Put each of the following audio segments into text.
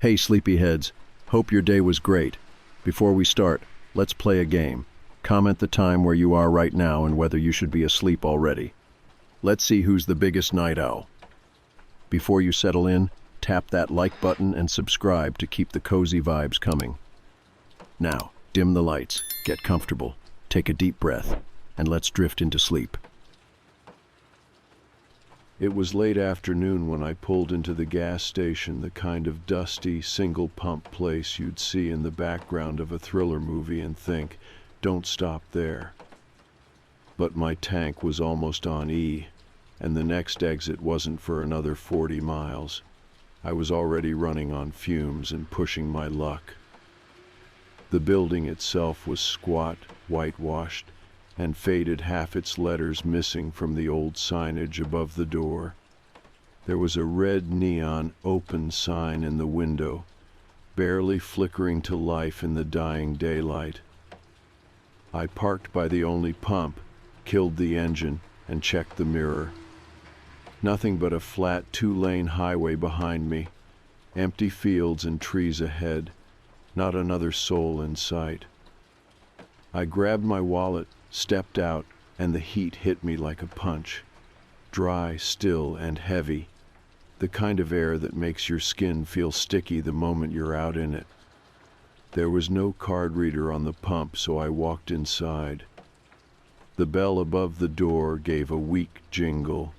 Hey sleepyheads, hope your day was great. Before we start, let's play a game. Comment the time where you are right now and whether you should be asleep already. Let's see who's the biggest night owl. Before you settle in, tap that like button and subscribe to keep the cozy vibes coming. Now, dim the lights, get comfortable, take a deep breath, and let's drift into sleep. It was late afternoon when I pulled into the gas station, the kind of dusty, single-pump place you'd see in the background of a thriller movie and think, don't stop there. But my tank was almost on E, and the next exit wasn't for another 40 miles. I was already running on fumes and pushing my luck. The building itself was squat, whitewashed, and faded, half its letters missing from the old signage above the door. There was a red neon open sign in the window, barely flickering to life in the dying daylight. I parked by the only pump, killed the engine, and checked the mirror. Nothing but a flat two-lane highway behind me, empty fields and trees ahead, not another soul in sight. I grabbed my wallet, stepped out, and the heat hit me like a punch. Dry, still, and heavy. The kind of air that makes your skin feel sticky the moment you're out in it. There was no card reader on the pump, so I walked inside. The bell above the door gave a weak jingle,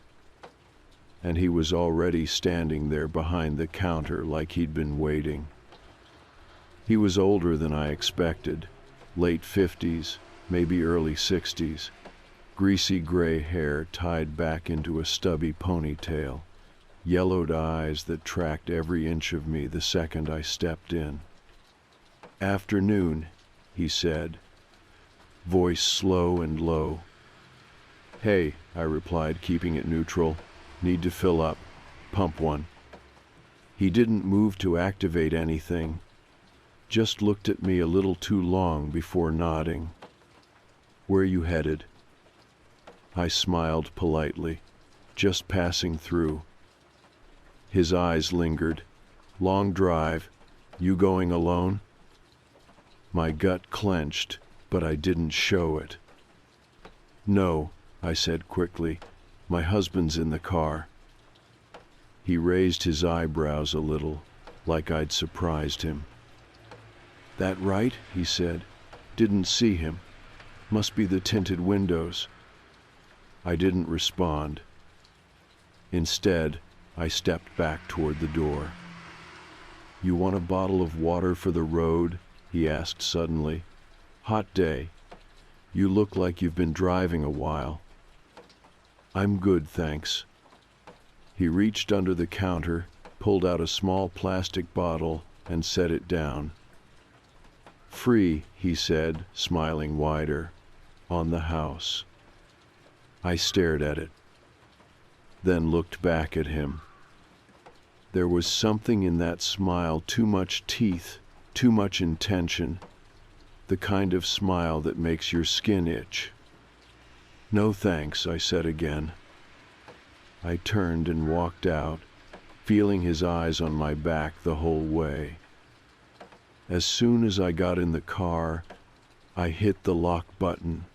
and he was already standing there behind the counter like he'd been waiting. He was older than I expected, late 50s, maybe early 60s, greasy gray hair tied back into a stubby ponytail, yellowed eyes that tracked every inch of me the second I stepped in. "Afternoon," he said, voice slow and low. "Hey," I replied, keeping it neutral. "Need to fill up. Pump one." He didn't move to activate anything, just looked at me a little too long before nodding. "Where you headed?" I smiled politely. "Just passing through." His eyes lingered. "Long drive. You going alone?" My gut clenched, but I didn't show it. "No," I said quickly. "My husband's in the car." He raised his eyebrows a little, like I'd surprised him. "That right?" he said. "Didn't see him. Must be the tinted windows." I didn't respond. Instead, I stepped back toward the door. "You want a bottle of water for the road?" he asked suddenly. "Hot day. You look like you've been driving a while." "I'm good, thanks." He reached under the counter, pulled out a small plastic bottle, and set it down. "Free," he said, smiling wider. "On the house." I stared at it, then looked back at him. There was something in that smile, too much teeth, too much intention, the kind of smile that makes your skin itch. "No thanks," I said again. I turned and walked out, feeling his eyes on my back the whole way. As soon as I got in the car, I hit the lock button.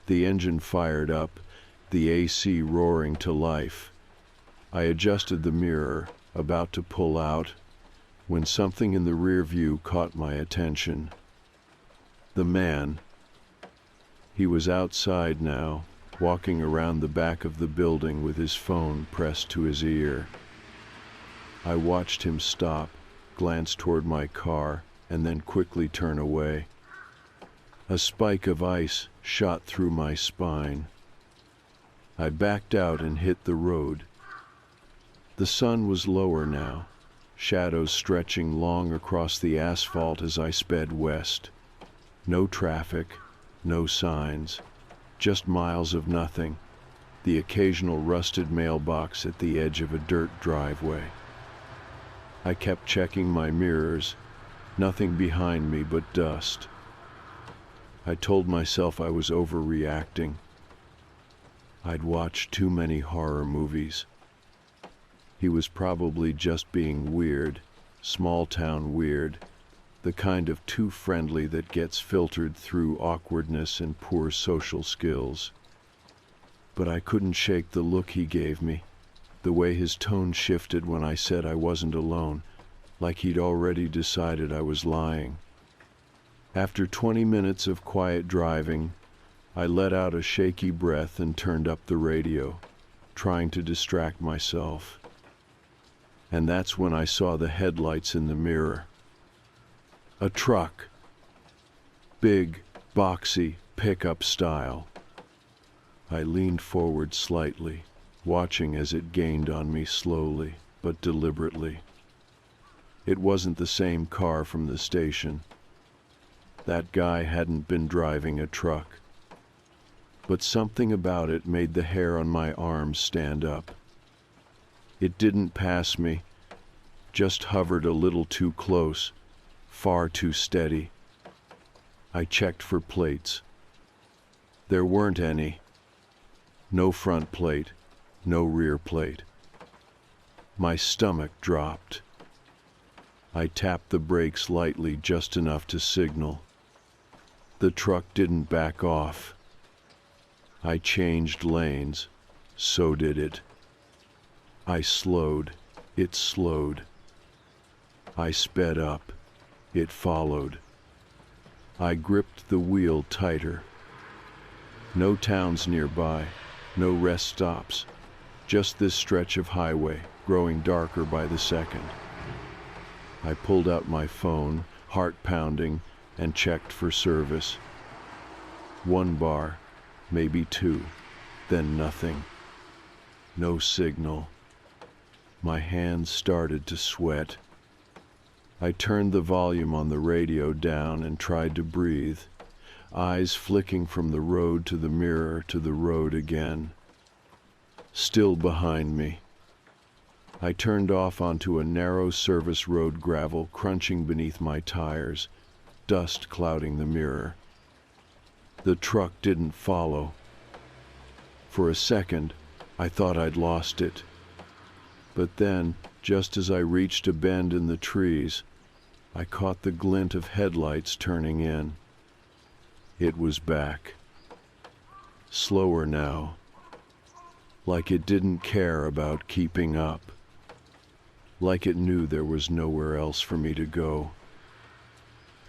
The engine fired up, the AC roaring to life. I adjusted the mirror, about to pull out, when something in the rear view caught my attention. The man. He was outside now, walking around the back of the building with his phone pressed to his ear. I watched him stop, glance toward my car, and then quickly turn away. A spike of ice shot through my spine. I backed out and hit the road. The sun was lower now, shadows stretching long across the asphalt as I sped west. No traffic, no signs, just miles of nothing, the occasional rusted mailbox at the edge of a dirt driveway. I kept checking my mirrors, nothing behind me but dust. I told myself I was overreacting. I'd watched too many horror movies. He was probably just being weird, small town weird, the kind of too friendly that gets filtered through awkwardness and poor social skills. But I couldn't shake the look he gave me, the way his tone shifted when I said I wasn't alone, like he'd already decided I was lying. After 20 minutes of quiet driving, I let out a shaky breath and turned up the radio, trying to distract myself. And that's when I saw the headlights in the mirror. A truck. Big, boxy, pickup style. I leaned forward slightly, watching as it gained on me slowly, but deliberately. It wasn't the same car from the station. That guy hadn't been driving a truck. But something about it made the hair on my arms stand up. It didn't pass me, just hovered a little too close, far too steady. I checked for plates. There weren't any. No front plate, no rear plate. My stomach dropped. I tapped the brakes lightly, just enough to signal. The truck didn't back off. I changed lanes. So did it. I slowed. It slowed. I sped up. It followed. I gripped the wheel tighter. No towns nearby, no rest stops, just this stretch of highway, growing darker by the second. I pulled out my phone, heart pounding, and checked for service. 1 bar, maybe 2, then nothing. No signal. My hands started to sweat. I turned the volume on the radio down and tried to breathe, eyes flicking from the road to the mirror to the road again. Still behind me. I turned off onto a narrow service road, gravel crunching beneath my tires, dust clouding the mirror. The truck didn't follow. For a second, I thought I'd lost it. But then, just as I reached a bend in the trees, I caught the glint of headlights turning in. It was back. Slower now. Like it didn't care about keeping up. Like it knew there was nowhere else for me to go.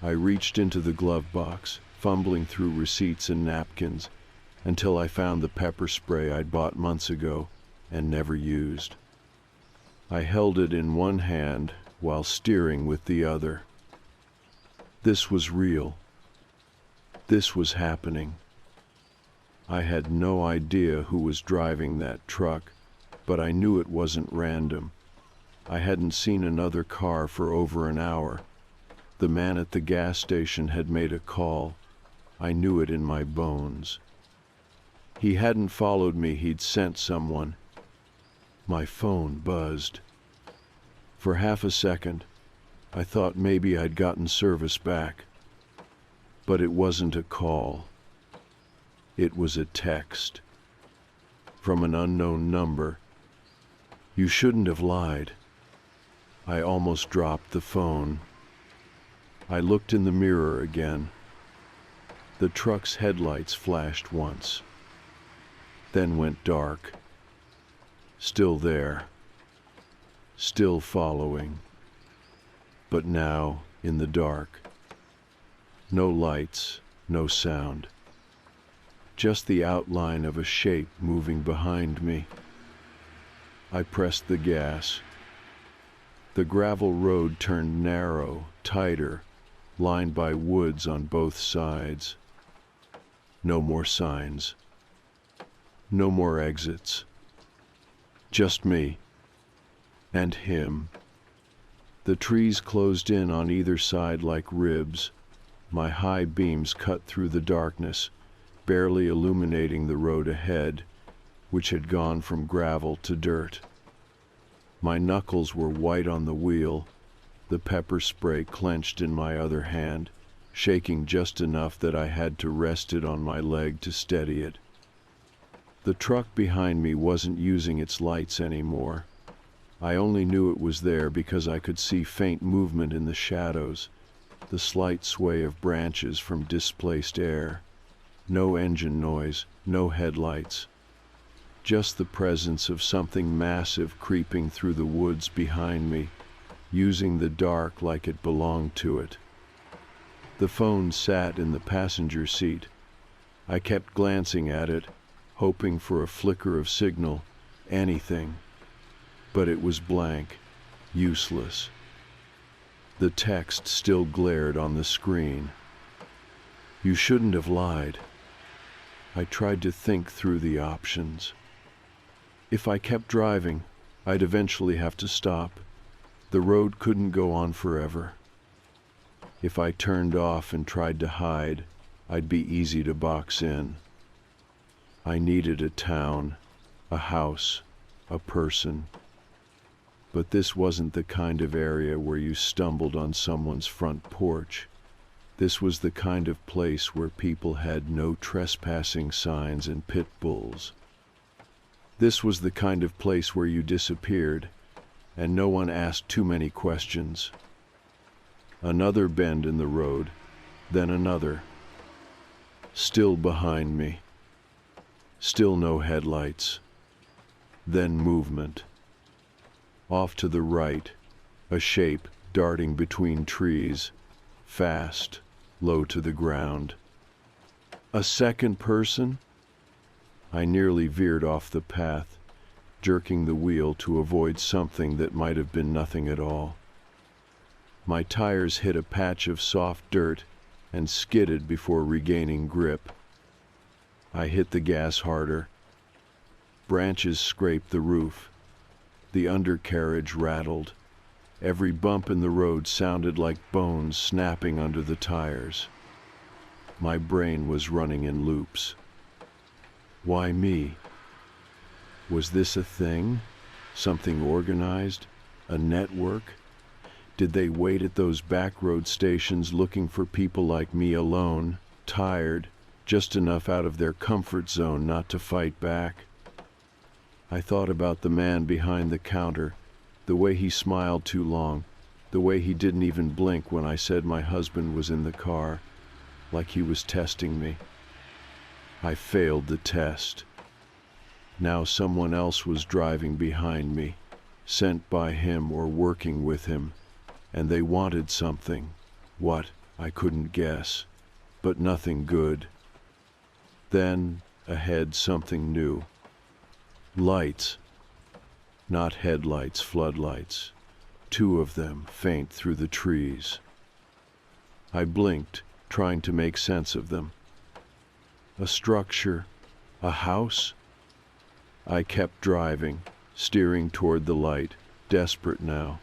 I reached into the glove box, fumbling through receipts and napkins, until I found the pepper spray I'd bought months ago and never used. I held it in one hand while steering with the other. This was real. This was happening. I had no idea who was driving that truck, but I knew it wasn't random. I hadn't seen another car for over an hour. The man at the gas station had made a call. I knew it in my bones. He hadn't followed me, he'd sent someone. My phone buzzed. For half a second, I thought maybe I'd gotten service back. But it wasn't a call. It was a text. From an unknown number. You shouldn't have lied. I almost dropped the phone. I looked in the mirror again. The truck's headlights flashed once, then went dark. Still there. Still following. But now in the dark. No lights, no sound. Just the outline of a shape moving behind me. I pressed the gas. The gravel road turned narrow, tighter, lined by woods on both sides. No more signs. No more exits. Just me. And him. The trees closed in on either side like ribs. My high beams cut through the darkness, barely illuminating the road ahead, which had gone from gravel to dirt. My knuckles were white on the wheel, the pepper spray clenched in my other hand, shaking just enough that I had to rest it on my leg to steady it. The truck behind me wasn't using its lights anymore. I only knew it was there because I could see faint movement in the shadows, the slight sway of branches from displaced air. No engine noise, no headlights. Just the presence of something massive creeping through the woods behind me, using the dark like it belonged to it. The phone sat in the passenger seat. I kept glancing at it, hoping for a flicker of signal, anything. But it was blank, useless. The text still glared on the screen. You shouldn't have lied. I tried to think through the options. If I kept driving, I'd eventually have to stop. The road couldn't go on forever. If I turned off and tried to hide, I'd be easy to box in. I needed a town, a house, a person. But this wasn't the kind of area where you stumbled on someone's front porch. This was the kind of place where people had no trespassing signs and pit bulls. This was the kind of place where you disappeared, and no one asked too many questions. Another bend in the road, then another. Still behind me. Still no headlights. Then movement. Off to the right, a shape darting between trees, fast, low to the ground. A second person? I nearly veered off the path, jerking the wheel to avoid something that might have been nothing at all. My tires hit a patch of soft dirt and skidded before regaining grip. I hit the gas harder. Branches scraped the roof. The undercarriage rattled. Every bump in the road sounded like bones snapping under the tires. My brain was running in loops. Why me? Was this a thing? Something organized? A network? Did they wait at those back road stations looking for people like me alone, tired, just enough out of their comfort zone not to fight back? I thought about the man behind the counter, the way he smiled too long, the way he didn't even blink when I said my husband was in the car, like he was testing me. I failed the test. Now someone else was driving behind me, sent by him or working with him, and they wanted something. What, I couldn't guess, but nothing good. Then, ahead, something new. Lights. Not headlights, floodlights. Two of them, faint through the trees. I blinked, trying to make sense of them. A structure, a house? I kept driving, steering toward the light, desperate now.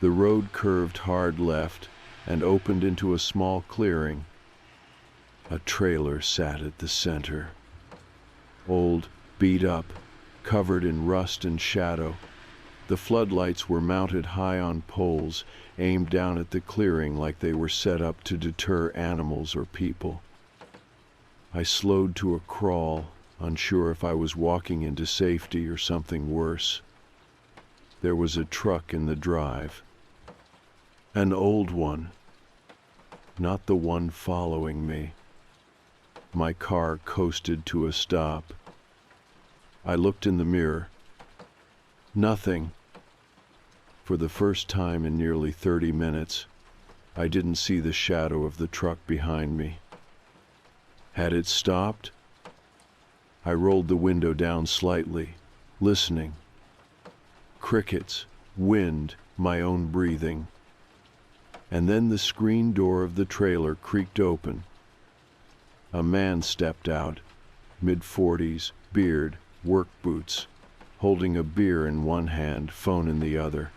The road curved hard left and opened into a small clearing. A trailer sat at the center. Old, beat up, covered in rust and shadow. The floodlights were mounted high on poles, aimed down at the clearing like they were set up to deter animals or people. I slowed to a crawl, unsure if I was walking into safety or something worse. There was a truck in the drive. An old one. Not the one following me. My car coasted to a stop. I looked in the mirror. Nothing. For the first time in nearly 30 minutes, I didn't see the shadow of the truck behind me. Had it stopped? I rolled the window down slightly, listening. Crickets, wind, my own breathing. And then the screen door of the trailer creaked open. A man stepped out, mid-40s, beard, work boots, holding a beer in one hand, phone in the other.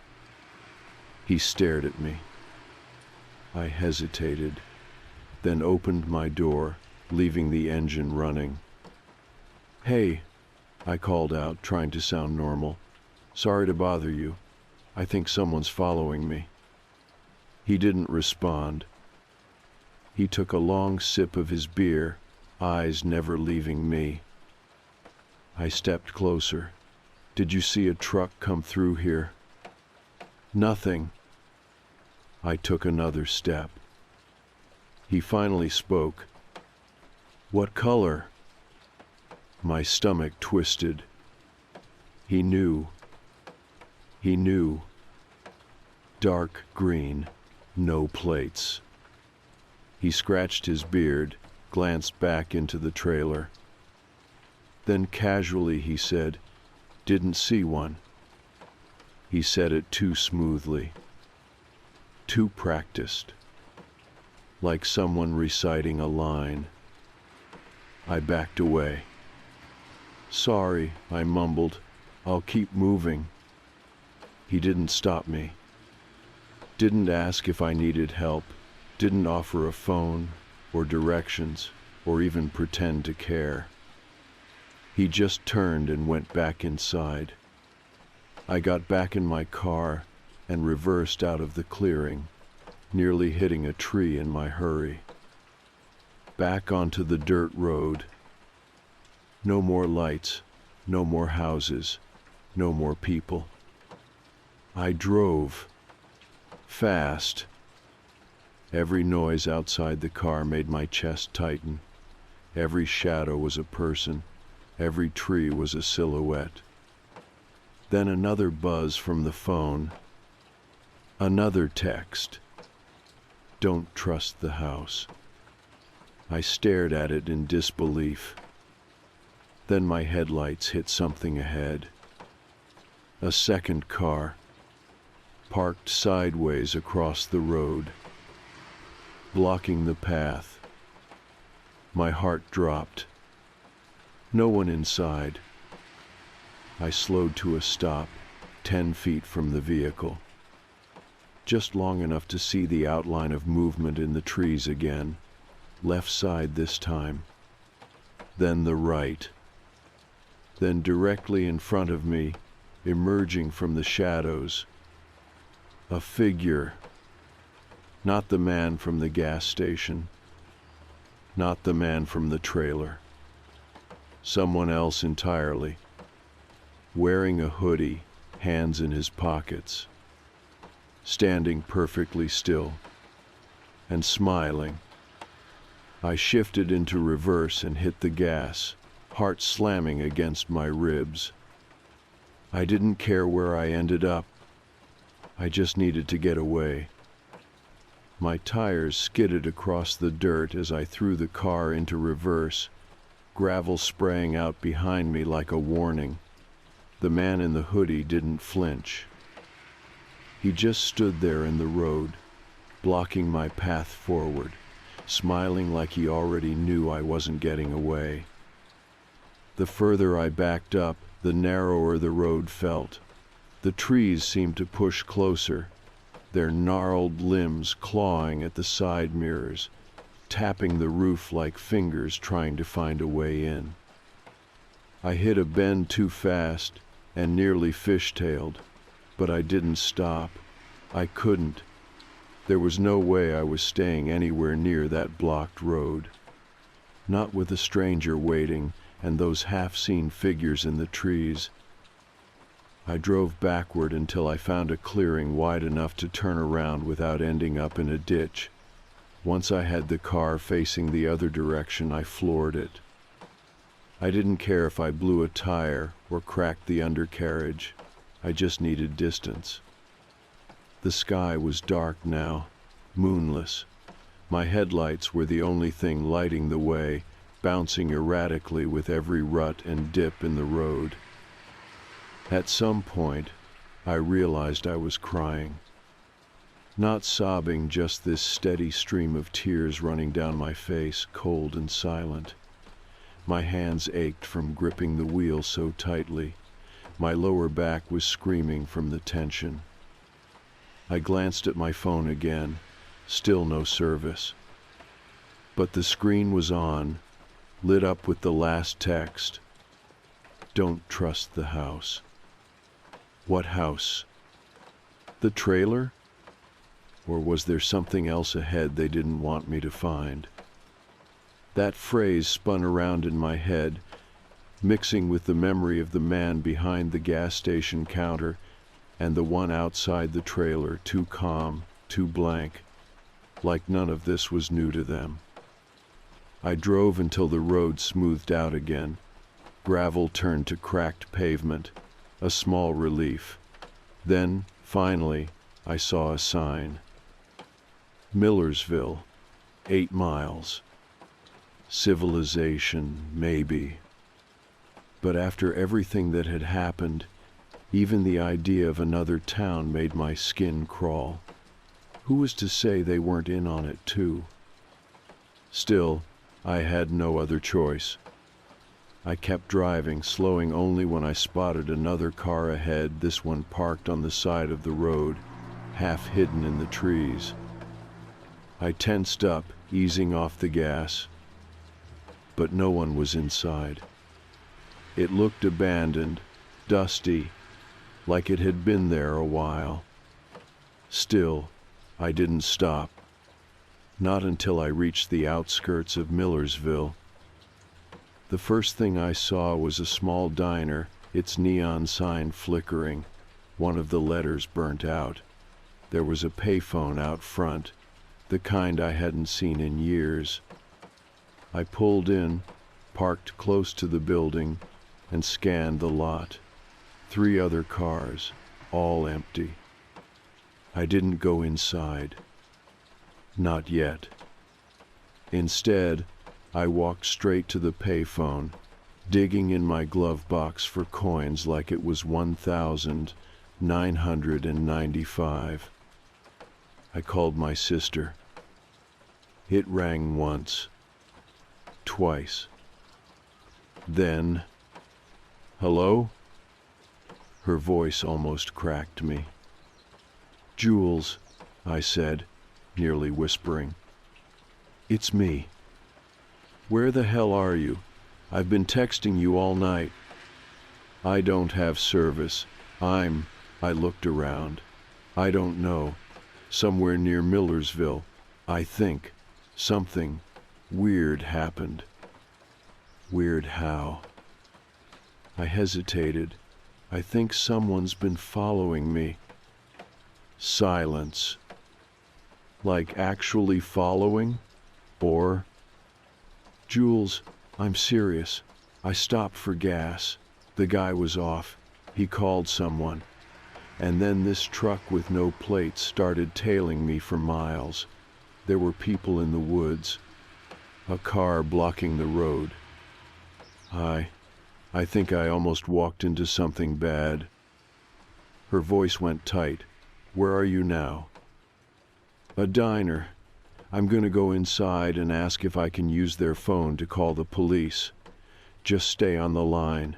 He stared at me. I hesitated, then opened my door, leaving the engine running. "Hey," I called out, trying to sound normal. "Sorry to bother you. I think someone's following me." He didn't respond. He took a long sip of his beer, eyes never leaving me. I stepped closer. Did you see a truck come through here? Nothing. I took another step. He finally spoke. What color? My stomach twisted. He knew. He knew. Dark green, no plates. He scratched his beard, glanced back into the trailer. Then casually he said, "Didn't see one." He said it too smoothly, too practiced, like someone reciting a line. I backed away. "Sorry," I mumbled. "I'll keep moving." He didn't stop me. Didn't ask if I needed help. Didn't offer a phone or directions or even pretend to care. He just turned and went back inside. I got back in my car and reversed out of the clearing, nearly hitting a tree in my hurry. Back onto the dirt road. No more lights, no more houses, no more people. I drove. Fast. Every noise outside the car made my chest tighten. Every shadow was a person. Every tree was a silhouette. Then another buzz from the phone. Another text. Don't trust the house. I stared at it in disbelief. Then my headlights hit something ahead. A second car, parked sideways across the road, blocking the path. My heart dropped. No one inside. I slowed to a stop, 10 feet from the vehicle. Just long enough to see the outline of movement in the trees again. Left side this time. Then the right. Then directly in front of me, emerging from the shadows, a figure. Not the man from the gas station. Not the man from the trailer. Someone else entirely. Wearing a hoodie, hands in his pockets. Standing perfectly still. And smiling. I shifted into reverse and hit the gas, heart slamming against my ribs. I didn't care where I ended up. I just needed to get away. My tires skidded across the dirt as I threw the car into reverse, gravel spraying out behind me like a warning. The man in the hoodie didn't flinch. He just stood there in the road, blocking my path forward, smiling like he already knew I wasn't getting away. The further I backed up, the narrower the road felt. The trees seemed to push closer, their gnarled limbs clawing at the side mirrors, tapping the roof like fingers trying to find a way in. I hit a bend too fast and nearly fishtailed, but I didn't stop. I couldn't. There was no way I was staying anywhere near that blocked road. Not with a stranger waiting and those half-seen figures in the trees. I drove backward until I found a clearing wide enough to turn around without ending up in a ditch. Once I had the car facing the other direction, I floored it. I didn't care if I blew a tire or cracked the undercarriage. I just needed distance. The sky was dark now, moonless. My headlights were the only thing lighting the way, bouncing erratically with every rut and dip in the road. At some point, I realized I was crying. Not sobbing, just this steady stream of tears running down my face, cold and silent. My hands ached from gripping the wheel so tightly. My lower back was screaming from the tension. I glanced at my phone again, still no service. But the screen was on, lit up with the last text. Don't trust the house. What house? The trailer? Or was there something else ahead they didn't want me to find? That phrase spun around in my head, mixing with the memory of the man behind the gas station counter and the one outside the trailer, too calm, too blank, like none of this was new to them. I drove until the road smoothed out again. Gravel turned to cracked pavement, a small relief. Then, finally, I saw a sign. Millersville, 8 miles. Civilization, maybe. But after everything that had happened, even the idea of another town made my skin crawl. Who was to say they weren't in on it too? Still, I had no other choice. I kept driving, slowing only when I spotted another car ahead, this one parked on the side of the road, half hidden in the trees. I tensed up, easing off the gas. But no one was inside. It looked abandoned, dusty, like it had been there a while. Still, I didn't stop. Not until I reached the outskirts of Millersville. The first thing I saw was a small diner, its neon sign flickering, one of the letters burnt out. There was a payphone out front, the kind I hadn't seen in years. I pulled in, parked close to the building, and scanned the lot. 3 other cars, all empty. I didn't go inside. Not yet. Instead, I walked straight to the payphone, digging in my glove box for coins like it was 1,995. I called my sister. It rang once, twice. Then, "Hello?" Her voice almost cracked me. "Jules," I said, nearly whispering. "It's me. Where the hell are you? I've been texting you all night." "I don't have service. I looked around. "I don't know. Somewhere near Millersville, I think. Something weird happened." "Weird how?" I hesitated. "I think someone's been following me." Silence. Like actually following? Or... "Jules, I'm serious. I stopped for gas. The guy was off. He called someone. And then this truck with no plates started tailing me for miles. There were people in the woods. A car blocking the road. I think I almost walked into something bad." Her voice went tight. "Where are you now?" "A diner. I'm gonna go inside and ask if I can use their phone to call the police. Just stay on the line.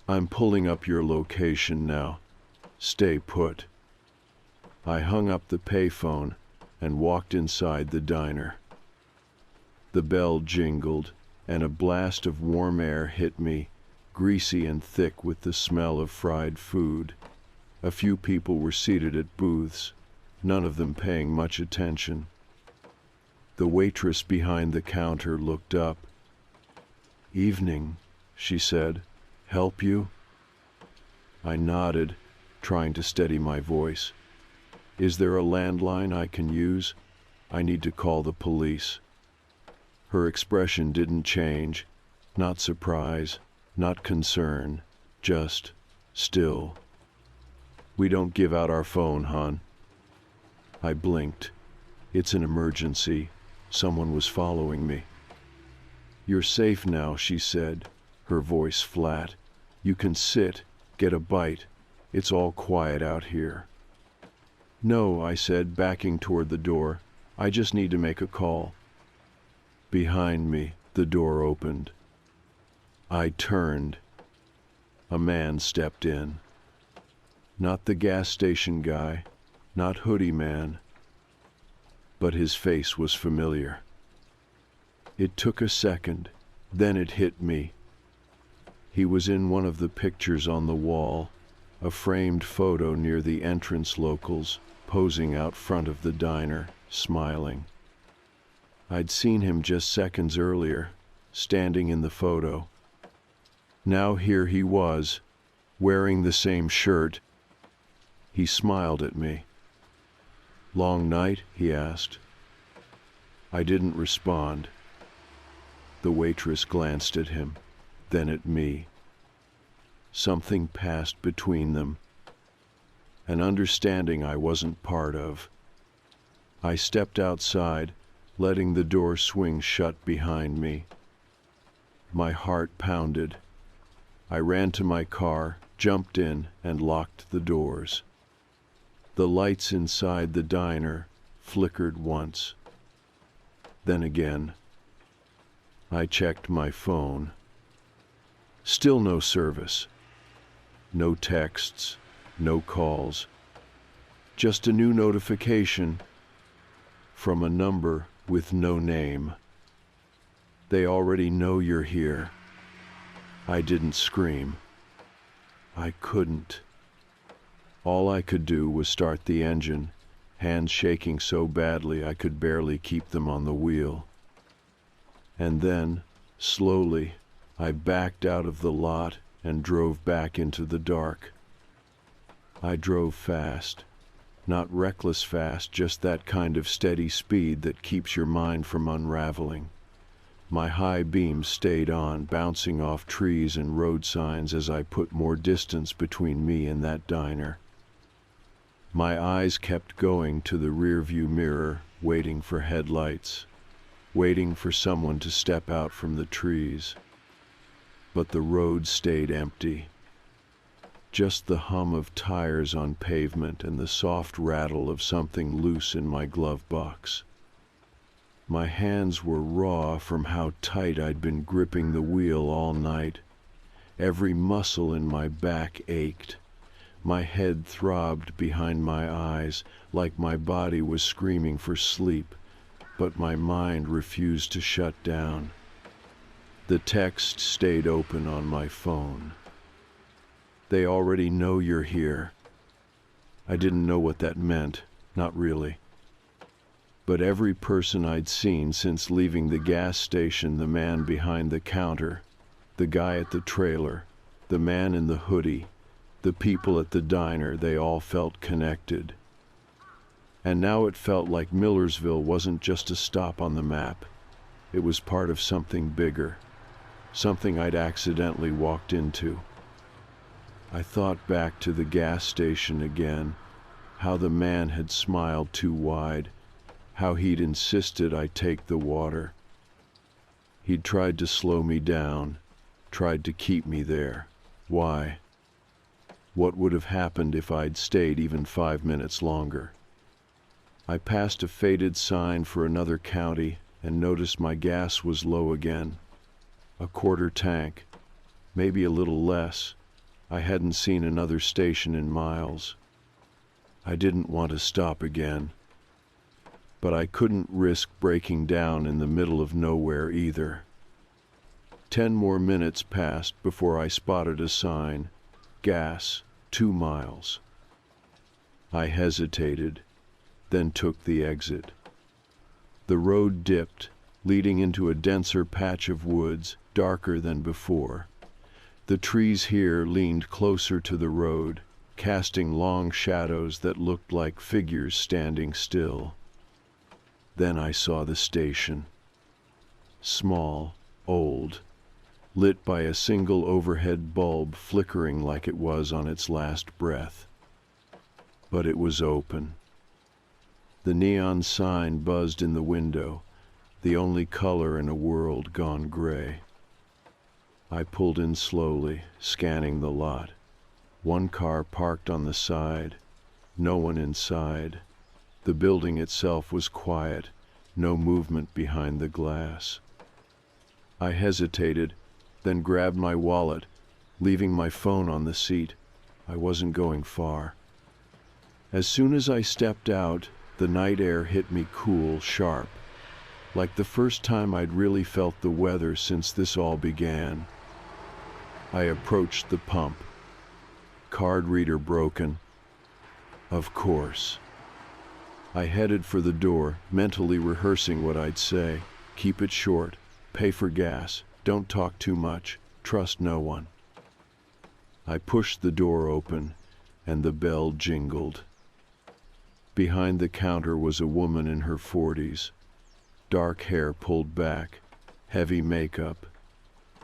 I'm pulling up your location now. Stay put." I hung up the payphone and walked inside the diner. The bell jingled, and a blast of warm air hit me, greasy and thick with the smell of fried food. A few people were seated at booths, none of them paying much attention. The waitress behind the counter looked up. "Evening," she said. "Help you?" I nodded, trying to steady my voice. "Is there a landline I can use? I need to call the police." Her expression didn't change. Not surprise, not concern, just still. "We don't give out our phone, hon." I blinked. "It's an emergency. Someone was following me." "You're safe now," she said, her voice flat. "You can sit, get a bite. It's all quiet out here." "No," I said, backing toward the door. "I just need to make a call." Behind me, the door opened. I turned. A man stepped in. Not the gas station guy, not hoodie man, but his face was familiar. It took a second, then it hit me. He was in one of the pictures on the wall, a framed photo near the entrance locals, posing out front of the diner, smiling. I'd seen him just seconds earlier, standing in the photo. Now here he was, wearing the same shirt. He smiled at me. "Long night?" he asked. I didn't respond. The waitress glanced at him, then at me. Something passed between them, an understanding I wasn't part of. I stepped outside, letting the door swing shut behind me. My heart pounded. I ran to my car, jumped in, and locked the doors. The lights inside the diner flickered once. Then again. I checked my phone. Still no service. No texts, no calls. Just a new notification from a number with no name. They already know you're here. I didn't scream. I couldn't. All I could do was start the engine, hands shaking so badly I could barely keep them on the wheel. And then, slowly, I backed out of the lot and drove back into the dark. I drove fast. Not reckless fast, just that kind of steady speed that keeps your mind from unraveling. My high beams stayed on, bouncing off trees and road signs as I put more distance between me and that diner. My eyes kept going to the rearview mirror, waiting for headlights, waiting for someone to step out from the trees. But the road stayed empty. Just the hum of tires on pavement and the soft rattle of something loose in my glove box. My hands were raw from how tight I'd been gripping the wheel all night. Every muscle in my back ached. My head throbbed behind my eyes like my body was screaming for sleep, but my mind refused to shut down. The text stayed open on my phone. They already know you're here. I didn't know what that meant, not really. But every person I'd seen since leaving the gas station, the man behind the counter, the guy at the trailer, the man in the hoodie, the people at the diner, they all felt connected. And now it felt like Millersville wasn't just a stop on the map. It was part of something bigger, something I'd accidentally walked into. I thought back to the gas station again, how the man had smiled too wide, how he'd insisted I take the water. He'd tried to slow me down, tried to keep me there. Why? What would have happened if I'd stayed even 5 minutes longer? I passed a faded sign for another county and noticed my gas was low again. A quarter tank, maybe a little less. I hadn't seen another station in miles. I didn't want to stop again, but I couldn't risk breaking down in the middle of nowhere either. 10 more minutes passed before I spotted a sign, gas, 2 miles. I hesitated, then took the exit. The road dipped, leading into a denser patch of woods, darker than before. The trees here leaned closer to the road, casting long shadows that looked like figures standing still. Then I saw the station. Small, old, lit by a single overhead bulb flickering like it was on its last breath. But it was open. The neon sign buzzed in the window, the only color in a world gone gray. I pulled in slowly, scanning the lot. One car parked on the side, no one inside. The building itself was quiet, no movement behind the glass. I hesitated, then grabbed my wallet, leaving my phone on the seat. I wasn't going far. As soon as I stepped out, the night air hit me cool, sharp, like the first time I'd really felt the weather since this all began. I approached the pump. Card reader broken. Of course. I headed for the door, mentally rehearsing what I'd say. Keep it short. Pay for gas. Don't talk too much. Trust no one. I pushed the door open, and the bell jingled. Behind the counter was a woman in her 40s, dark hair pulled back, heavy makeup.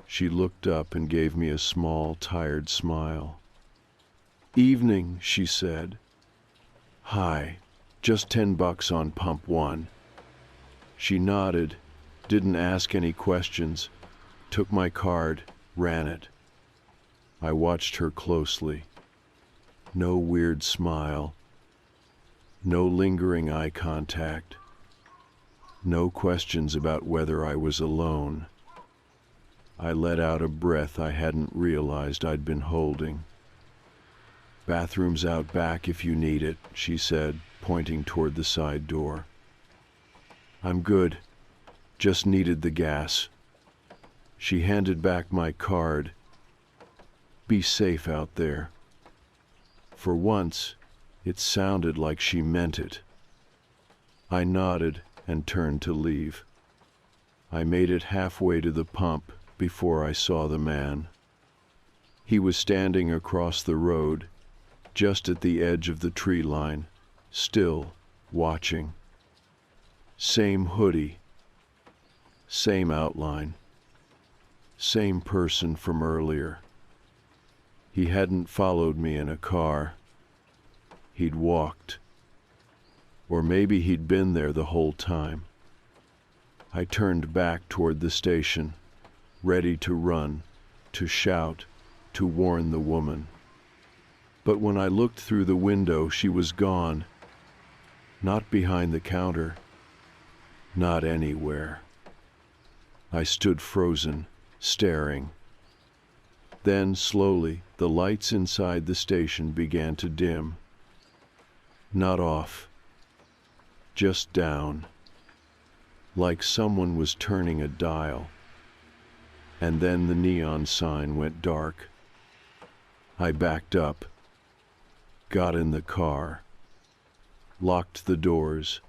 She looked up and gave me a small, tired smile. "Evening," she said. "Hi, just $10 on pump 1. She nodded, didn't ask any questions, took my card, ran it. I watched her closely. No weird smile. No lingering eye contact. No questions about whether I was alone. I let out a breath I hadn't realized I'd been holding. "Bathroom's out back if you need it," she said, pointing toward the side door. "I'm good. Just needed the gas." She handed back my card. "Be safe out there." For once, it sounded like she meant it. I nodded and turned to leave. I made it halfway to the pump before I saw the man. He was standing across the road, just at the edge of the tree line, still watching. Same hoodie, same outline, same person from earlier. He hadn't followed me in a car. He'd walked. Or maybe he'd been there the whole time. I turned back toward the station, ready to run, to shout, to warn the woman. But when I looked through the window, she was gone. Not behind the counter. Not anywhere. I stood frozen, staring. Then, slowly, the lights inside the station began to dim. Not off. Just down. Like someone was turning a dial. And then the neon sign went dark. I backed up. Got in the car. Locked the doors.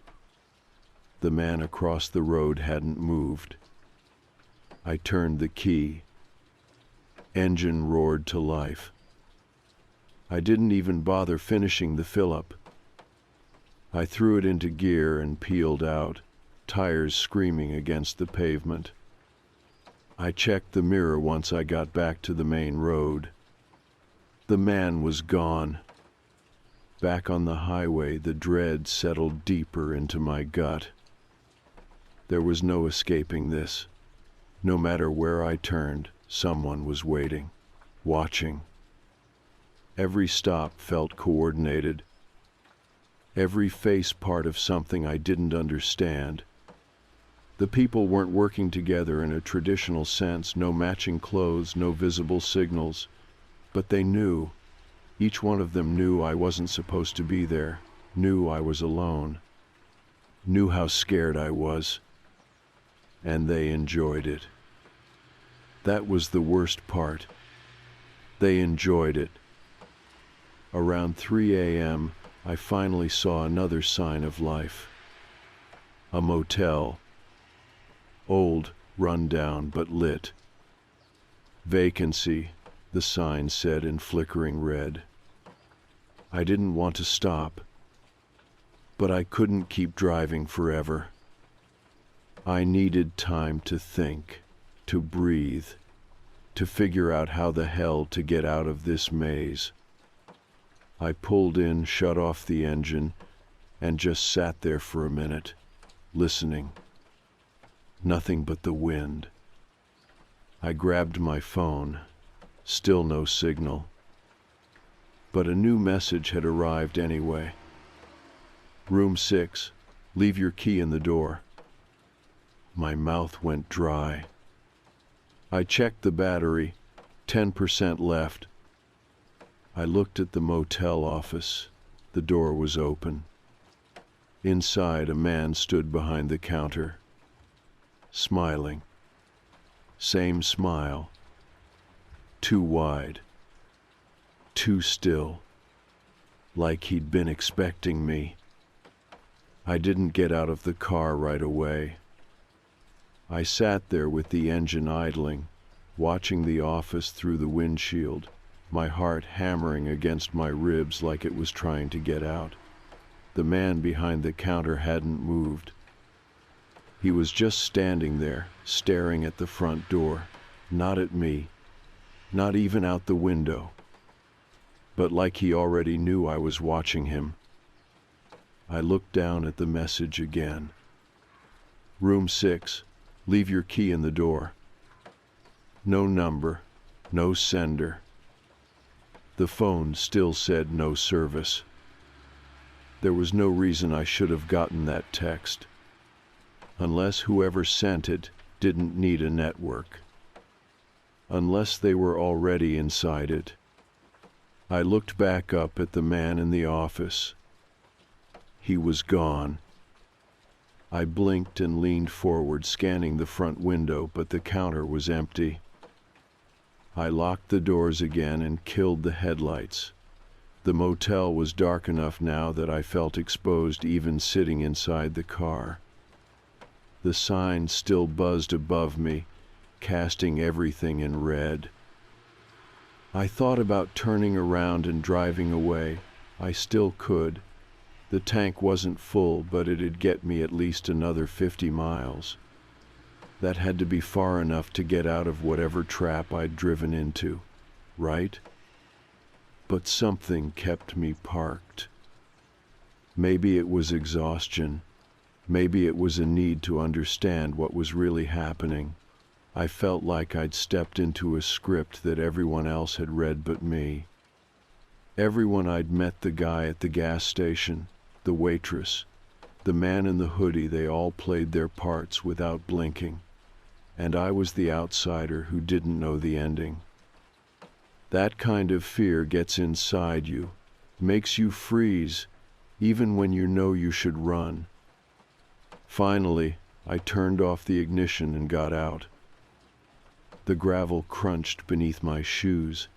The man across the road hadn't moved. I turned the key. Engine roared to life. I didn't even bother finishing the fill-up. I threw it into gear and peeled out, tires screaming against the pavement. I checked the mirror once I got back to the main road. The man was gone. Back on the highway, the dread settled deeper into my gut. There was no escaping this. No matter where I turned, someone was waiting, watching. Every stop felt coordinated. Every face part of something I didn't understand. The people weren't working together in a traditional sense, no matching clothes, no visible signals. But they knew. Each one of them knew I wasn't supposed to be there, knew I was alone, knew how scared I was. And they enjoyed it. That was the worst part. They enjoyed it. Around 3 a.m., I finally saw another sign of life. A motel. Old, run down, but lit. Vacancy, the sign said in flickering red. I didn't want to stop, but I couldn't keep driving forever. I needed time to think, to breathe, to figure out how the hell to get out of this maze. I pulled in, shut off the engine, and just sat there for a minute, listening. Nothing but the wind. I grabbed my phone. Still no signal. But a new message had arrived anyway. "Room 6, leave your key in the door." My mouth went dry. I checked the battery, 10% left. I looked at the motel office. The door was open. Inside, a man stood behind the counter, smiling. Same smile. Too wide. Too still. Like he'd been expecting me. I didn't get out of the car right away. I sat there with the engine idling, watching the office through the windshield, my heart hammering against my ribs like it was trying to get out. The man behind the counter hadn't moved. He was just standing there, staring at the front door, not at me, not even out the window, but like he already knew I was watching him. I looked down at the message again. Room 6, leave your key in the door. No number, no sender. The phone still said no service. There was no reason I should have gotten that text, unless whoever sent it didn't need a network, unless they were already inside it. I looked back up at the man in the office. He was gone. I blinked and leaned forward, scanning the front window, but the counter was empty. I locked the doors again and killed the headlights. The motel was dark enough now that I felt exposed even sitting inside the car. The sign still buzzed above me, casting everything in red. I thought about turning around and driving away. I still could. The tank wasn't full, but it'd get me at least another 50 miles. That had to be far enough to get out of whatever trap I'd driven into, right? But something kept me parked. Maybe it was exhaustion. Maybe it was a need to understand what was really happening. I felt like I'd stepped into a script that everyone else had read but me. Everyone I'd met, the guy at the gas station, the waitress, the man in the hoodie, they all played their parts without blinking. And I was the outsider who didn't know the ending. That kind of fear gets inside you, makes you freeze, even when you know you should run. Finally, I turned off the ignition and got out. The gravel crunched beneath my shoes.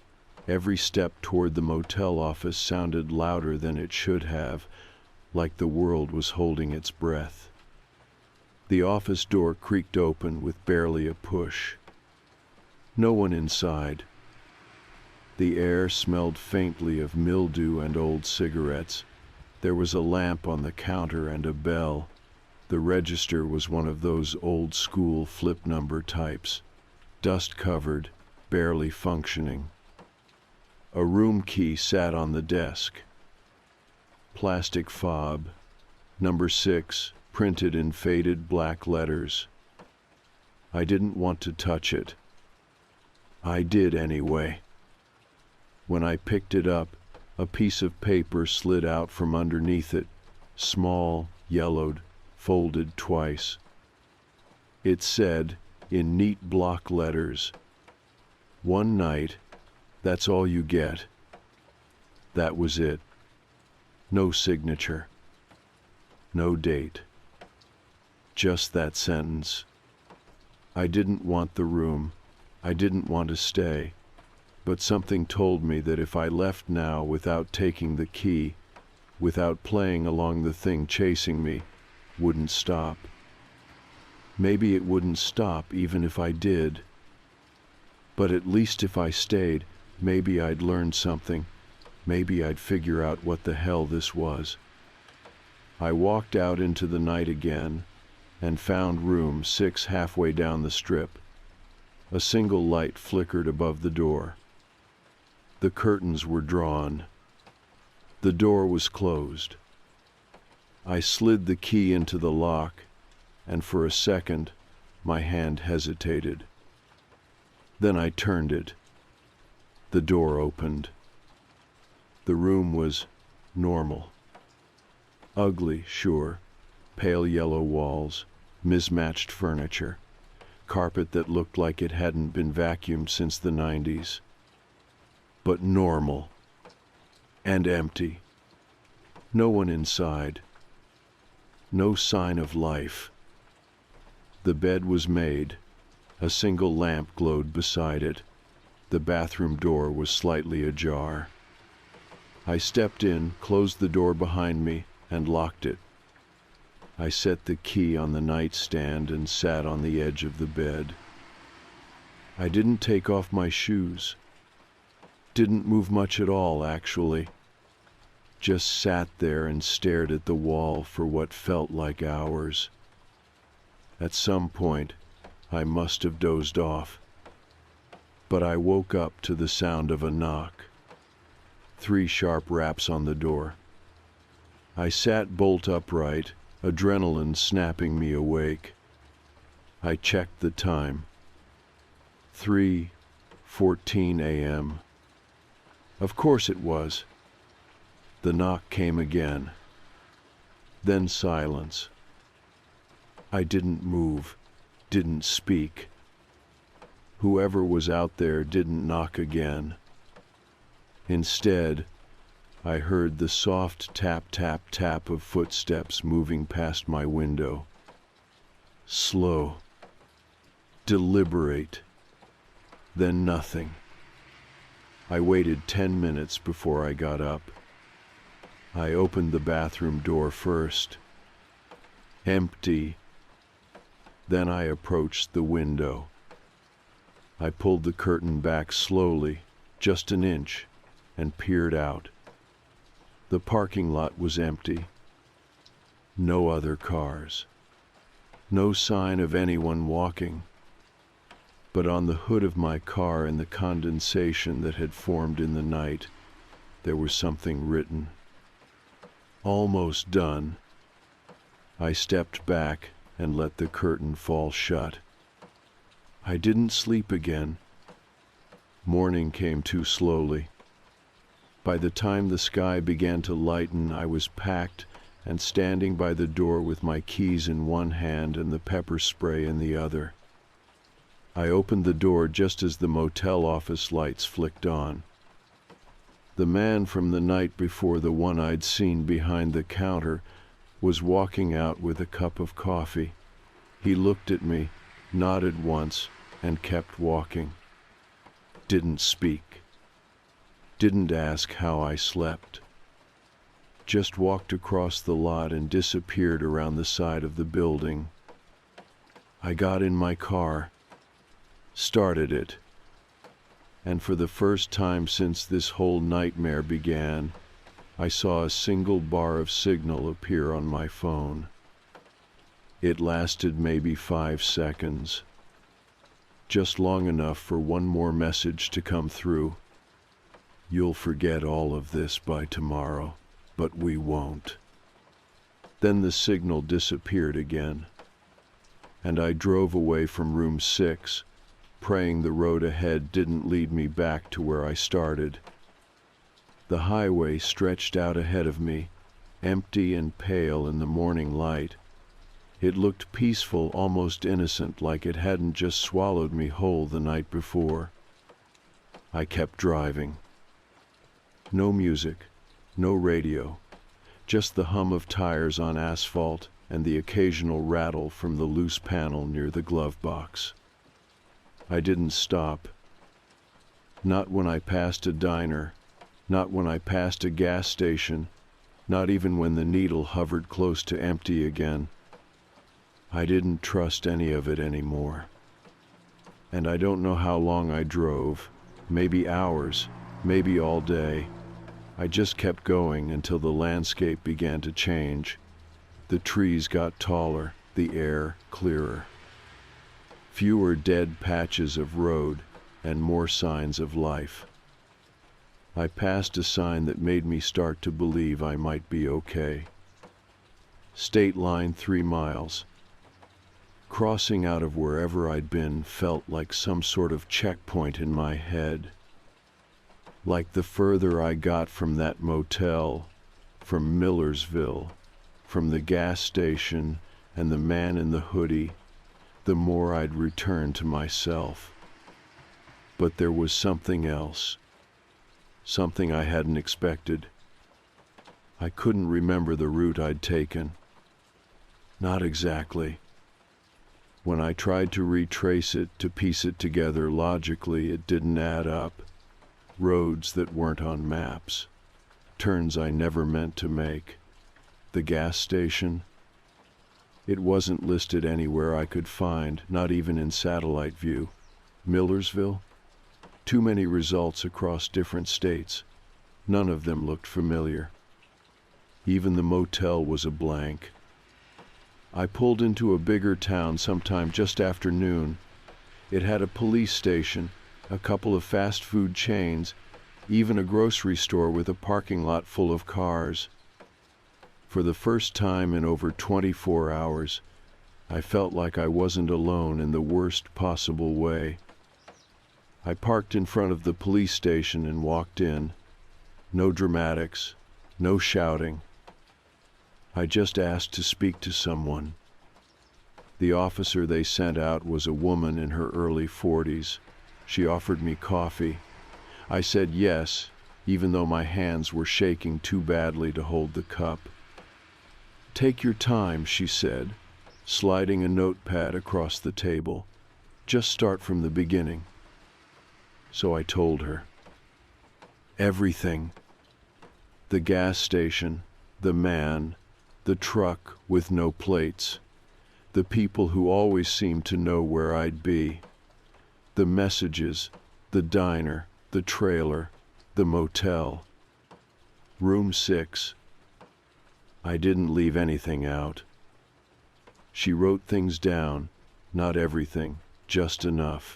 Every step toward the motel office sounded louder than it should have, like the world was holding its breath. The office door creaked open with barely a push. No one inside. The air smelled faintly of mildew and old cigarettes. There was a lamp on the counter and a bell. The register was one of those old-school flip number types, dust-covered, barely functioning. A room key sat on the desk. Plastic fob, number 6, printed in faded black letters. I didn't want to touch it. I did anyway. When I picked it up, a piece of paper slid out from underneath it, small, yellowed, folded twice. It said, in neat block letters, "One night, that's all you get." That was it. No signature. No date. Just that sentence. I didn't want the room. I didn't want to stay. But something told me that if I left now without taking the key, without playing along, the thing chasing me wouldn't stop. Maybe it wouldn't stop even if I did. But at least if I stayed, maybe I'd learn something. Maybe I'd figure out what the hell this was. I walked out into the night again and found room 6 halfway down the strip. A single light flickered above the door. The curtains were drawn. The door was closed. I slid the key into the lock, and for a second, my hand hesitated. Then I turned it. The door opened. The room was normal. Ugly, sure. Pale yellow walls, mismatched furniture, carpet that looked like it hadn't been vacuumed since the 90s. But normal. And empty. No one inside. No sign of life. The bed was made. A single lamp glowed beside it. The bathroom door was slightly ajar. I stepped in, closed the door behind me, and locked it. I set the key on the nightstand and sat on the edge of the bed. I didn't take off my shoes. Didn't move much at all, actually. Just sat there and stared at the wall for what felt like hours. At some point, I must have dozed off. But I woke up to the sound of a knock. 3 sharp raps on the door. I sat bolt upright, adrenaline snapping me awake. I checked the time. 3:14 a.m. Of course it was. The knock came again. Then silence. I didn't move, didn't speak. Whoever was out there didn't knock again. Instead, I heard the soft tap, tap, tap of footsteps moving past my window. Slow, deliberate, then nothing. I waited 10 minutes before I got up. I opened the bathroom door first. Empty. Then I approached the window. I pulled the curtain back slowly, just an inch, and peered out. The parking lot was empty. No other cars. No sign of anyone walking. But on the hood of my car, in the condensation that had formed in the night, there was something written. Almost done. I stepped back and let the curtain fall shut. I didn't sleep again. Morning came too slowly. By the time the sky began to lighten, I was packed and standing by the door with my keys in one hand and the pepper spray in the other. I opened the door just as the motel office lights flicked on. The man from the night before, the one I'd seen behind the counter, was walking out with a cup of coffee. He looked at me, nodded once, and kept walking. Didn't speak. Didn't ask how I slept. Just walked across the lot and disappeared around the side of the building. I got in my car, started it, and for the first time since this whole nightmare began, I saw a single bar of signal appear on my phone. It lasted maybe 5 seconds. Just long enough for one more message to come through. You'll forget all of this by tomorrow, but we won't. Then the signal disappeared again, and I drove away from room 6, praying the road ahead didn't lead me back to where I started. The highway stretched out ahead of me, empty and pale in the morning light. It looked peaceful, almost innocent, like it hadn't just swallowed me whole the night before. I kept driving. No music, no radio, just the hum of tires on asphalt and the occasional rattle from the loose panel near the glove box. I didn't stop. Not when I passed a diner, not when I passed a gas station, not even when the needle hovered close to empty again. I didn't trust any of it anymore. And I don't know how long I drove, maybe hours, maybe all day. I just kept going until the landscape began to change. The trees got taller, the air clearer. Fewer dead patches of road and more signs of life. I passed a sign that made me start to believe I might be okay. State line 3 miles. Crossing out of wherever I'd been felt like some sort of checkpoint in my head. Like the further I got from that motel, from Millersville, from the gas station and the man in the hoodie, the more I'd return to myself. But there was something else. Something I hadn't expected. I couldn't remember the route I'd taken. Not exactly. When I tried to retrace it, to piece it together logically, it didn't add up. Roads that weren't on maps. Turns I never meant to make. The gas station. It wasn't listed anywhere I could find, not even in satellite view. Millersville? Too many results across different states. None of them looked familiar. Even the motel was a blank. I pulled into a bigger town sometime just after noon. It had a police station, a couple of fast food chains, even a grocery store with a parking lot full of cars. For the first time in over 24 hours, I felt like I wasn't alone in the worst possible way. I parked in front of the police station and walked in. No dramatics, no shouting. I just asked to speak to someone. The officer they sent out was a woman in her early 40s. She offered me coffee. I said yes, even though my hands were shaking too badly to hold the cup. "Take your time," she said, sliding a notepad across the table. "Just start from the beginning." So I told her. Everything. The gas station, the man, the truck with no plates, the people who always seemed to know where I'd be, the messages, the diner, the trailer, the motel. Room 6. I didn't leave anything out. She wrote things down, not everything, just enough.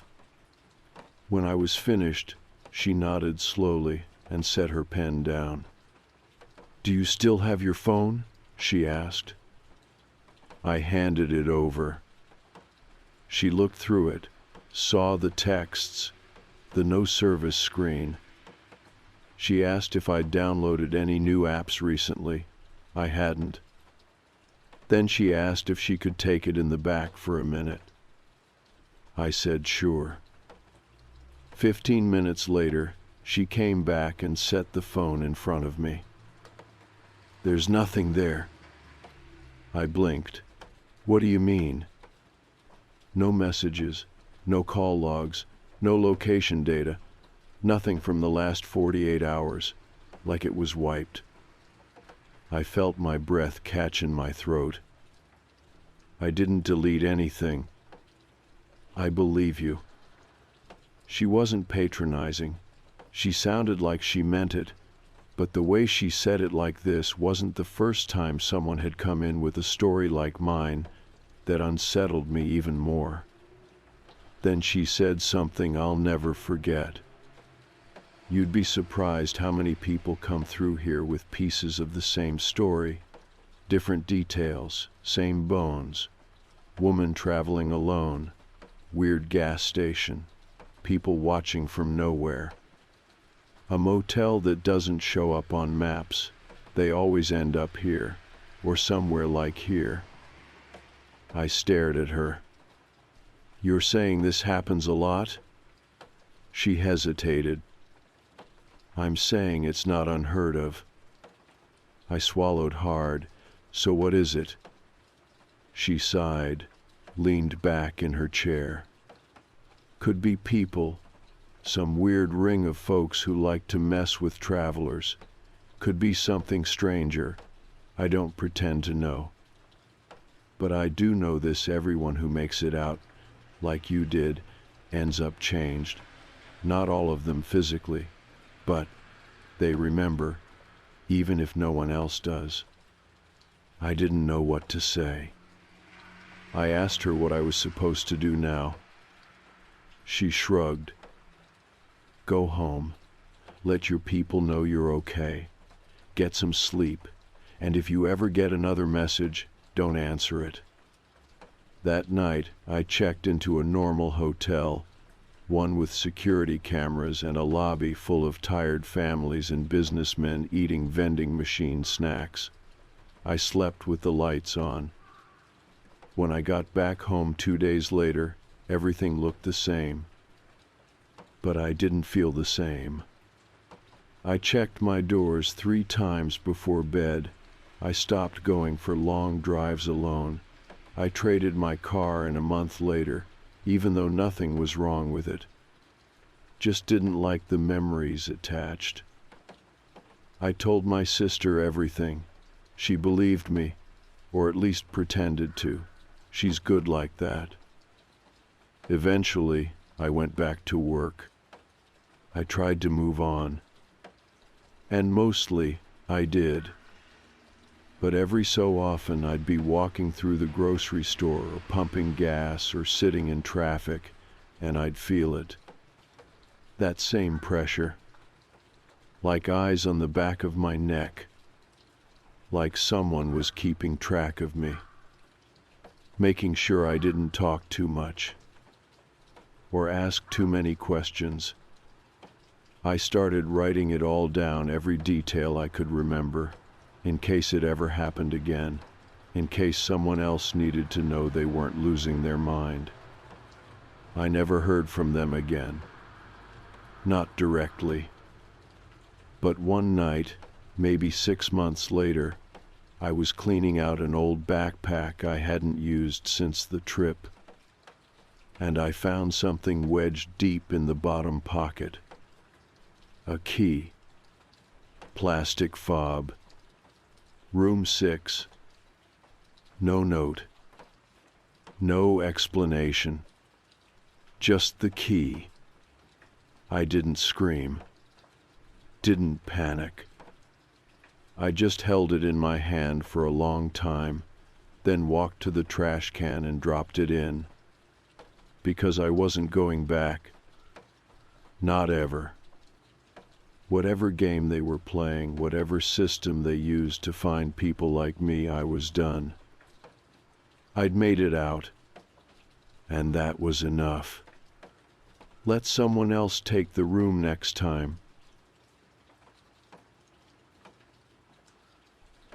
When I was finished, she nodded slowly and set her pen down. "Do you still have your phone?" she asked. I handed it over. She looked through it, saw the texts, the no service screen. She asked if I'd downloaded any new apps recently. I hadn't. Then she asked if she could take it in the back for a minute. I said sure. 15 minutes later, she came back and set the phone in front of me. "There's nothing there." I blinked. "What do you mean?" "No messages, no call logs, no location data, nothing from the last 48 hours, like it was wiped." I felt my breath catch in my throat. "I didn't delete anything." "I believe you." She wasn't patronizing. She sounded like she meant it, but the way she said it like this wasn't the first time someone had come in with a story like mine that unsettled me even more. Then she said something I'll never forget. "You'd be surprised how many people come through here with pieces of the same story, different details, same bones. Woman traveling alone, weird gas station, people watching from nowhere. A motel that doesn't show up on maps. They always end up here, or somewhere like here." I stared at her. "You're saying this happens a lot?" She hesitated. "I'm saying it's not unheard of." I swallowed hard. "So what is it?" She sighed, leaned back in her chair. "Could be people. Some weird ring of folks who like to mess with travelers. Could be something stranger. I don't pretend to know. But I do know this: everyone who makes it out, like you did, ends up changed. Not all of them physically, but they remember, even if no one else does." I didn't know what to say. I asked her what I was supposed to do now. She shrugged. "Go home. Let your people know you're okay. Get some sleep. And if you ever get another message, don't answer it." That night, I checked into a normal hotel, one with security cameras and a lobby full of tired families and businessmen eating vending machine snacks. I slept with the lights on. When I got back home 2 days later, everything looked the same. But I didn't feel the same. I checked my doors 3 times before bed. I stopped going for long drives alone. I traded my car, and a month later, even though nothing was wrong with it, just didn't like the memories attached. I told my sister everything. She believed me, or at least pretended to. She's good like that. Eventually, I went back to work. I tried to move on. And mostly, I did. But every so often I'd be walking through the grocery store or pumping gas or sitting in traffic, and I'd feel it. That same pressure. Like eyes on the back of my neck. Like someone was keeping track of me. Making sure I didn't talk too much. Or ask too many questions. I started writing it all down, every detail I could remember, in case it ever happened again, in case someone else needed to know they weren't losing their mind. I never heard from them again. Not directly. But one night, maybe 6 months later, I was cleaning out an old backpack I hadn't used since the trip, and I found something wedged deep in the bottom pocket. A key. Plastic fob. Room 6. No note. No explanation. Just the key. I didn't scream. Didn't panic. I just held it in my hand for a long time, then walked to the trash can and dropped it in. Because I wasn't going back. Not ever. Whatever game they were playing, whatever system they used to find people like me, I was done. I'd made it out, and that was enough. Let someone else take the room next time.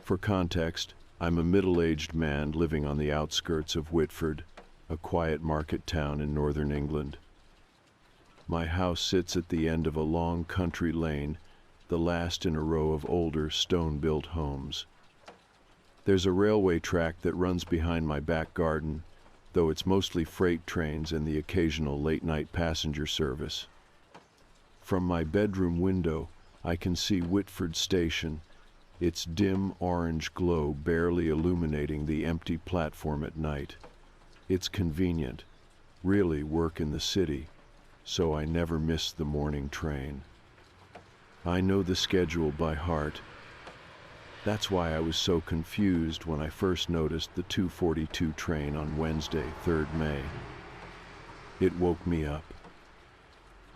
For context, I'm a middle-aged man living on the outskirts of Whitford, a quiet market town in northern England. My house sits at the end of a long country lane, the last in a row of older stone-built homes. There's a railway track that runs behind my back garden, though it's mostly freight trains and the occasional late-night passenger service. From my bedroom window, I can see Whitford Station, its dim orange glow barely illuminating the empty platform at night. It's convenient, really work in the city, so I never miss the morning train. I know the schedule by heart. That's why I was so confused when I first noticed the 2:42 train on Wednesday, 3rd May. It woke me up.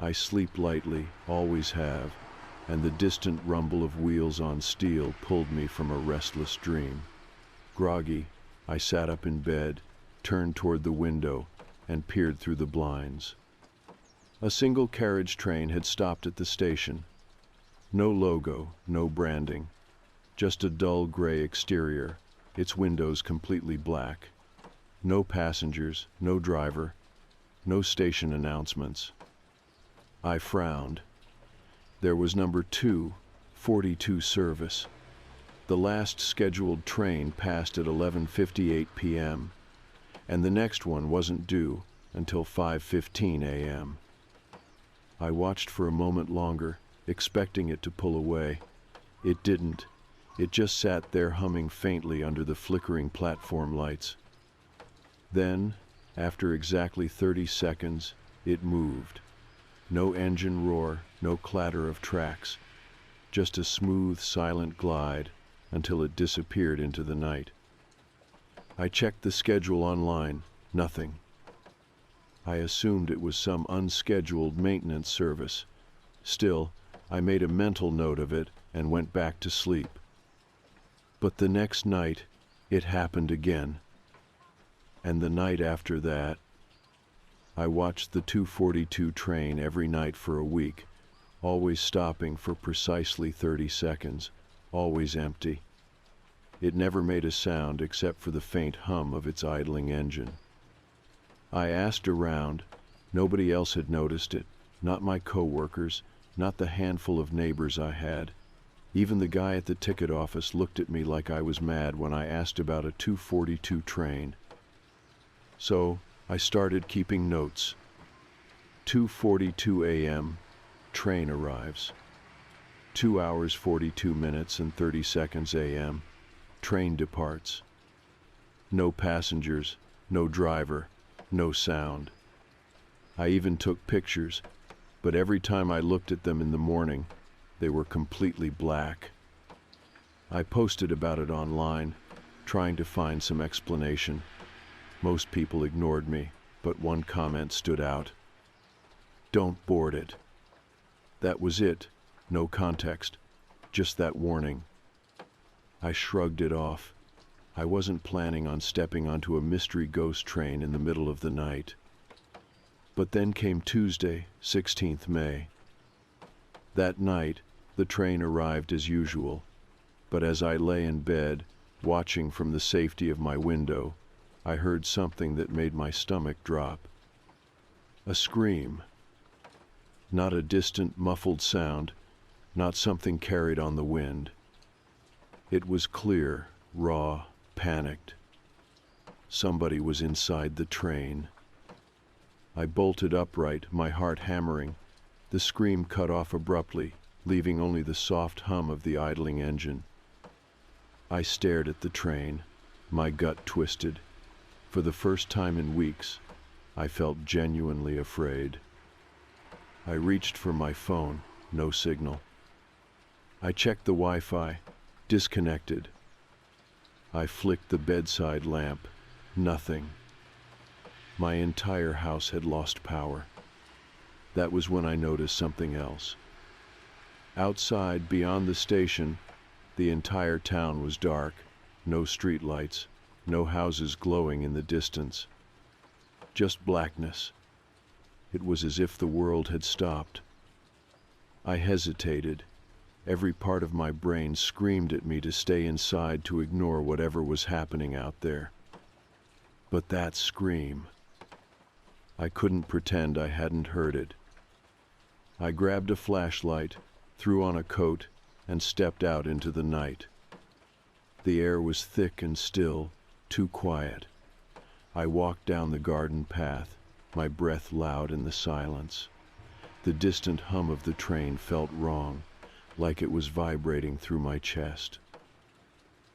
I sleep lightly, always have, and the distant rumble of wheels on steel pulled me from a restless dream. Groggy, I sat up in bed, turned toward the window, and peered through the blinds. A single carriage train had stopped at the station. No logo, no branding, just a dull gray exterior, its windows completely black. No passengers, no driver, no station announcements. I frowned. There was number 242 service. The last scheduled train passed at 11:58 p.m., and the next one wasn't due until 5:15 a.m. I watched for a moment longer, expecting it to pull away. It didn't. It just sat there humming faintly under the flickering platform lights. Then, after exactly 30 seconds, it moved. No engine roar, no clatter of tracks, just a smooth, silent glide until it disappeared into the night. I checked the schedule online, nothing. I assumed it was some unscheduled maintenance service. Still, I made a mental note of it and went back to sleep. But the next night, it happened again. And the night after that, I watched the 2:42 train every night for a week, always stopping for precisely 30 seconds, always empty. It never made a sound except for the faint hum of its idling engine. I asked around. Nobody else had noticed it, not my co-workers, not the handful of neighbors I had. Even the guy at the ticket office looked at me like I was mad when I asked about a 2:42 train. So I started keeping notes. 2:42 a.m., train arrives. 2 hours 42 minutes and 30 seconds a.m., train departs. No passengers, no driver, no sound. I even took pictures, but every time I looked at them in the morning, they were completely black. I posted about it online, trying to find some explanation. Most people ignored me, but one comment stood out. "Don't board it." That was it, no context, just that warning. I shrugged it off. I wasn't planning on stepping onto a mystery ghost train in the middle of the night. But then came Tuesday, 16th May. That night, the train arrived as usual, but as I lay in bed, watching from the safety of my window, I heard something that made my stomach drop. A scream. Not a distant, muffled sound, not something carried on the wind. It was clear, raw, panicked. Somebody was inside the train. I bolted upright, my heart hammering. The scream cut off abruptly, leaving only the soft hum of the idling engine. I stared at the train, my gut twisted. For the first time in weeks, I felt genuinely afraid. I reached for my phone, no signal. I checked the Wi-Fi, disconnected. I flicked the bedside lamp, nothing. My entire house had lost power. That was when I noticed something else. Outside, beyond the station, the entire town was dark, no streetlights, no houses glowing in the distance. Just blackness. It was as if the world had stopped. I hesitated. Every part of my brain screamed at me to stay inside, to ignore whatever was happening out there. But that scream, I couldn't pretend I hadn't heard it. I grabbed a flashlight, threw on a coat, and stepped out into the night. The air was thick and still, too quiet. I walked down the garden path, my breath loud in the silence. The distant hum of the train felt wrong, like it was vibrating through my chest.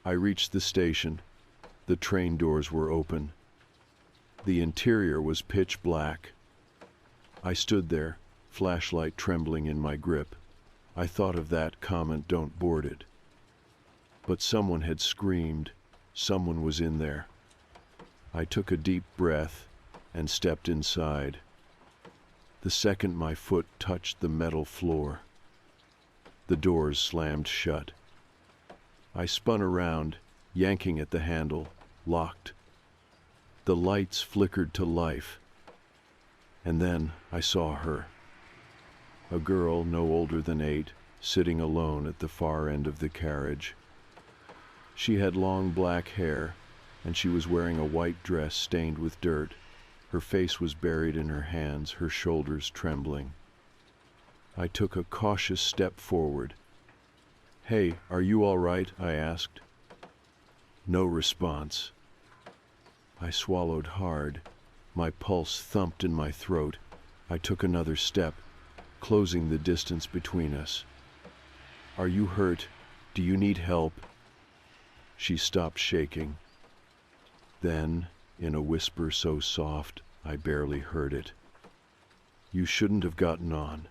I reached the station. The train doors were open. The interior was pitch black. I stood there, flashlight trembling in my grip. I thought of that comment, "Don't board it." But someone had screamed. Someone was in there. I took a deep breath and stepped inside. The second my foot touched the metal floor, the doors slammed shut. I spun around, yanking at the handle, locked. The lights flickered to life. And then I saw her. A girl no older than 8, sitting alone at the far end of the carriage. She had long black hair, and she was wearing a white dress stained with dirt. Her face was buried in her hands, her shoulders trembling. I took a cautious step forward. "Hey, are you all right?" I asked. No response. I swallowed hard. My pulse thumped in my throat. I took another step, closing the distance between us. "Are you hurt? Do you need help?" She stopped shaking. Then, in a whisper so soft I barely heard it, "You shouldn't have gotten on."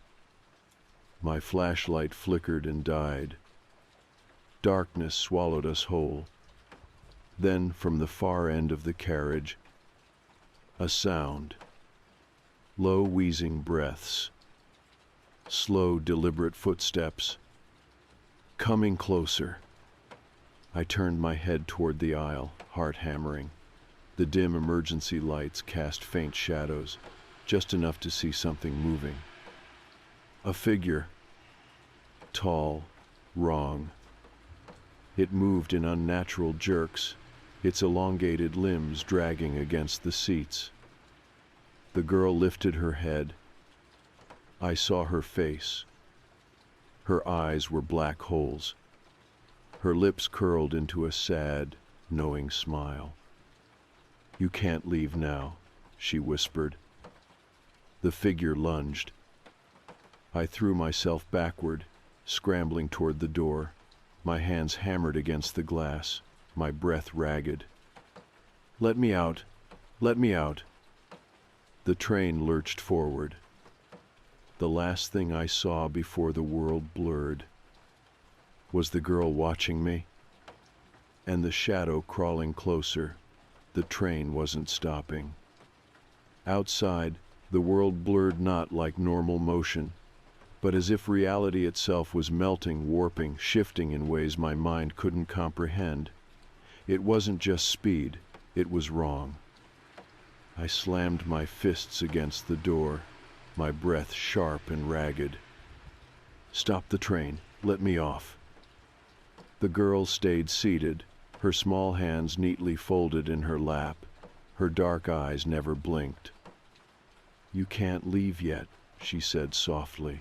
My flashlight flickered and died. Darkness swallowed us whole. Then, from the far end of the carriage, a sound. Low, wheezing breaths. Slow, deliberate footsteps. Coming closer. I turned my head toward the aisle, heart hammering. The dim emergency lights cast faint shadows, just enough to see something moving. A figure. Tall, wrong. It moved in unnatural jerks, its elongated limbs dragging against the seats. The girl lifted her head. I saw her face. Her eyes were black holes. Her lips curled into a sad, knowing smile. "You can't leave now," she whispered. The figure lunged. I threw myself backward, scrambling toward the door. My hands hammered against the glass, my breath ragged. "Let me out! Let me out!" The train lurched forward. The last thing I saw before the world blurred was the girl watching me, and the shadow crawling closer. The train wasn't stopping. Outside, the world blurred not like normal motion, but as if reality itself was melting, warping, shifting in ways my mind couldn't comprehend. It wasn't just speed, it was wrong. I slammed my fists against the door, my breath sharp and ragged. "Stop the train, let me off." The girl stayed seated, her small hands neatly folded in her lap. Her dark eyes never blinked. "You can't leave yet," she said softly.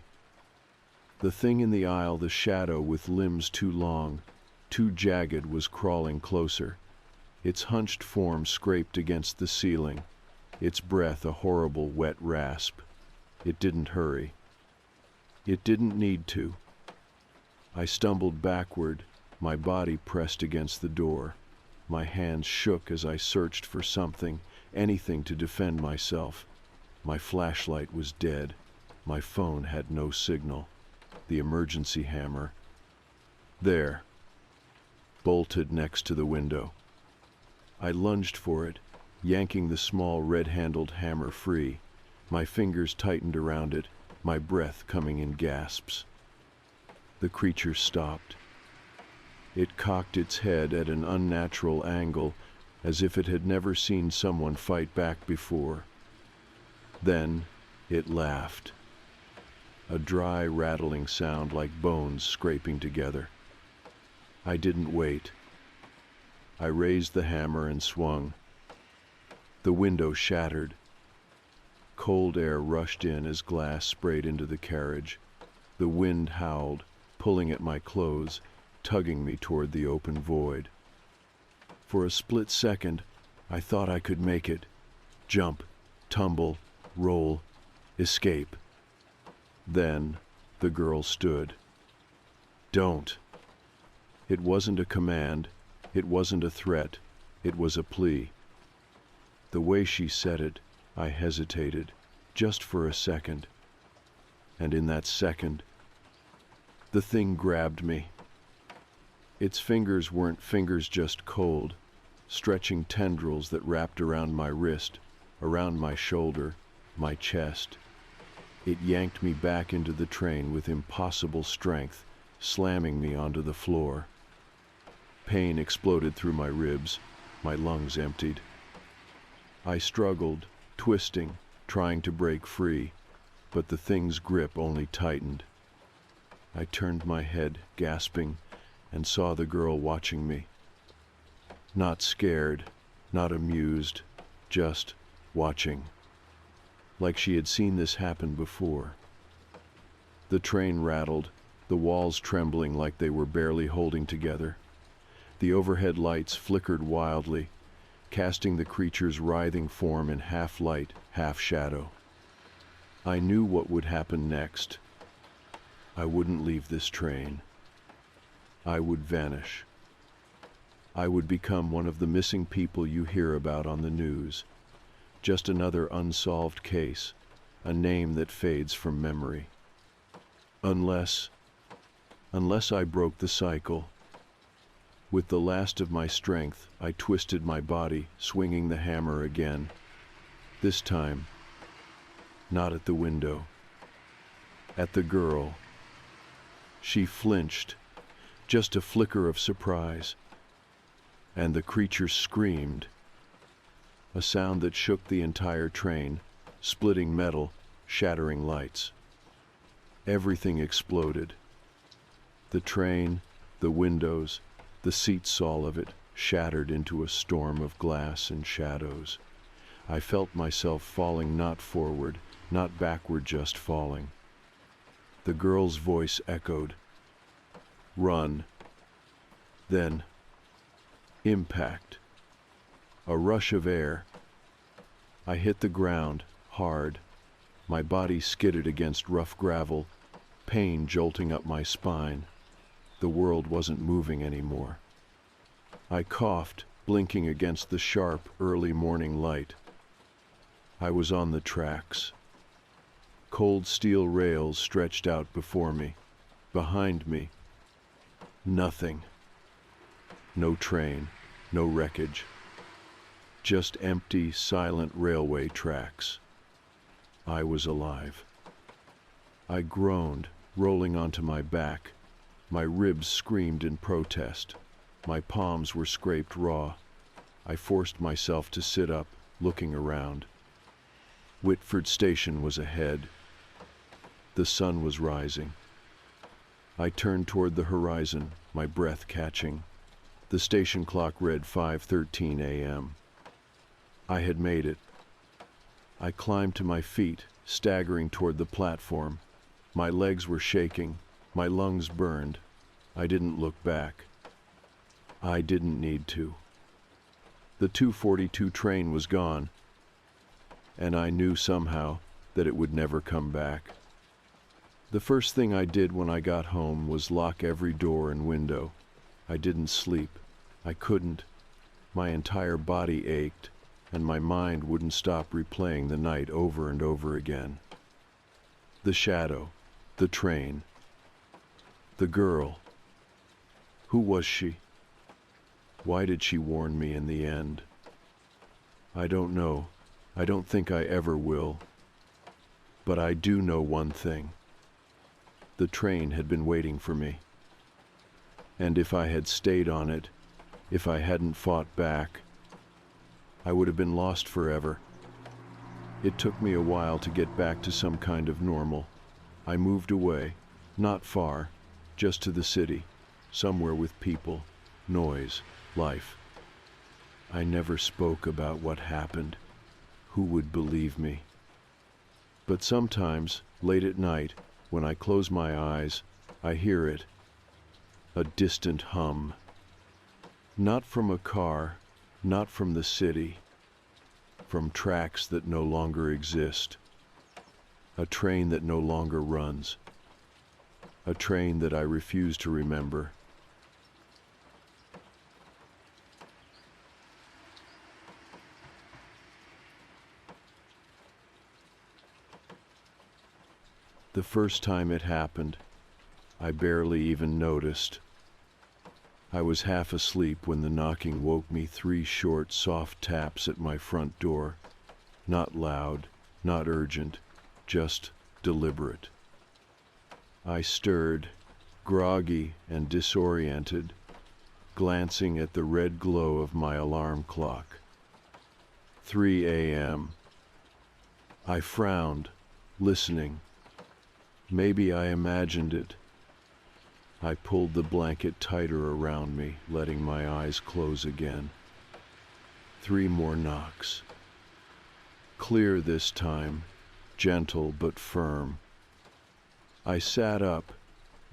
The thing in the aisle, the shadow with limbs too long, too jagged, was crawling closer. Its hunched form scraped against the ceiling, its breath a horrible wet rasp. It didn't hurry. It didn't need to. I stumbled backward, my body pressed against the door. My hands shook as I searched for something, anything to defend myself. My flashlight was dead. My phone had no signal. The emergency hammer. There, bolted next to the window. I lunged for it, yanking the small red-handled hammer free. My fingers tightened around it, my breath coming in gasps. The creature stopped. It cocked its head at an unnatural angle, as if it had never seen someone fight back before. Then it laughed. A dry, rattling sound like bones scraping together. I didn't wait. I raised the hammer and swung. The window shattered. Cold air rushed in as glass sprayed into the carriage. The wind howled, pulling at my clothes, tugging me toward the open void. For a split second, I thought I could make it. Jump, tumble, roll, escape. Then the girl stood. "Don't." It wasn't a command, it wasn't a threat, it was a plea. The way she said it, I hesitated, just for a second. And in that second, the thing grabbed me. Its fingers weren't fingers just cold, stretching tendrils that wrapped around my wrist, around my shoulder, my chest. It yanked me back into the train with impossible strength, slamming me onto the floor. Pain exploded through my ribs, my lungs emptied. I struggled, twisting, trying to break free, but the thing's grip only tightened. I turned my head, gasping, and saw the girl watching me. Not scared, not amused, just watching. Like she had seen this happen before. The train rattled, the walls trembling like they were barely holding together. The overhead lights flickered wildly, casting the creature's writhing form in half light, half shadow. I knew what would happen next. I wouldn't leave this train. I would vanish. I would become one of the missing people you hear about on the news. Just another unsolved case, a name that fades from memory. Unless I broke the cycle. With the last of my strength, I twisted my body, swinging the hammer again. This time, not at the window. At the girl. She flinched, just a flicker of surprise. And the creature screamed. A sound that shook the entire train, splitting metal, shattering lights. Everything exploded. The train, the windows, the seats, all of it, shattered into a storm of glass and shadows. I felt myself falling, not forward, not backward, just falling. The girl's voice echoed. "Run." Then, impact. A rush of air. I hit the ground, hard. My body skidded against rough gravel, pain jolting up my spine. The world wasn't moving anymore. I coughed, blinking against the sharp, early morning light. I was on the tracks. Cold steel rails stretched out before me. Behind me, nothing. No train, no wreckage. Just empty, silent railway tracks. I was alive. I groaned, rolling onto my back. My ribs screamed in protest. My palms were scraped raw. I forced myself to sit up, looking around. Whitford Station was ahead. The sun was rising. I turned toward the horizon, my breath catching. The station clock read 5:13 a.m. I had made it. I climbed to my feet, staggering toward the platform. My legs were shaking, my lungs burned. I didn't look back. I didn't need to. The 2:42 train was gone, and I knew somehow that it would never come back. The first thing I did when I got home was lock every door and window. I didn't sleep. I couldn't. My entire body ached, and my mind wouldn't stop replaying the night over and over again. The shadow, the train, the girl. Who was she? Why did she warn me in the end? I don't know. I don't think I ever will. But I do know one thing. The train had been waiting for me. And if I had stayed on it, if I hadn't fought back, I would have been lost forever. It took me a while to get back to some kind of normal. I moved away, not far, just to the city, somewhere with people, noise, life. I never spoke about what happened. Who would believe me? But sometimes, late at night, when I close my eyes, I hear it, a distant hum. Not from a car, not from the city, from tracks that no longer exist, a train that no longer runs, a train that I refuse to remember. The first time it happened, I barely even noticed. I was half asleep when the knocking woke me. 3 short, soft taps at my front door. Not loud, not urgent, just deliberate. I stirred, groggy and disoriented, glancing at the red glow of my alarm clock. 3 a.m. I frowned, listening. Maybe I imagined it. I pulled the blanket tighter around me, letting my eyes close again. 3 more knocks. Clear this time, gentle but firm. I sat up.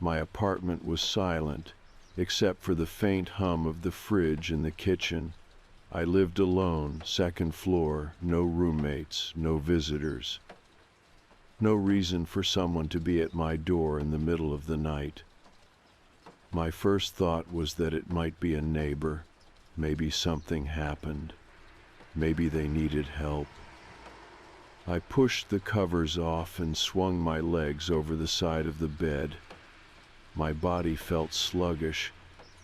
My apartment was silent, except for the faint hum of the fridge in the kitchen. I lived alone, 2nd floor, no roommates, no visitors. No reason for someone to be at my door in the middle of the night. My first thought was that it might be a neighbor. Maybe something happened. Maybe they needed help. I pushed the covers off and swung my legs over the side of the bed. My body felt sluggish,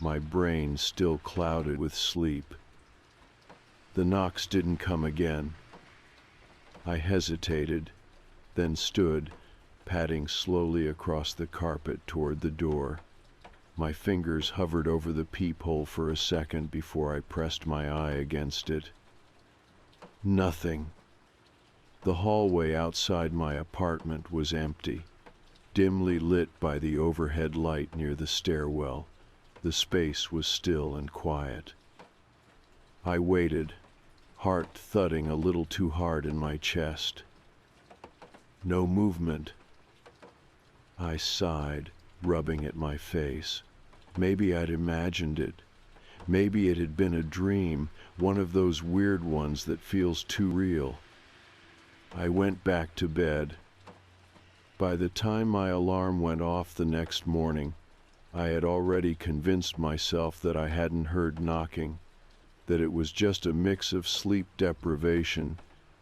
my brain still clouded with sleep. The knocks didn't come again. I hesitated, then stood, padding slowly across the carpet toward the door. My fingers hovered over the peephole for a second before I pressed my eye against it. Nothing. The hallway outside my apartment was empty, dimly lit by the overhead light near the stairwell. The space was still and quiet. I waited, heart thudding a little too hard in my chest. No movement. I sighed, rubbing at my face. Maybe I'd imagined it. Maybe it had been a dream, one of those weird ones that feels too real. I went back to bed. By the time my alarm went off the next morning, I had already convinced myself that I hadn't heard knocking, that it was just a mix of sleep deprivation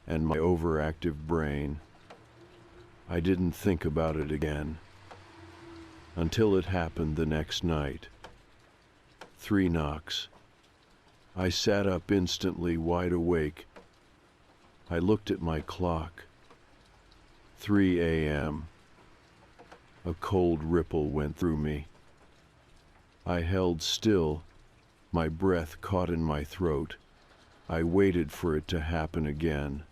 and my overactive brain. I didn't think about it again until it happened the next night. 3 knocks. I sat up instantly, wide awake. I looked at my clock. 3 a.m. A cold ripple went through me. I held still, my breath caught in my throat. I waited for it to happen again.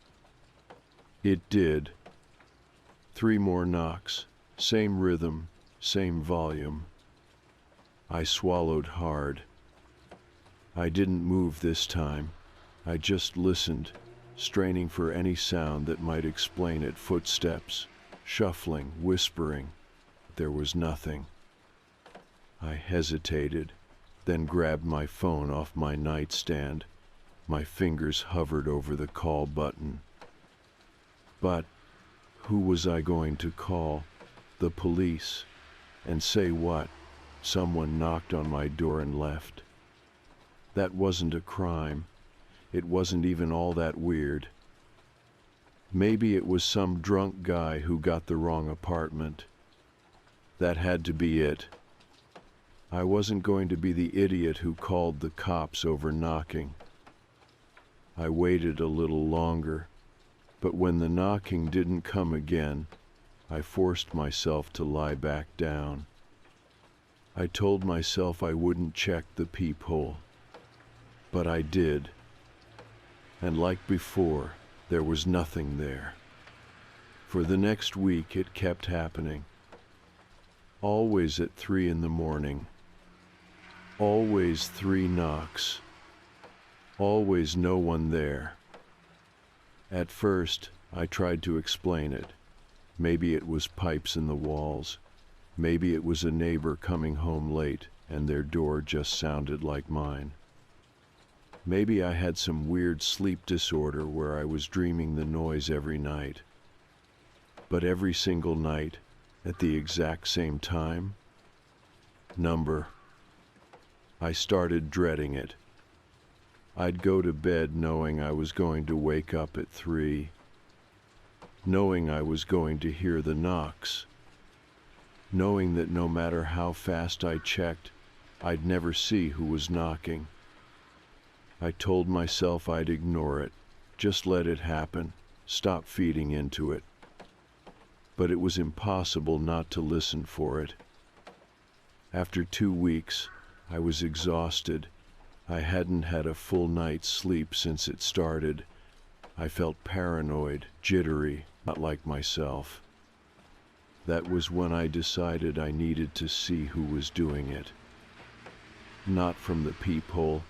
It did. 3 more knocks, same rhythm, same volume. I swallowed hard. I didn't move this time. I just listened, straining for any sound that might explain it. Footsteps, shuffling, whispering. There was nothing. I hesitated, then grabbed my phone off my nightstand. My fingers hovered over the call button. But who was I going to call? The police. And say what? Someone knocked on my door and left. That wasn't a crime. It wasn't even all that weird. Maybe it was some drunk guy who got the wrong apartment. That had to be it. I wasn't going to be the idiot who called the cops over knocking. I waited a little longer, but when the knocking didn't come again, I forced myself to lie back down. I told myself I wouldn't check the peephole, but I did. And like before, there was nothing there. For the next week, it kept happening. Always at 3 in the morning. Always 3 knocks. Always no one there. At first, I tried to explain it. Maybe it was pipes in the walls. Maybe it was a neighbor coming home late and their door just sounded like mine. Maybe I had some weird sleep disorder where I was dreaming the noise every night. But every single night, at the exact same time? Number. I started dreading it. I'd go to bed knowing I was going to wake up at 3, knowing I was going to hear the knocks, knowing that no matter how fast I checked, I'd never see who was knocking. I told myself I'd ignore it, just let it happen, stop feeding into it. But it was impossible not to listen for it. After 2 weeks, I was exhausted. I hadn't had a full night's sleep since it started. I felt paranoid, jittery, not like myself. That was when I decided I needed to see who was doing it. Not from the peephole.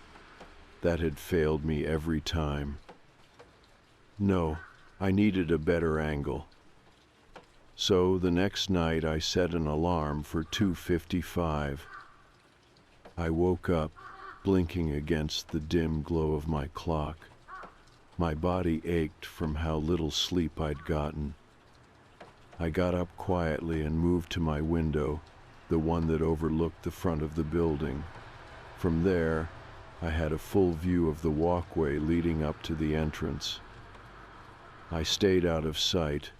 That had failed me every time. No, I needed a better angle. So the next night I set an alarm for 2:55. I woke up, blinking against the dim glow of my clock. My body ached from how little sleep I'd gotten. I got up quietly and moved to my window, the one that overlooked the front of the building. From there, I had a full view of the walkway leading up to the entrance. I stayed out of sight,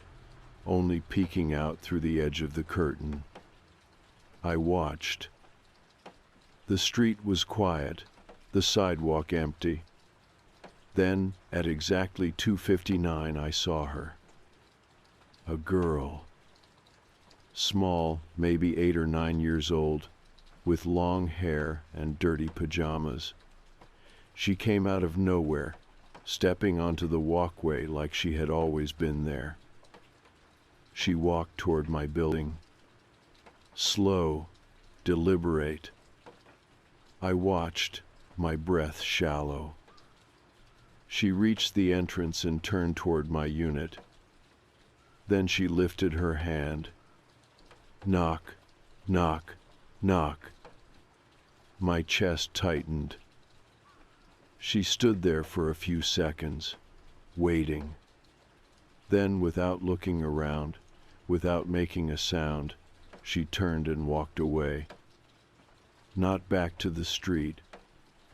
only peeking out through the edge of the curtain. I watched. The street was quiet, the sidewalk empty. Then, at exactly 2:59, I saw her. A girl. Small, maybe 8 or 9 years old, with long hair and dirty pajamas. She came out of nowhere, stepping onto the walkway like she had always been there. She walked toward my building. Slow, deliberate. I watched, my breath shallow. She reached the entrance and turned toward my unit. Then she lifted her hand. Knock, knock, knock. My chest tightened. She stood there for a few seconds, waiting. Then, without looking around, without making a sound, she turned and walked away. Not back to the street,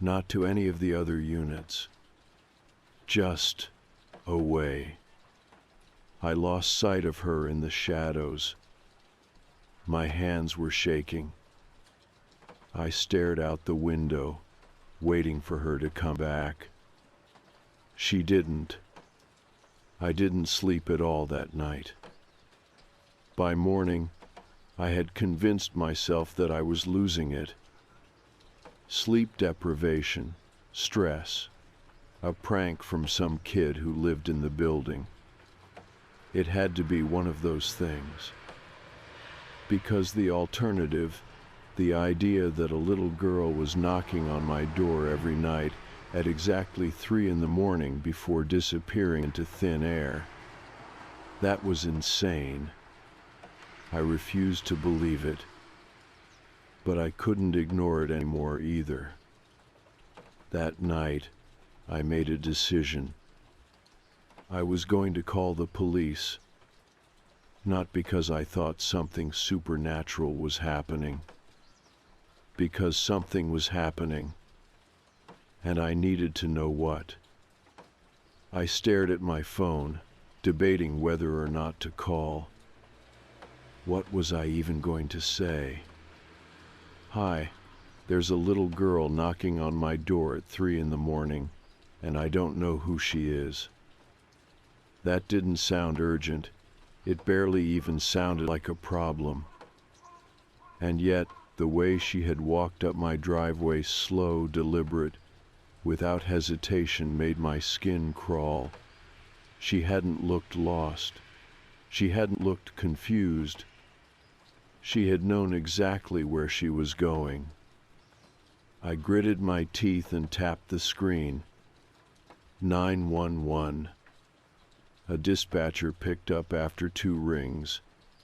not to any of the other units. Just away. I lost sight of her in the shadows. My hands were shaking. I stared out the window, waiting for her to come back. She didn't. I didn't sleep at all that night. By morning, I had convinced myself that I was losing it. Sleep deprivation, stress, a prank from some kid who lived in the building. It had to be one of those things. Because the alternative, the idea that a little girl was knocking on my door every night at exactly 3 in the morning before disappearing into thin air, that was insane. I refused to believe it, but I couldn't ignore it anymore either. That night, I made a decision. I was going to call the police, not because I thought something supernatural was happening, because something was happening, and I needed to know what. I stared at my phone, debating whether or not to call. What was I even going to say? Hi, there's a little girl knocking on my door at 3 in the morning, and I don't know who she is. That didn't sound urgent. It barely even sounded like a problem. And yet, the way she had walked up my driveway, slow, deliberate, without hesitation, made my skin crawl. She hadn't looked lost. She hadn't looked confused. She had known exactly where she was going. I gritted my teeth and tapped the screen. 911. A dispatcher picked up after 2 rings.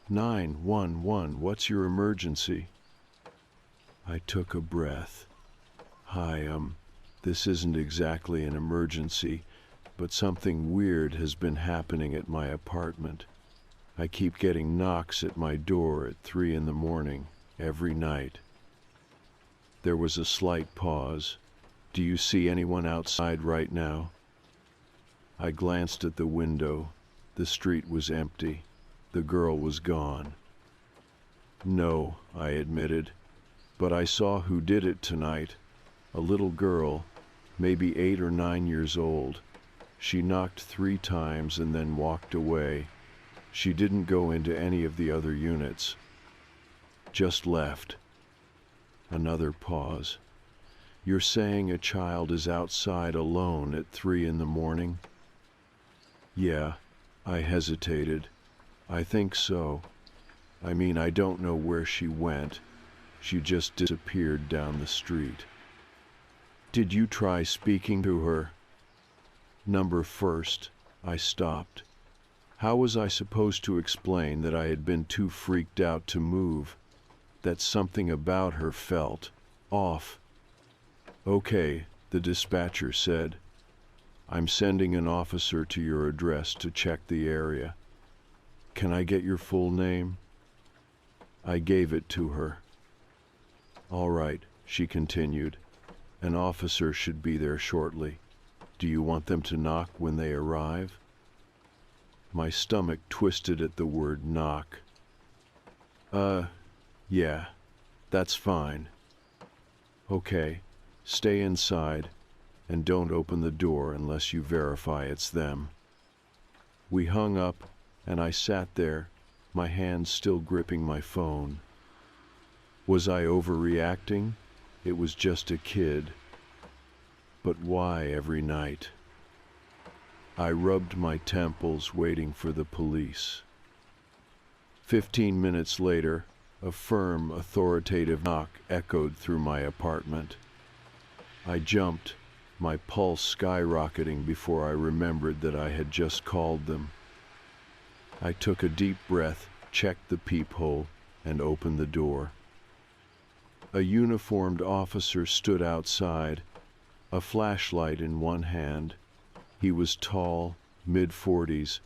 911, what's your emergency? I took a breath. Hi, this isn't exactly an emergency, but something weird has been happening at my apartment. I keep getting knocks at my door at 3 in the morning, every night. There was a slight pause. Do you see anyone outside right now? I glanced at the window. The street was empty. The girl was gone. No, I admitted, but I saw who did it tonight. A little girl, maybe 8 or 9 years old. She knocked 3 times and then walked away. She didn't go into any of the other units. Just left. Another pause. You're saying a child is outside alone at 3 in the morning? Yeah, I hesitated. I think so. I mean, I don't know where she went. She just disappeared down the street. Did you try speaking to her? Number first, I stopped. How was I supposed to explain that I had been too freaked out to move, that something about her felt off? Okay, the dispatcher said. I'm sending an officer to your address to check the area. Can I get your full name? I gave it to her. All right, she continued. An officer should be there shortly. Do you want them to knock when they arrive? My stomach twisted at the word knock. Yeah, that's fine. Okay, stay inside, and don't open the door unless you verify it's them. We hung up, and I sat there, my hands still gripping my phone. Was I overreacting? It was just a kid. But why every night? I rubbed my temples, waiting for the police. 15 minutes later, a firm, authoritative knock echoed through my apartment. I jumped, my pulse skyrocketing before I remembered that I had just called them. I took a deep breath, checked the peephole, and opened the door. A uniformed officer stood outside, a flashlight in one hand. He was tall, mid-40s,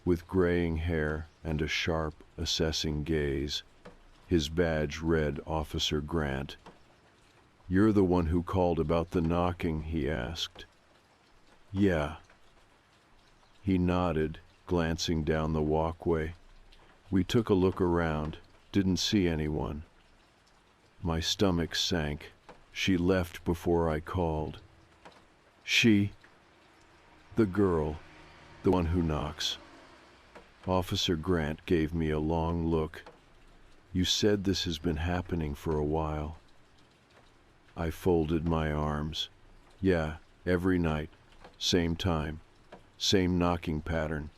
with graying hair and a sharp, assessing gaze. His badge read Officer Grant. "You're the one who called about the knocking?" he asked. "Yeah." He nodded, glancing down the walkway. We took a look around, didn't see anyone. My stomach sank. She left before I called. She? The girl, the one who knocks. Officer Grant gave me a long look. You said this has been happening for a while. I folded my arms. Yeah, every night, same time, same knocking pattern.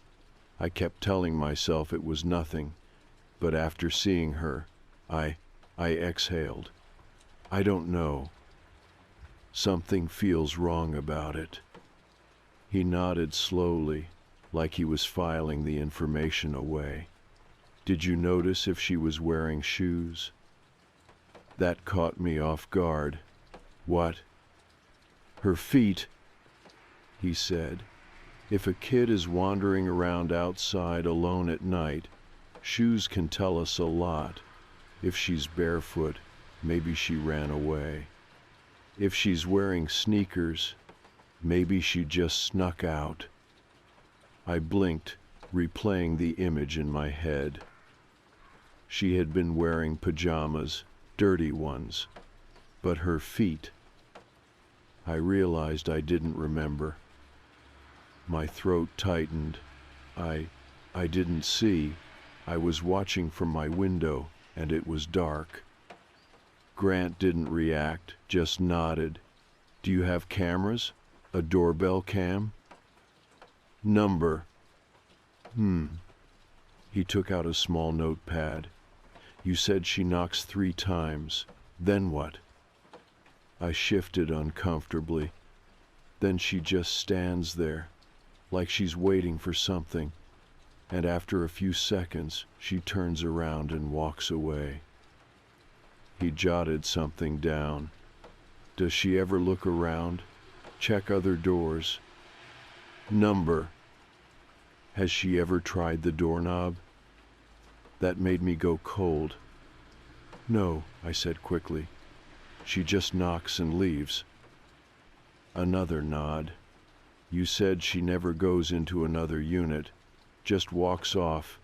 I kept telling myself it was nothing, but after seeing her, I exhaled. I don't know. Something feels wrong about it. He nodded slowly, like he was filing the information away. Did you notice if she was wearing shoes? That caught me off guard. What? Her feet, he said. If a kid is wandering around outside alone at night, shoes can tell us a lot. If she's barefoot, maybe she ran away. If she's wearing sneakers, maybe she just snuck out. I blinked, replaying the image in my head. She had been wearing pajamas, dirty ones, but her feet. I realized I didn't remember. My throat tightened. I didn't see. I was watching from my window, and it was dark. Grant didn't react, just nodded. Do you have cameras? A doorbell cam? Number. He took out a small notepad. You said she knocks 3 times. Then what? I shifted uncomfortably. Then she just stands there, like she's waiting for something, and after a few seconds, she turns around and walks away. He jotted something down. Does she ever look around? Check other doors? Number. Has she ever tried the doorknob? That made me go cold. No, I said quickly. She just knocks and leaves. Another nod. You said she never goes into another unit, just walks off.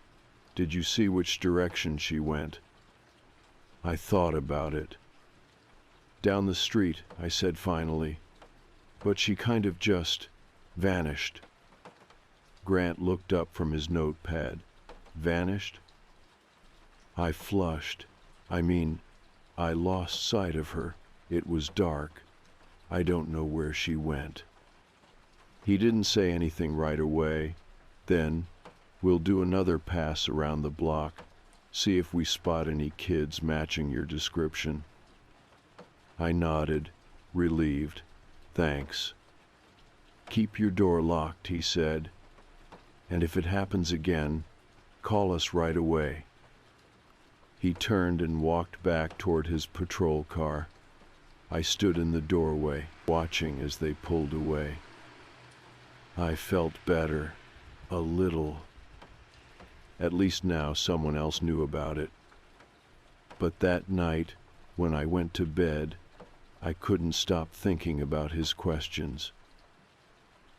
Did you see which direction she went? I thought about it. Down the street, I said finally. But she kind of just vanished. Grant looked up from his notepad. Vanished? I flushed. I lost sight of her. It was dark. I don't know where she went. He didn't say anything right away. Then, we'll do another pass around the block, see if we spot any kids matching your description. I nodded, relieved. Thanks. Keep your door locked, he said. And if it happens again, call us right away. He turned and walked back toward his patrol car. I stood in the doorway, watching as they pulled away. I felt better, a little. At least now someone else knew about it. But that night, when I went to bed, I couldn't stop thinking about his questions.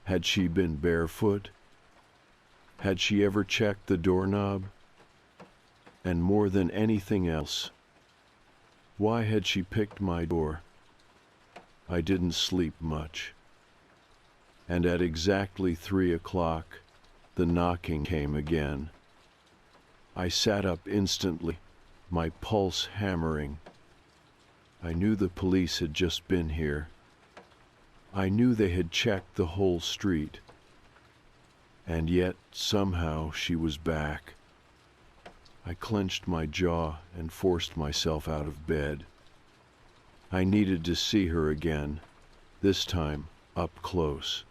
Had she been barefoot? Had she ever checked the doorknob? And more than anything else, why had she picked my door? I didn't sleep much. And at exactly 3 o'clock, the knocking came again. I sat up instantly, my pulse hammering. I knew the police had just been here. I knew they had checked the whole street. And yet, somehow, she was back. I clenched my jaw and forced myself out of bed. I needed to see her again, this time up close.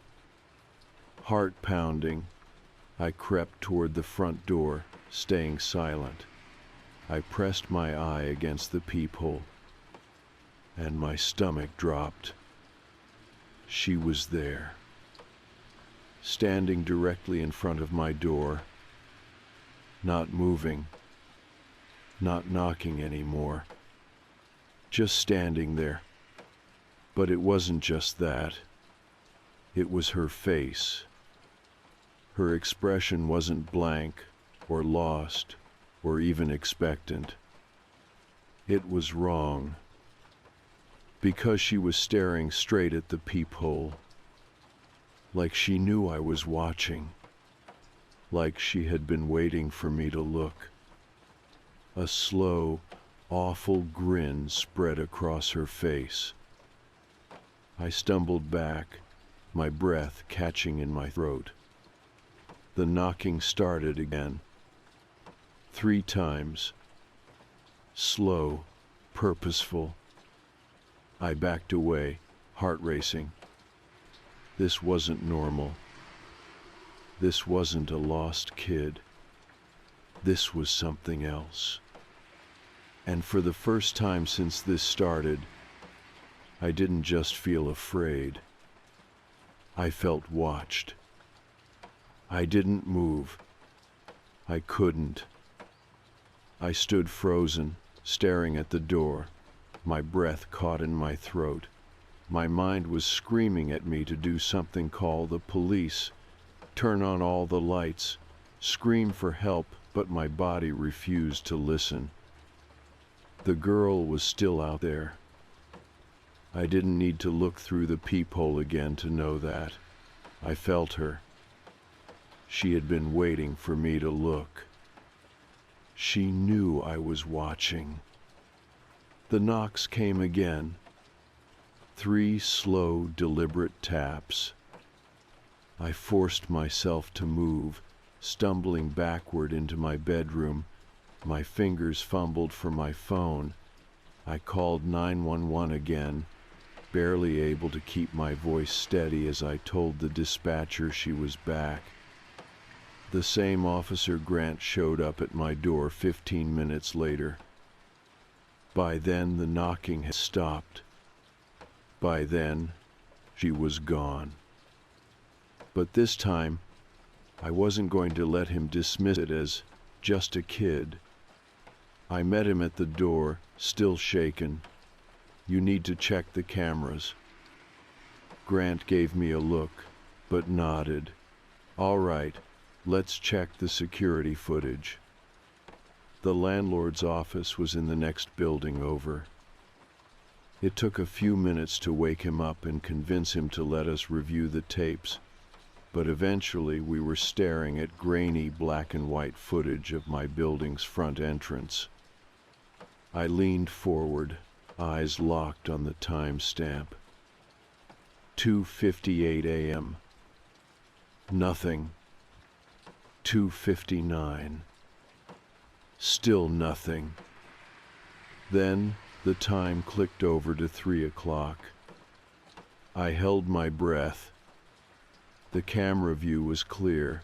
Heart pounding, I crept toward the front door, staying silent. I pressed my eye against the peephole, and my stomach dropped. She was there, standing directly in front of my door, not moving, not knocking anymore, just standing there. But it wasn't just that. It was her face. Her expression wasn't blank or lost or even expectant. It was wrong, because she was staring straight at the peephole, like she knew I was watching, like she had been waiting for me to look. A slow, awful grin spread across her face. I stumbled back, my breath catching in my throat. The knocking started again. 3 times. Slow, purposeful. I backed away, heart racing. This wasn't normal. This wasn't a lost kid. This was something else. And for the first time since this started, I didn't just feel afraid. I felt watched. I didn't move. I couldn't. I stood frozen, staring at the door, my breath caught in my throat. My mind was screaming at me to do something: call the police, turn on all the lights, scream for help, but my body refused to listen. The girl was still out there. I didn't need to look through the peephole again to know that. I felt her. She had been waiting for me to look. She knew I was watching. The knocks came again. 3 slow, deliberate taps. I forced myself to move, stumbling backward into my bedroom. My fingers fumbled for my phone. I called 911 again, barely able to keep my voice steady as I told the dispatcher she was back. The same officer, Grant, showed up at my door 15 minutes later. By then, the knocking had stopped. By then, she was gone. But this time, I wasn't going to let him dismiss it as just a kid. I met him at the door, still shaken. "You need to check the cameras." Grant gave me a look, but nodded. "All right, let's check the security footage." The landlord's office was in the next building over. It took a few minutes to wake him up and convince him to let us review the tapes, but eventually we were staring at grainy black and white footage of my building's front entrance. I leaned forward, eyes locked on the timestamp. 2:58 a.m. Nothing. 2:59. Still nothing. Then the time clicked over to 3 o'clock. I held my breath. The camera view was clear.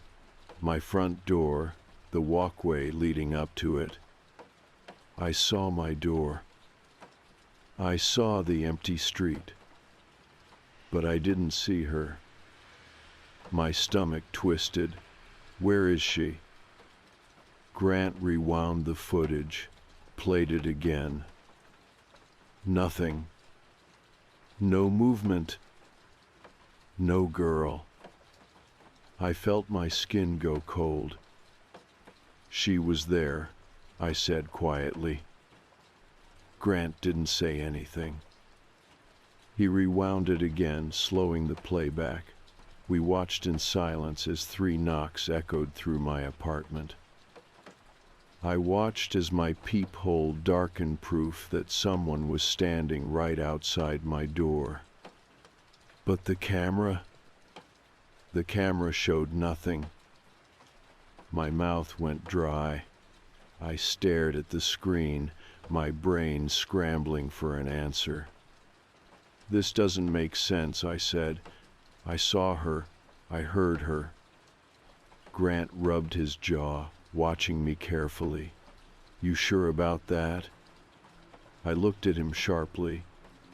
My front door, the walkway leading up to it. I saw my door. I saw the empty street. But I didn't see her. My stomach twisted. Where is she? Grant rewound the footage, played it again. Nothing. No movement. No girl. I felt my skin go cold. "She was there," I said quietly. Grant didn't say anything. He rewound it again, slowing the playback. We watched in silence as 3 knocks echoed through my apartment. I watched as my peephole darkened, proof that someone was standing right outside my door. But the camera? The camera showed nothing. My mouth went dry. I stared at the screen, my brain scrambling for an answer. "This doesn't make sense," I said. "I saw her. I heard her." Grant rubbed his jaw, watching me carefully. "You sure about that?" I looked at him sharply.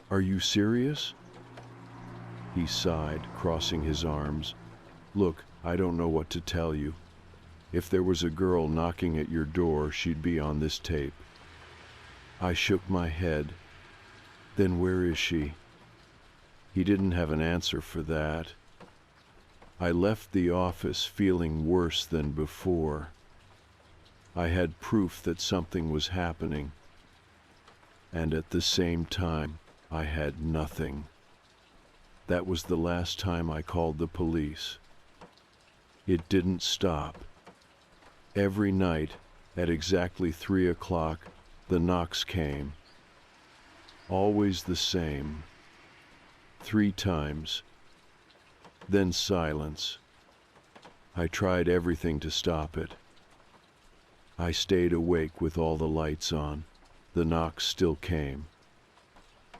"Are you serious?" He sighed, crossing his arms. "Look, I don't know what to tell you. If there was a girl knocking at your door, she'd be on this tape." I shook my head. "Then where is she?" He didn't have an answer for that. I left the office feeling worse than before. I had proof that something was happening, and at the same time, I had nothing. That was the last time I called the police. It didn't stop. Every night, at exactly 3 o'clock, the knocks came. Always the same. 3 times. Then silence. I tried everything to stop it. I stayed awake with all the lights on. The knocks still came.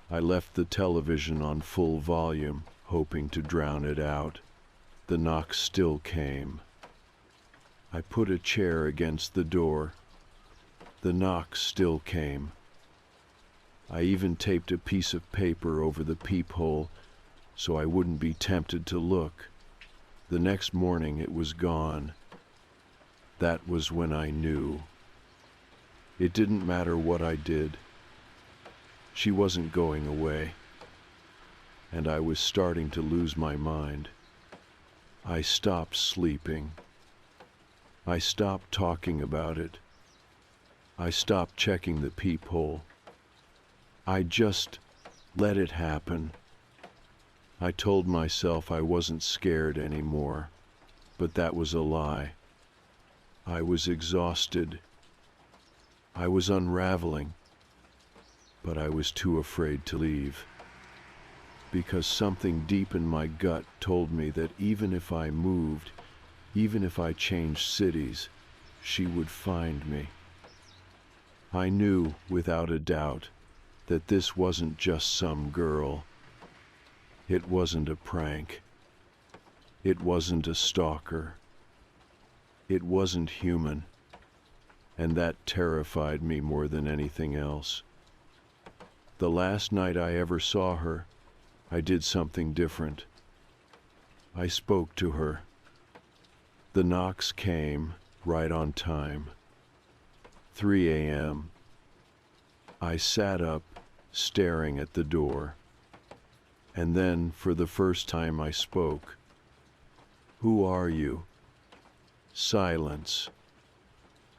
I left the television on full volume, hoping to drown it out. The knocks still came. I put a chair against the door. The knocks still came. I even taped a piece of paper over the peephole so I wouldn't be tempted to look. The next morning it was gone. That was when I knew. It didn't matter what I did. She wasn't going away, and I was starting to lose my mind. I stopped sleeping. I stopped talking about it. I stopped checking the peephole. I just let it happen. I told myself I wasn't scared anymore, but that was a lie. I was exhausted. I was unraveling, but I was too afraid to leave, because something deep in my gut told me that even if I moved, even if I changed cities, she would find me. I knew, without a doubt, that this wasn't just some girl. It wasn't a prank. It wasn't a stalker. It wasn't human, and that terrified me more than anything else. The last night I ever saw her, I did something different. I spoke to her. The knocks came right on time. 3 a.m. I sat up, staring at the door. And then, for the first time, I spoke. "Who are you?" Silence.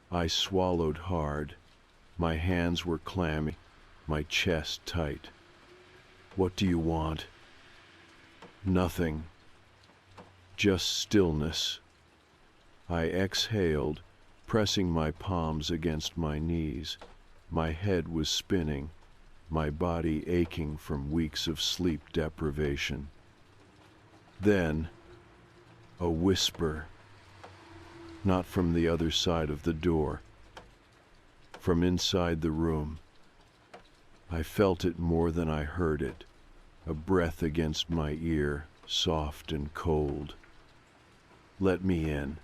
I swallowed hard. My hands were clammy, my chest tight. "What do you want?" "Nothing. Just stillness." I exhaled, pressing my palms against my knees. My head was spinning, my body aching from weeks of sleep deprivation. Then, a whisper. Not from the other side of the door, from inside the room. I felt it more than I heard it, a breath against my ear, soft and cold. "Let me in."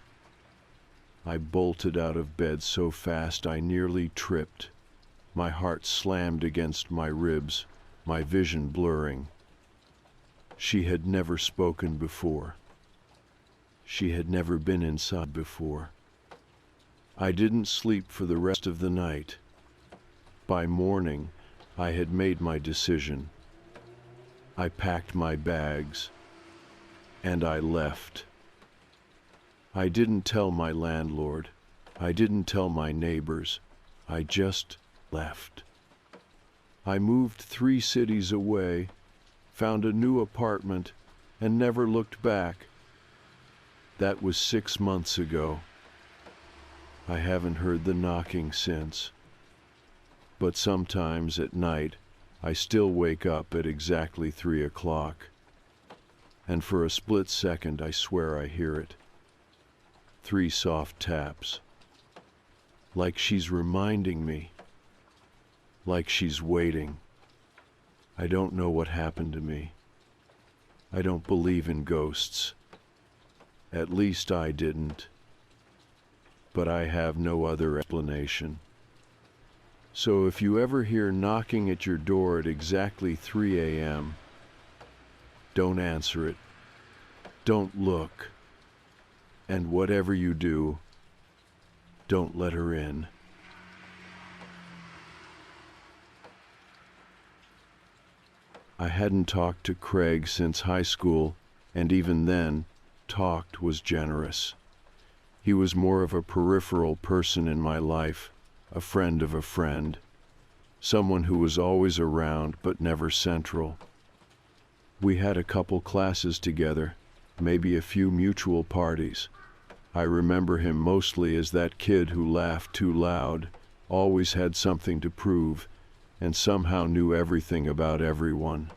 I bolted out of bed so fast I nearly tripped. My heart slammed against my ribs, my vision blurring. She had never spoken before. She had never been inside before. I didn't sleep for the rest of the night. By morning, I had made my decision. I packed my bags, and I left. I didn't tell my landlord. I didn't tell my neighbors. I just left. I moved 3 cities away, found a new apartment, and never looked back. That was 6 months ago. I haven't heard the knocking since. But sometimes at night, I still wake up at exactly 3 o'clock. And for a split second, I swear I hear it. 3 soft taps. Like she's reminding me. Like she's waiting. I don't know what happened to me. I don't believe in ghosts. At least I didn't. But I have no other explanation. So if you ever hear knocking at your door at exactly 3 a.m., don't answer it. Don't look. And whatever you do, don't let her in. I hadn't talked to Craig since high school, and even then, talked was generous. He was more of a peripheral person in my life, a friend of a friend, someone who was always around but never central. We had a couple classes together, maybe a few mutual parties. I remember him mostly as that kid who laughed too loud, always had something to prove, and somehow knew everything about everyone.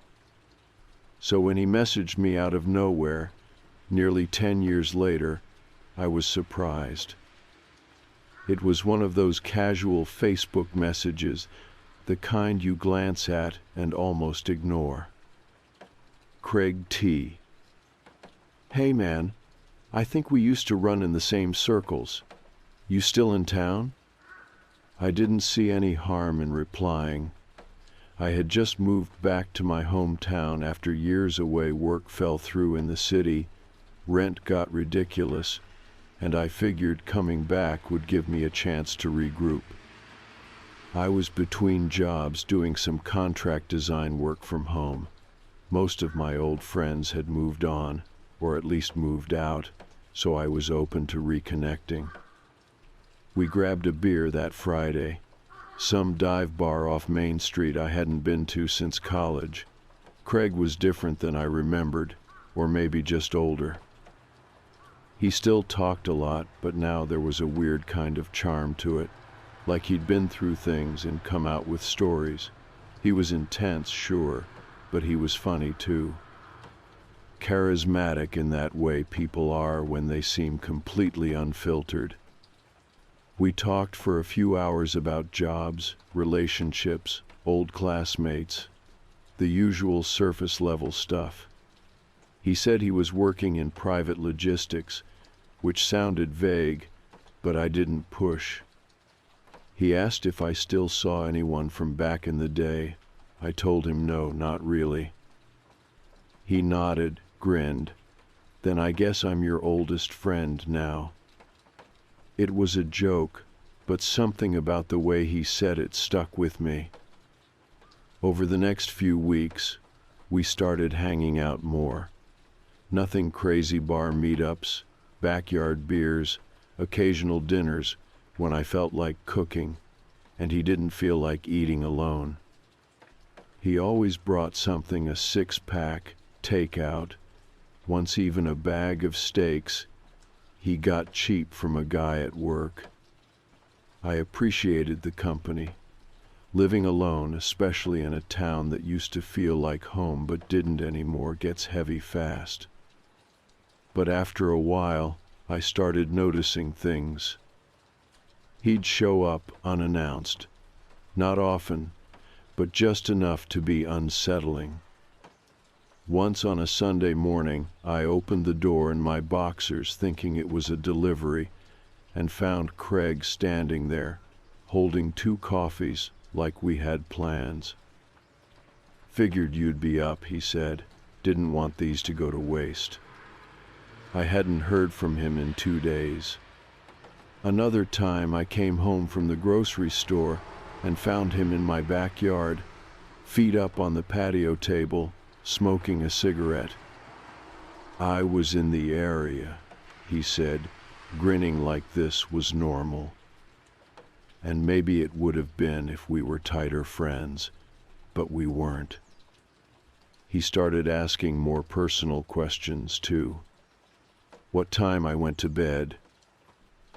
So when he messaged me out of nowhere, nearly 10 years later, I was surprised. It was one of those casual Facebook messages, the kind you glance at and almost ignore. Craig T. Hey man, I think we used to run in the same circles. You still in town? I didn't see any harm in replying. I had just moved back to my hometown after years away. Work fell through in the city, rent got ridiculous, and I figured coming back would give me a chance to regroup. I was between jobs doing some contract design work from home. Most of my old friends had moved on, or at least moved out, so I was open to reconnecting. We grabbed a beer that Friday, some dive bar off Main Street I hadn't been to since college. Craig was different than I remembered, or maybe just older. He still talked a lot, but now there was a weird kind of charm to it, like he'd been through things and come out with stories. He was intense, sure, but he was funny too. Charismatic in that way people are when they seem completely unfiltered. We talked for a few hours about jobs, relationships, old classmates, the usual surface-level stuff. He said he was working in private logistics, which sounded vague, but I didn't push. He asked if I still saw anyone from back in the day. I told him no, not really. He nodded, grinned. Then I guess I'm your oldest friend now. It was a joke, but something about the way he said it stuck with me. Over the next few weeks, we started hanging out more. Nothing crazy bar meetups, backyard beers, occasional dinners when I felt like cooking, and he didn't feel like eating alone. He always brought something, a six-pack, takeout, once even a bag of steaks he got cheap from a guy at work. I appreciated the company. Living alone, especially in a town that used to feel like home but didn't anymore, gets heavy fast. But after a while, I started noticing things. He'd show up unannounced. Not often, but just enough to be unsettling. Once on a Sunday morning, I opened the door in my boxers thinking it was a delivery, and found Craig standing there, holding 2 coffees like we had plans. Figured you'd be up, he said. Didn't want these to go to waste. I hadn't heard from him in 2 days. Another time I came home from the grocery store and found him in my backyard, feet up on the patio table, smoking a cigarette. I was in the area, he said, grinning like this was normal. And maybe it would have been if we were tighter friends, but we weren't. He started asking more personal questions too. What time I went to bed,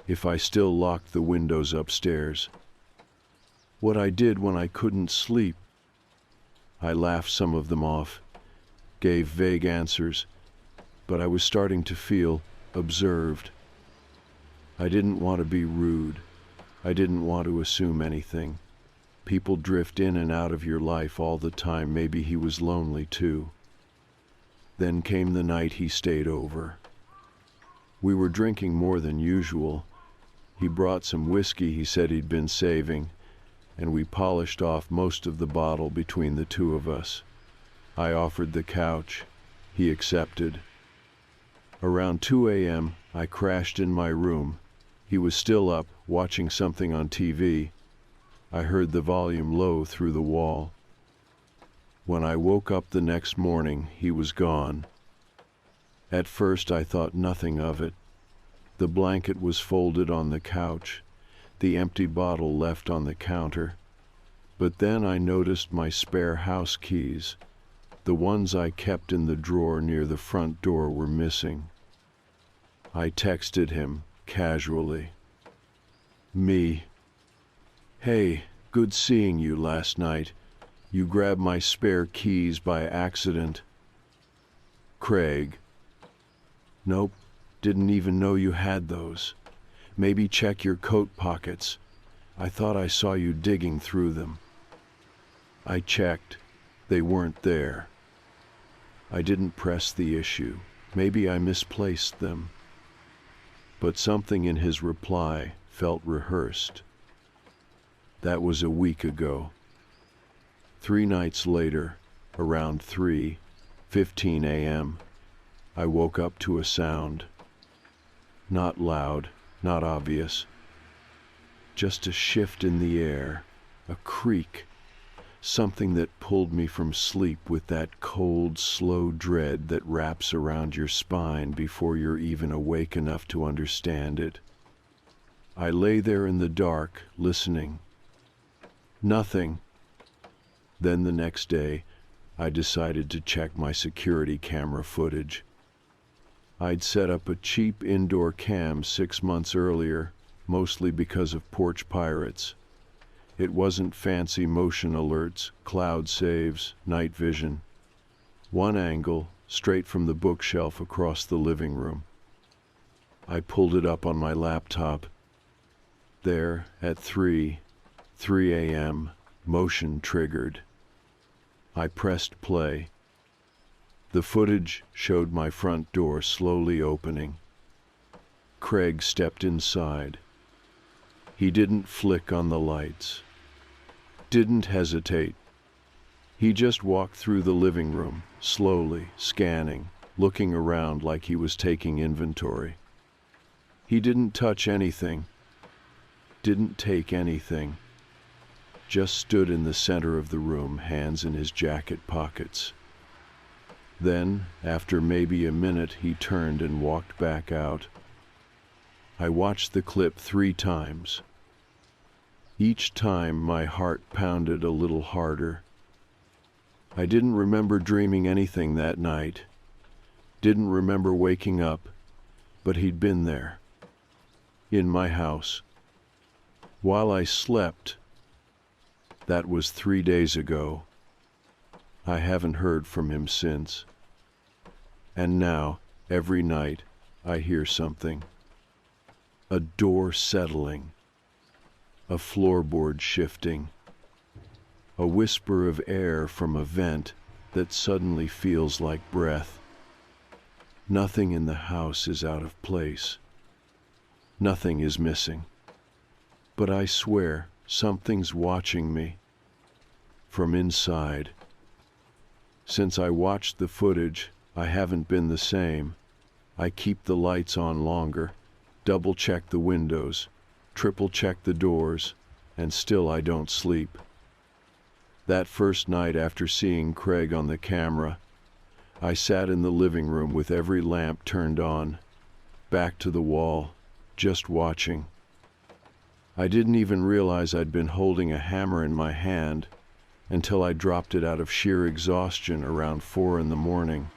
if I still locked the windows upstairs, what I did when I couldn't sleep. I laughed some of them off, gave vague answers, but I was starting to feel observed. I didn't want to be rude. I didn't want to assume anything. People drift in and out of your life all the time. Maybe he was lonely too. Then came the night he stayed over. We were drinking more than usual. He brought some whiskey he said he'd been saving, and we polished off most of the bottle between the two of us. I offered the couch. He accepted. Around 2 a.m., I crashed in my room. He was still up, watching something on TV. I heard the volume low through the wall. When I woke up the next morning, he was gone. At first I thought nothing of it. The blanket was folded on the couch, the empty bottle left on the counter. But then I noticed my spare house keys. The ones I kept in the drawer near the front door were missing. I texted him, casually. Me. Hey, good seeing you last night. You grabbed my spare keys by accident. Craig. Nope, didn't even know you had those. Maybe check your coat pockets. I thought I saw you digging through them. I checked. They weren't there. I didn't press the issue. Maybe I misplaced them. But something in his reply felt rehearsed. That was a week ago. 3 nights later, around 3:15 a.m., I woke up to a sound. Not loud, not obvious. Just a shift in the air, a creak, something that pulled me from sleep with that cold, slow dread that wraps around your spine before you're even awake enough to understand it. I lay there in the dark, listening. Nothing. Then the next day, I decided to check my security camera footage. I'd set up a cheap indoor cam 6 months earlier, mostly because of porch pirates. It wasn't fancy motion alerts, cloud saves, night vision. One angle, straight from the bookshelf across the living room. I pulled it up on my laptop. There, at 3 a.m., motion triggered. I pressed play. The footage showed my front door slowly opening. Craig stepped inside. He didn't flick on the lights. Didn't hesitate. He just walked through the living room, slowly, scanning, looking around like he was taking inventory. He didn't touch anything. Didn't take anything. Just stood in the center of the room, hands in his jacket pockets. Then, after maybe a minute, he turned and walked back out. I watched the clip 3 times. Each time my heart pounded a little harder. I didn't remember dreaming anything that night. Didn't remember waking up, but he'd been there. In my house. While I slept. That was 3 days ago. I haven't heard from him since. And now, every night, I hear something. A door settling. A floorboard shifting. A whisper of air from a vent that suddenly feels like breath. Nothing in the house is out of place. Nothing is missing. But I swear, something's watching me. From inside. Since I watched the footage, I haven't been the same. I keep the lights on longer, double-check the windows, triple-check the doors, and still I don't sleep. That first night after seeing Craig on the camera, I sat in the living room with every lamp turned on, back to the wall, just watching. I didn't even realize I'd been holding a hammer in my hand until I dropped it out of sheer exhaustion around 4 in the morning.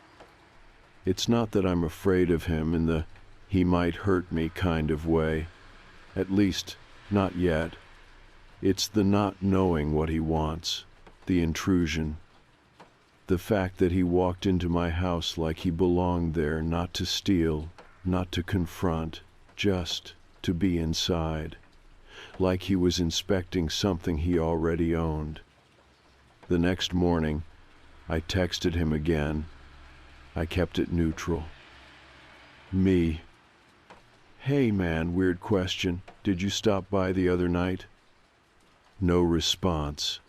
It's not that I'm afraid of him in the he might hurt me kind of way. At least, not yet. It's the not knowing what he wants, the intrusion. The fact that he walked into my house like he belonged there, not to steal, not to confront, just to be inside. Like he was inspecting something he already owned. The next morning, I texted him again. I kept it neutral. Me. Hey man, weird question. Did you stop by the other night? No response.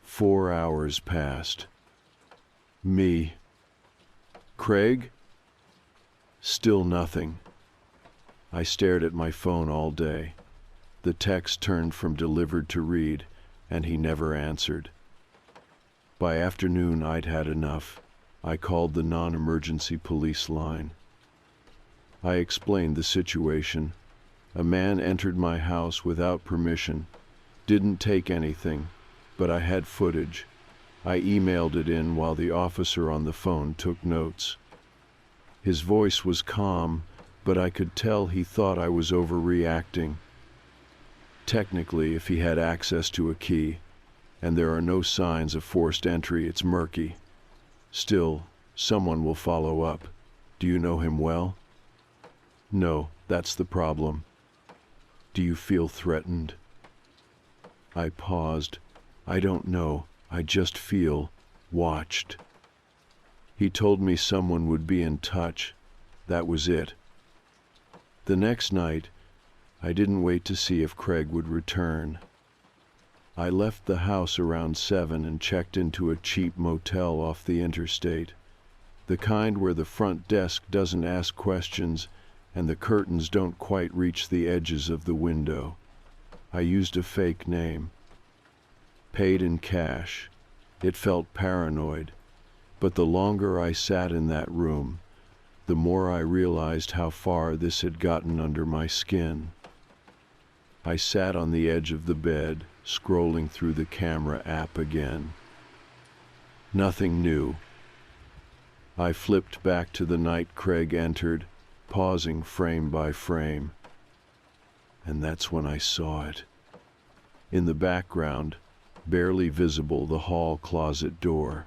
4 hours passed. Me. Craig? Still nothing. I stared at my phone all day. The text turned from delivered to read, and he never answered. By afternoon, I'd had enough. I called the non-emergency police line. I explained the situation. A man entered my house without permission, didn't take anything, but I had footage. I emailed it in while the officer on the phone took notes. His voice was calm, but I could tell he thought I was overreacting. Technically, if he had access to a key, and there are no signs of forced entry, it's murky. Still, someone will follow up. Do you know him well? No, that's the problem. Do you feel threatened? I paused. I don't know. I just feel watched. He told me someone would be in touch. That was it. The next night, I didn't wait to see if Craig would return. I left the house around 7 and checked into a cheap motel off the interstate, the kind where the front desk doesn't ask questions and the curtains don't quite reach the edges of the window. I used a fake name. Paid in cash. It felt paranoid, but the longer I sat in that room, the more I realized how far this had gotten under my skin. I sat on the edge of the bed, scrolling through the camera app again. Nothing new. I flipped back to the night Craig entered, pausing frame by frame. And that's when I saw it. In the background, barely visible, the hall closet door.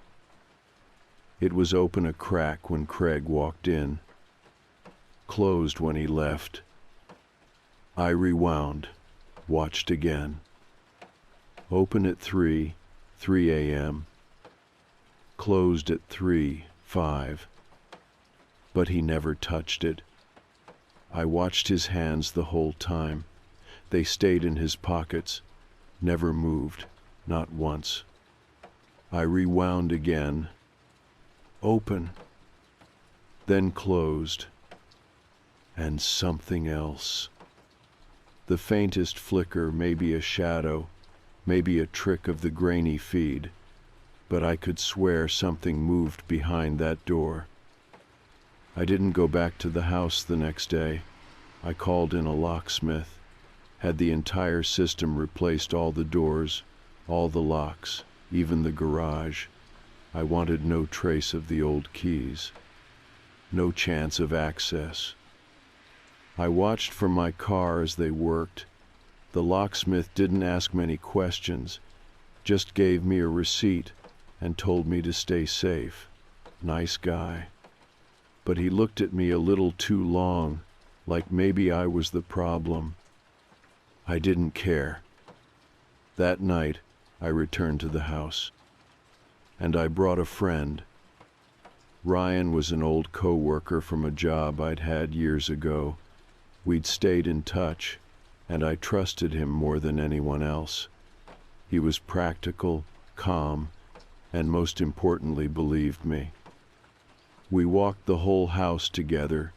It was open a crack when Craig walked in, closed when he left. I rewound, watched again. Open at 3 a.m. Closed at 5. But he never touched it. I watched his hands the whole time. They stayed in his pockets, never moved, not once. I rewound again. Open. Then closed. And something else. The faintest flicker, maybe a shadow, maybe a trick of the grainy feed, but I could swear something moved behind that door. I didn't go back to the house the next day. I called in a locksmith, had the entire system replaced, all the doors, all the locks, even the garage. I wanted no trace of the old keys, no chance of access. I watched from my car as they worked. The locksmith didn't ask many questions, just gave me a receipt and told me to stay safe. Nice guy. But he looked at me a little too long, like maybe I was the problem. I didn't care. That night, I returned to the house. And I brought a friend. Ryan was an old co-worker from a job I'd had years ago. We'd stayed in touch, and I trusted him more than anyone else. He was practical, calm, and most importantly, believed me. We walked the whole house together,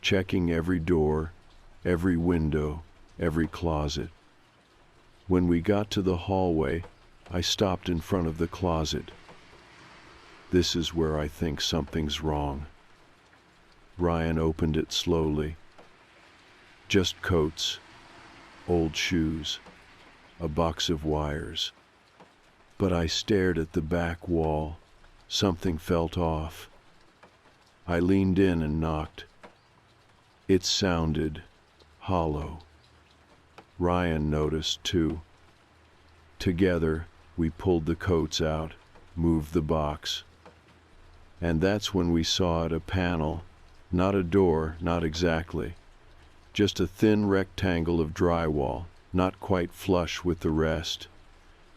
checking every door, every window, every closet. When we got to the hallway, I stopped in front of the closet. This is where I think something's wrong. Ryan opened it slowly. Just coats, old shoes, a box of wires. But I stared at the back wall. Something felt off. I leaned in and knocked. It sounded hollow. Ryan noticed too. Together, we pulled the coats out, moved the box. And that's when we saw it, a panel, not a door, not exactly. Just a thin rectangle of drywall, not quite flush with the rest.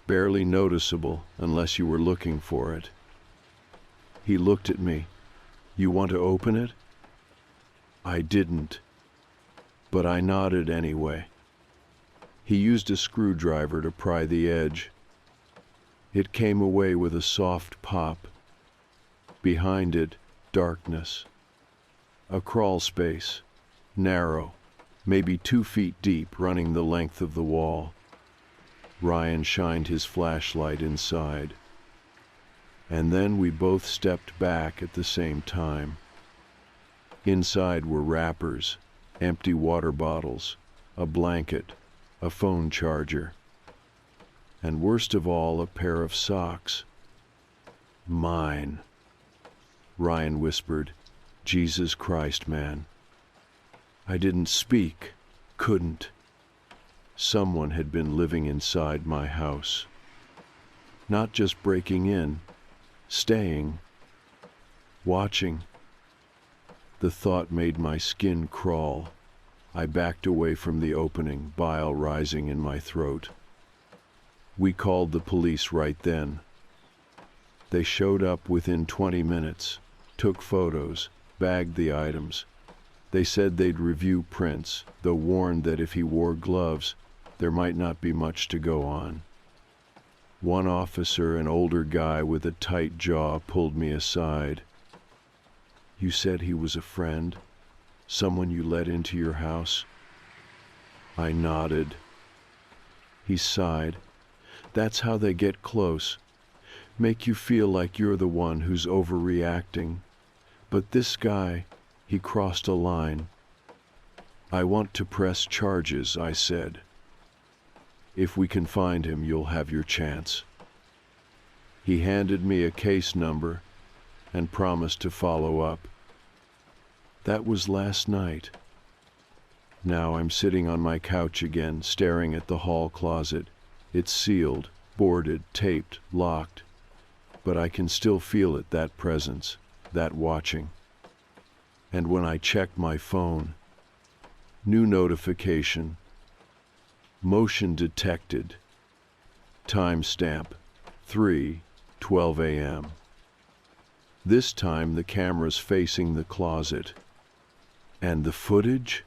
Barely noticeable unless you were looking for it. He looked at me. You want to open it? I didn't, but I nodded anyway. He used a screwdriver to pry the edge. It came away with a soft pop. Behind it, darkness. A crawl space, narrow, maybe 2 feet deep, running the length of the wall. Ryan shined his flashlight inside. and then we both stepped back at the same time. Inside were wrappers, empty water bottles, a blanket, a phone charger, and worst of all, a pair of socks. Mine. Ryan whispered, "Jesus Christ, man." I didn't speak, couldn't. Someone had been living inside my house. Not just breaking in, staying, watching. The thought made my skin crawl. I backed away from the opening, bile rising in my throat. We called the police right then. They showed up within 20 minutes, took photos, bagged the items. They said they'd review prints, though warned that if he wore gloves, there might not be much to go on. One officer, an older guy with a tight jaw, pulled me aside. "You said he was a friend? Someone you let into your house?" I nodded. He sighed. "That's how they get close. Make you feel like you're the one who's overreacting. But this guy, he crossed a line." "I want to press charges," I said. "If we can find him, you'll have your chance." He handed me a case number and promised to follow up. That was last night. Now I'm sitting on my couch again, staring at the hall closet. It's sealed, boarded, taped, locked. But I can still feel it, that presence, that watching. And when I check my phone, new notification. Motion detected. Timestamp 3:12 a.m. This time the camera's facing the closet. And the footage?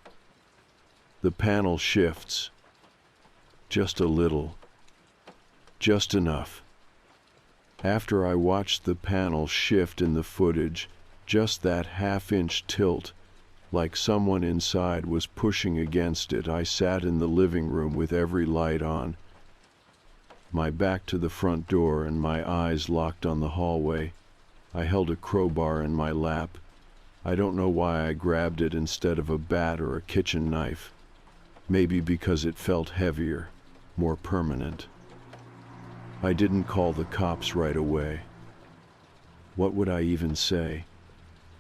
The panel shifts. Just a little. Just enough. After I watched the panel shift in the footage, just that half-inch tilt, like someone inside was pushing against it, I sat in the living room with every light on, my back to the front door and my eyes locked on the hallway. I held a crowbar in my lap. I don't know why I grabbed it instead of a bat or a kitchen knife. Maybe because it felt heavier, more permanent. I didn't call the cops right away. What would I even say?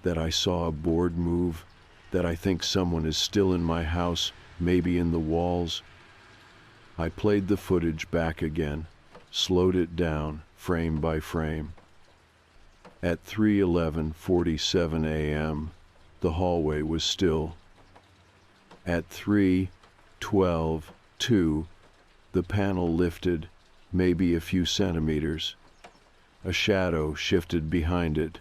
That I saw a board move? That I think someone is still in my house, maybe in the walls? I played the footage back again, slowed it down, frame by frame. At 3:11:47 a.m., the hallway was still. At 3:12:2, the panel lifted, maybe a few centimeters. A shadow shifted behind it.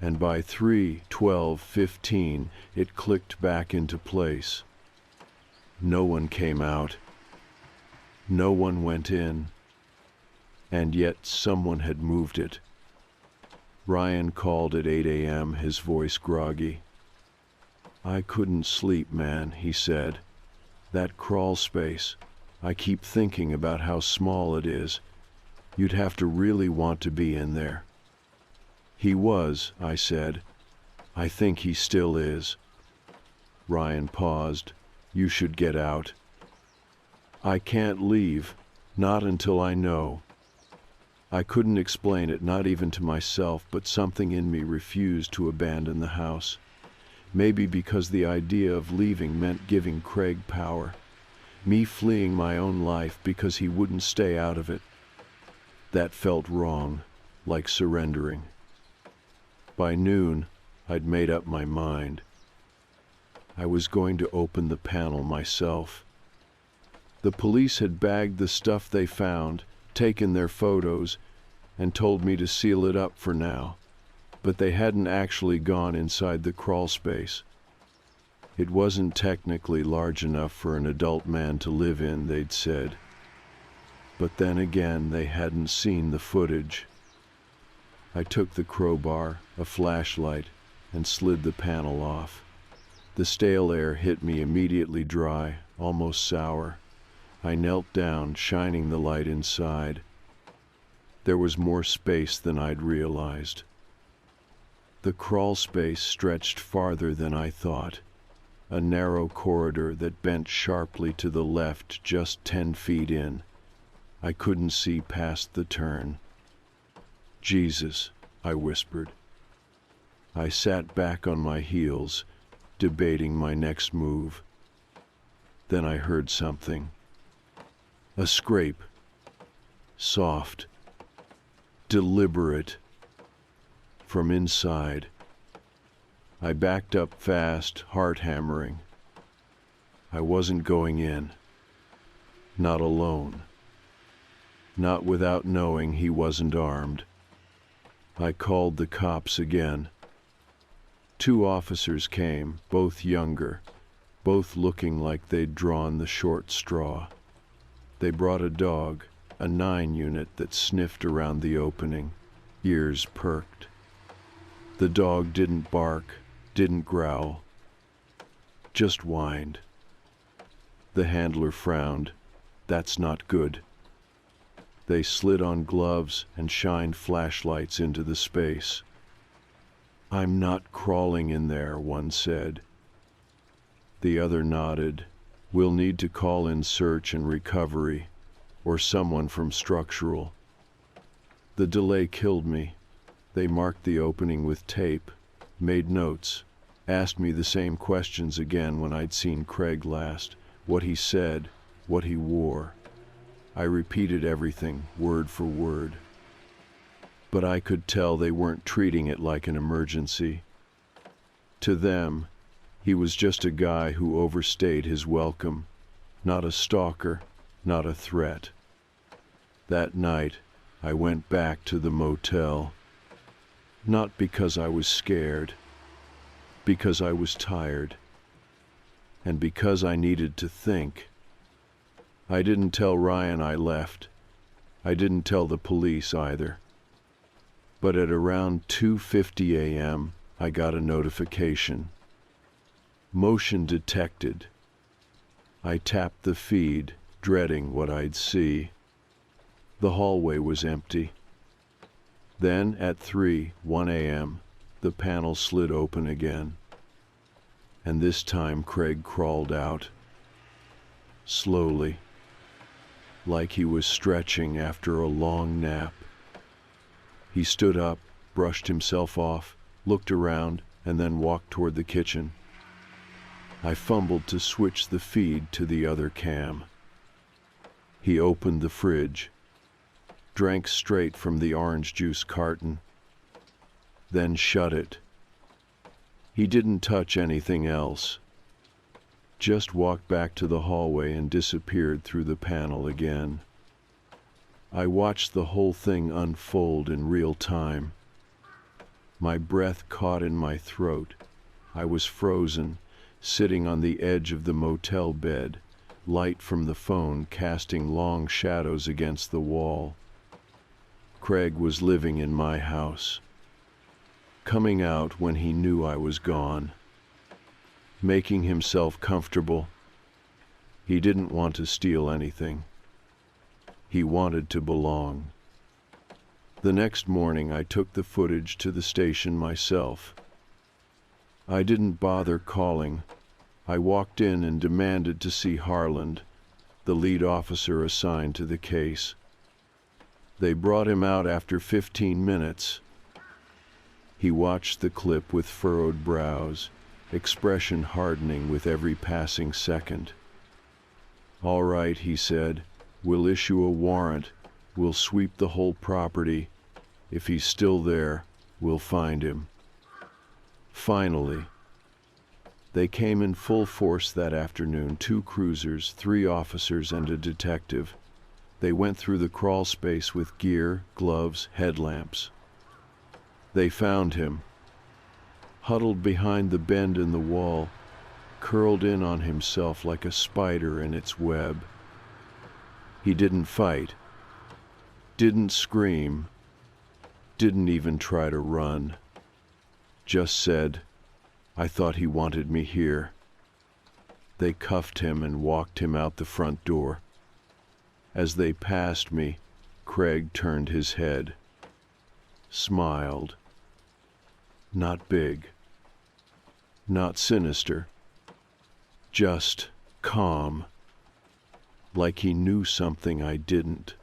And by 3:12:15, it clicked back into place. No one came out. No one went in. And yet someone had moved it. Ryan called at 8 a.m., his voice groggy. "I couldn't sleep, man," he said. "That crawl space, I keep thinking about how small it is. You'd have to really want to be in there." "He was," I said. "I think he still is." Ryan paused. "You should get out." "I can't leave, not until I know." I couldn't explain it, not even to myself, but something in me refused to abandon the house. Maybe because the idea of leaving meant giving Craig power. Me fleeing my own life because he wouldn't stay out of it. That felt wrong, like surrendering. By noon, I'd made up my mind. I was going to open the panel myself. The police had bagged the stuff they found, taken their photos, and told me to seal it up for now, but they hadn't actually gone inside the crawl space. It wasn't technically large enough for an adult man to live in, they'd said. But then again, they hadn't seen the footage. I took the crowbar, a flashlight, and slid the panel off. The stale air hit me immediately dry, almost sour. I knelt down, shining the light inside. There was more space than I'd realized. The crawl space stretched farther than I thought, a narrow corridor that bent sharply to the left just 10 feet in. I couldn't see past the turn. "Jesus," I whispered. I sat back on my heels, debating my next move. Then I heard something. A scrape. Soft. Deliberate. From inside. I backed up fast, heart hammering. I wasn't going in. Not alone. Not without knowing he wasn't armed. I called the cops again. 2 officers came, both younger, both looking like they'd drawn the short straw. They brought a dog, a 9 unit that sniffed around the opening, ears perked. The dog didn't bark, didn't growl, just whined. The handler frowned. That's not good. They slid on gloves and shined flashlights into the space. "I'm not crawling in there," one said. The other nodded. "We'll need to call in search and recovery, or someone from structural." The delay killed me. They marked the opening with tape, made notes, asked me the same questions again when I'd seen Craig last, what he said, what he wore. I repeated everything, word for word. But I could tell they weren't treating it like an emergency. To them, he was just a guy who overstayed his welcome, not a stalker, not a threat. That night, I went back to the motel. Not because I was scared, because I was tired, and because I needed to think. I didn't tell Ryan I left. I didn't tell the police either. But at around 2:50 a.m., I got a notification. Motion detected. I tapped the feed, dreading what I'd see. The hallway was empty. Then at 1 a.m., the panel slid open again. And this time Craig crawled out. Slowly, like he was stretching after a long nap. He stood up, brushed himself off, looked around, and then walked toward the kitchen. I fumbled to switch the feed to the other cam. He opened the fridge, drank straight from the orange juice carton, then shut it. He didn't touch anything else, just walked back to the hallway and disappeared through the panel again. I watched the whole thing unfold in real time. My breath caught in my throat. I was frozen, sitting on the edge of the motel bed, light from the phone casting long shadows against the wall. Craig was living in my house, coming out when he knew I was gone, making himself comfortable. He didn't want to steal anything. He wanted to belong. The next morning I took the footage to the station myself. I didn't bother calling. I walked in and demanded to see Harland, the lead officer assigned to the case. They brought him out after 15 minutes. He watched the clip with furrowed brows, expression hardening with every passing second. "All right," he said, "we'll issue a warrant. We'll sweep the whole property. If he's still there, we'll find him." Finally. They came in full force that afternoon, 2 cruisers, 3 officers, and a detective. They went through the crawl space with gear, gloves, headlamps. They found him, huddled behind the bend in the wall, curled in on himself like a spider in its web. He didn't fight, didn't scream, didn't even try to run. Just said, "I thought he wanted me here." They cuffed him and walked him out the front door. As they passed me, Craig turned his head, smiled. Not big, not sinister, just calm, like he knew something I didn't,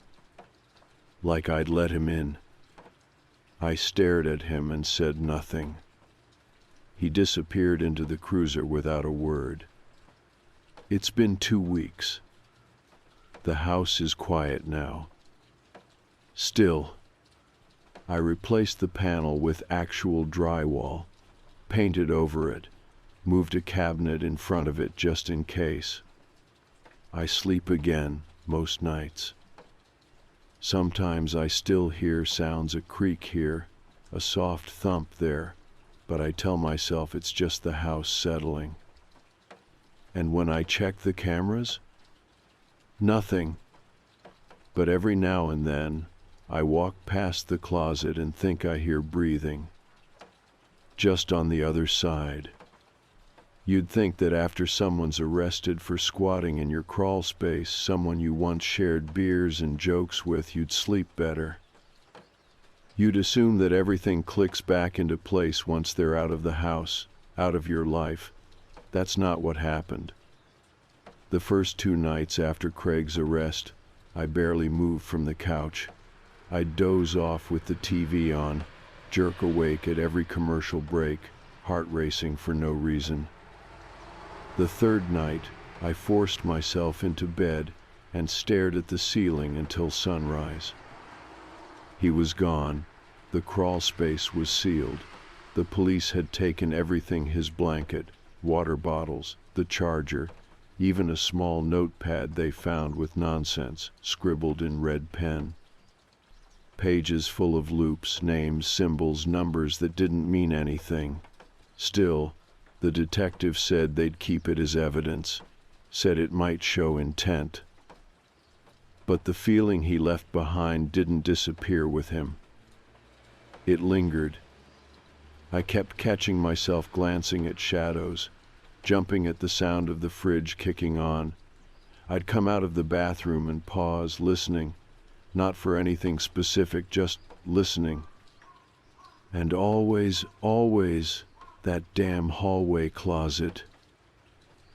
like I'd let him in. I stared at him and said nothing. He disappeared into the cruiser without a word. It's been 2 weeks. The house is quiet now. Still, I replaced the panel with actual drywall, painted over it, moved a cabinet in front of it just in case. I sleep again most nights. Sometimes I still hear sounds, a creak here, a soft thump there, but I tell myself it's just the house settling. And when I check the cameras, nothing. But every now and then, I walk past the closet and think I hear breathing. Just on the other side. You'd think that after someone's arrested for squatting in your crawl space, someone you once shared beers and jokes with, you'd sleep better. You'd assume that everything clicks back into place once they're out of the house, out of your life. That's not what happened. The first 2 nights after Craig's arrest, I barely moved from the couch. I'd doze off with the TV on, jerk awake at every commercial break, heart racing for no reason. The third night, I forced myself into bed and stared at the ceiling until sunrise. He was gone. The crawl space was sealed. The police had taken everything: his blanket, water bottles, the charger, even a small notepad they found with nonsense scribbled in red pen. Pages full of loops, names, symbols, numbers that didn't mean anything. Still, the detective said they'd keep it as evidence, said it might show intent. But the feeling he left behind didn't disappear with him. It lingered. I kept catching myself glancing at shadows, jumping at the sound of the fridge kicking on. I'd come out of the bathroom and pause, listening, not for anything specific, just listening. And always, always, that damn hallway closet.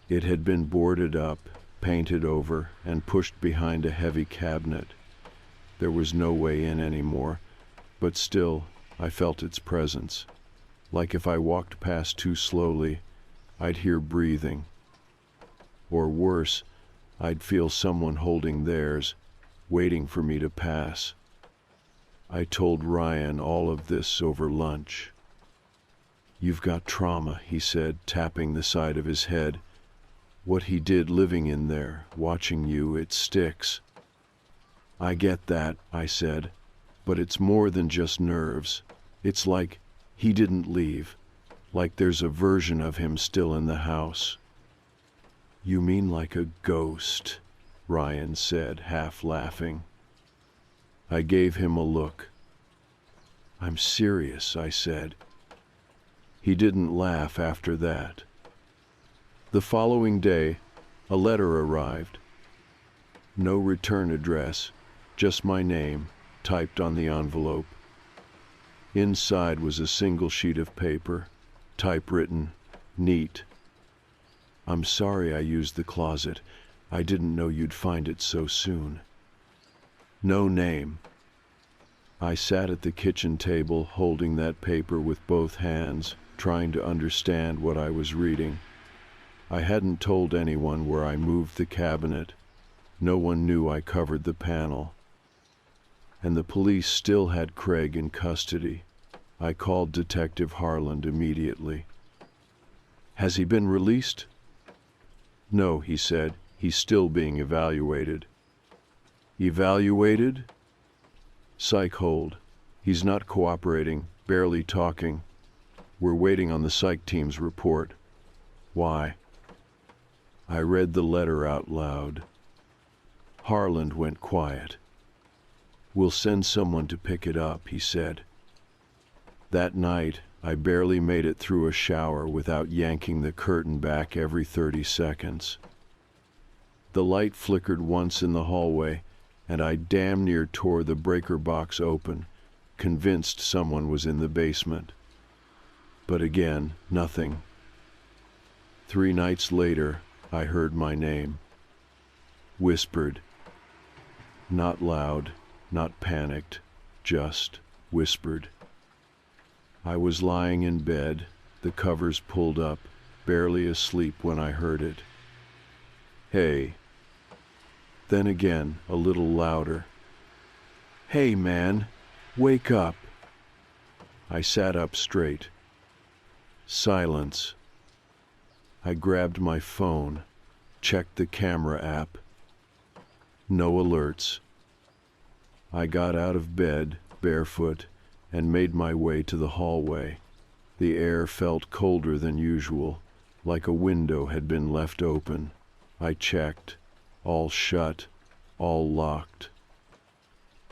It had been boarded up, painted over, and pushed behind a heavy cabinet. There was no way in anymore, but still, I felt its presence. Like if I walked past too slowly, I'd hear breathing. Or worse, I'd feel someone holding theirs, waiting for me to pass. I told Ryan all of this over lunch. "You've got trauma," he said, tapping the side of his head. "What he did living in there, watching you, it sticks." "I get that," I said, "but it's more than just nerves. It's like he didn't leave, like there's a version of him still in the house." "You mean like a ghost?" Ryan said, half laughing. I gave him a look. "I'm serious," I said. He didn't laugh after that. The following day, a letter arrived. No return address, just my name, typed on the envelope. Inside was a single sheet of paper, typewritten, neat. "I'm sorry I used the closet. I didn't know you'd find it so soon." No name. I sat at the kitchen table holding that paper with both hands, trying to understand what I was reading. I hadn't told anyone where I moved the cabinet. No one knew I covered the panel. And the police still had Craig in custody. I called Detective Harland immediately. "Has he been released?" "No," he said. "He's still being evaluated." "Evaluated?" "Psych hold. He's not cooperating, barely talking. We're waiting on the psych team's report." "Why?" I read the letter out loud. Harland went quiet. "We'll send someone to pick it up," he said. That night, I barely made it through a shower without yanking the curtain back every 30 seconds. The light flickered once in the hallway, and I damn near tore the breaker box open, convinced someone was in the basement. But again, nothing. 3 nights later, I heard my name. Whispered. Not loud, not panicked, just whispered. I was lying in bed, the covers pulled up, barely asleep when I heard it. Hey. Then again, a little louder. Hey, man, wake up. I sat up straight. Silence. I grabbed my phone, checked the camera app. No alerts. I got out of bed, barefoot, and made my way to the hallway. The air felt colder than usual, like a window had been left open. I checked. All shut, all locked.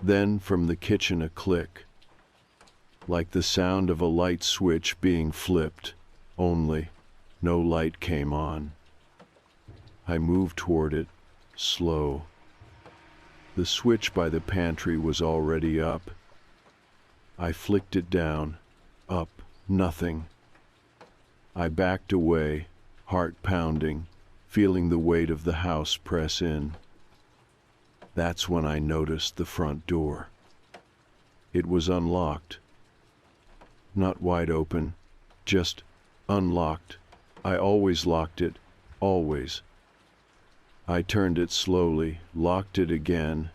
Then from the kitchen a click, like the sound of a light switch being flipped, only no light came on. I moved toward it, slow. The switch by the pantry was already up. I flicked it down, up, nothing. I backed away, heart pounding, feeling the weight of the house press in. That's when I noticed the front door. It was unlocked. Not wide open, just unlocked. I always locked it, always. I turned it slowly, locked it again,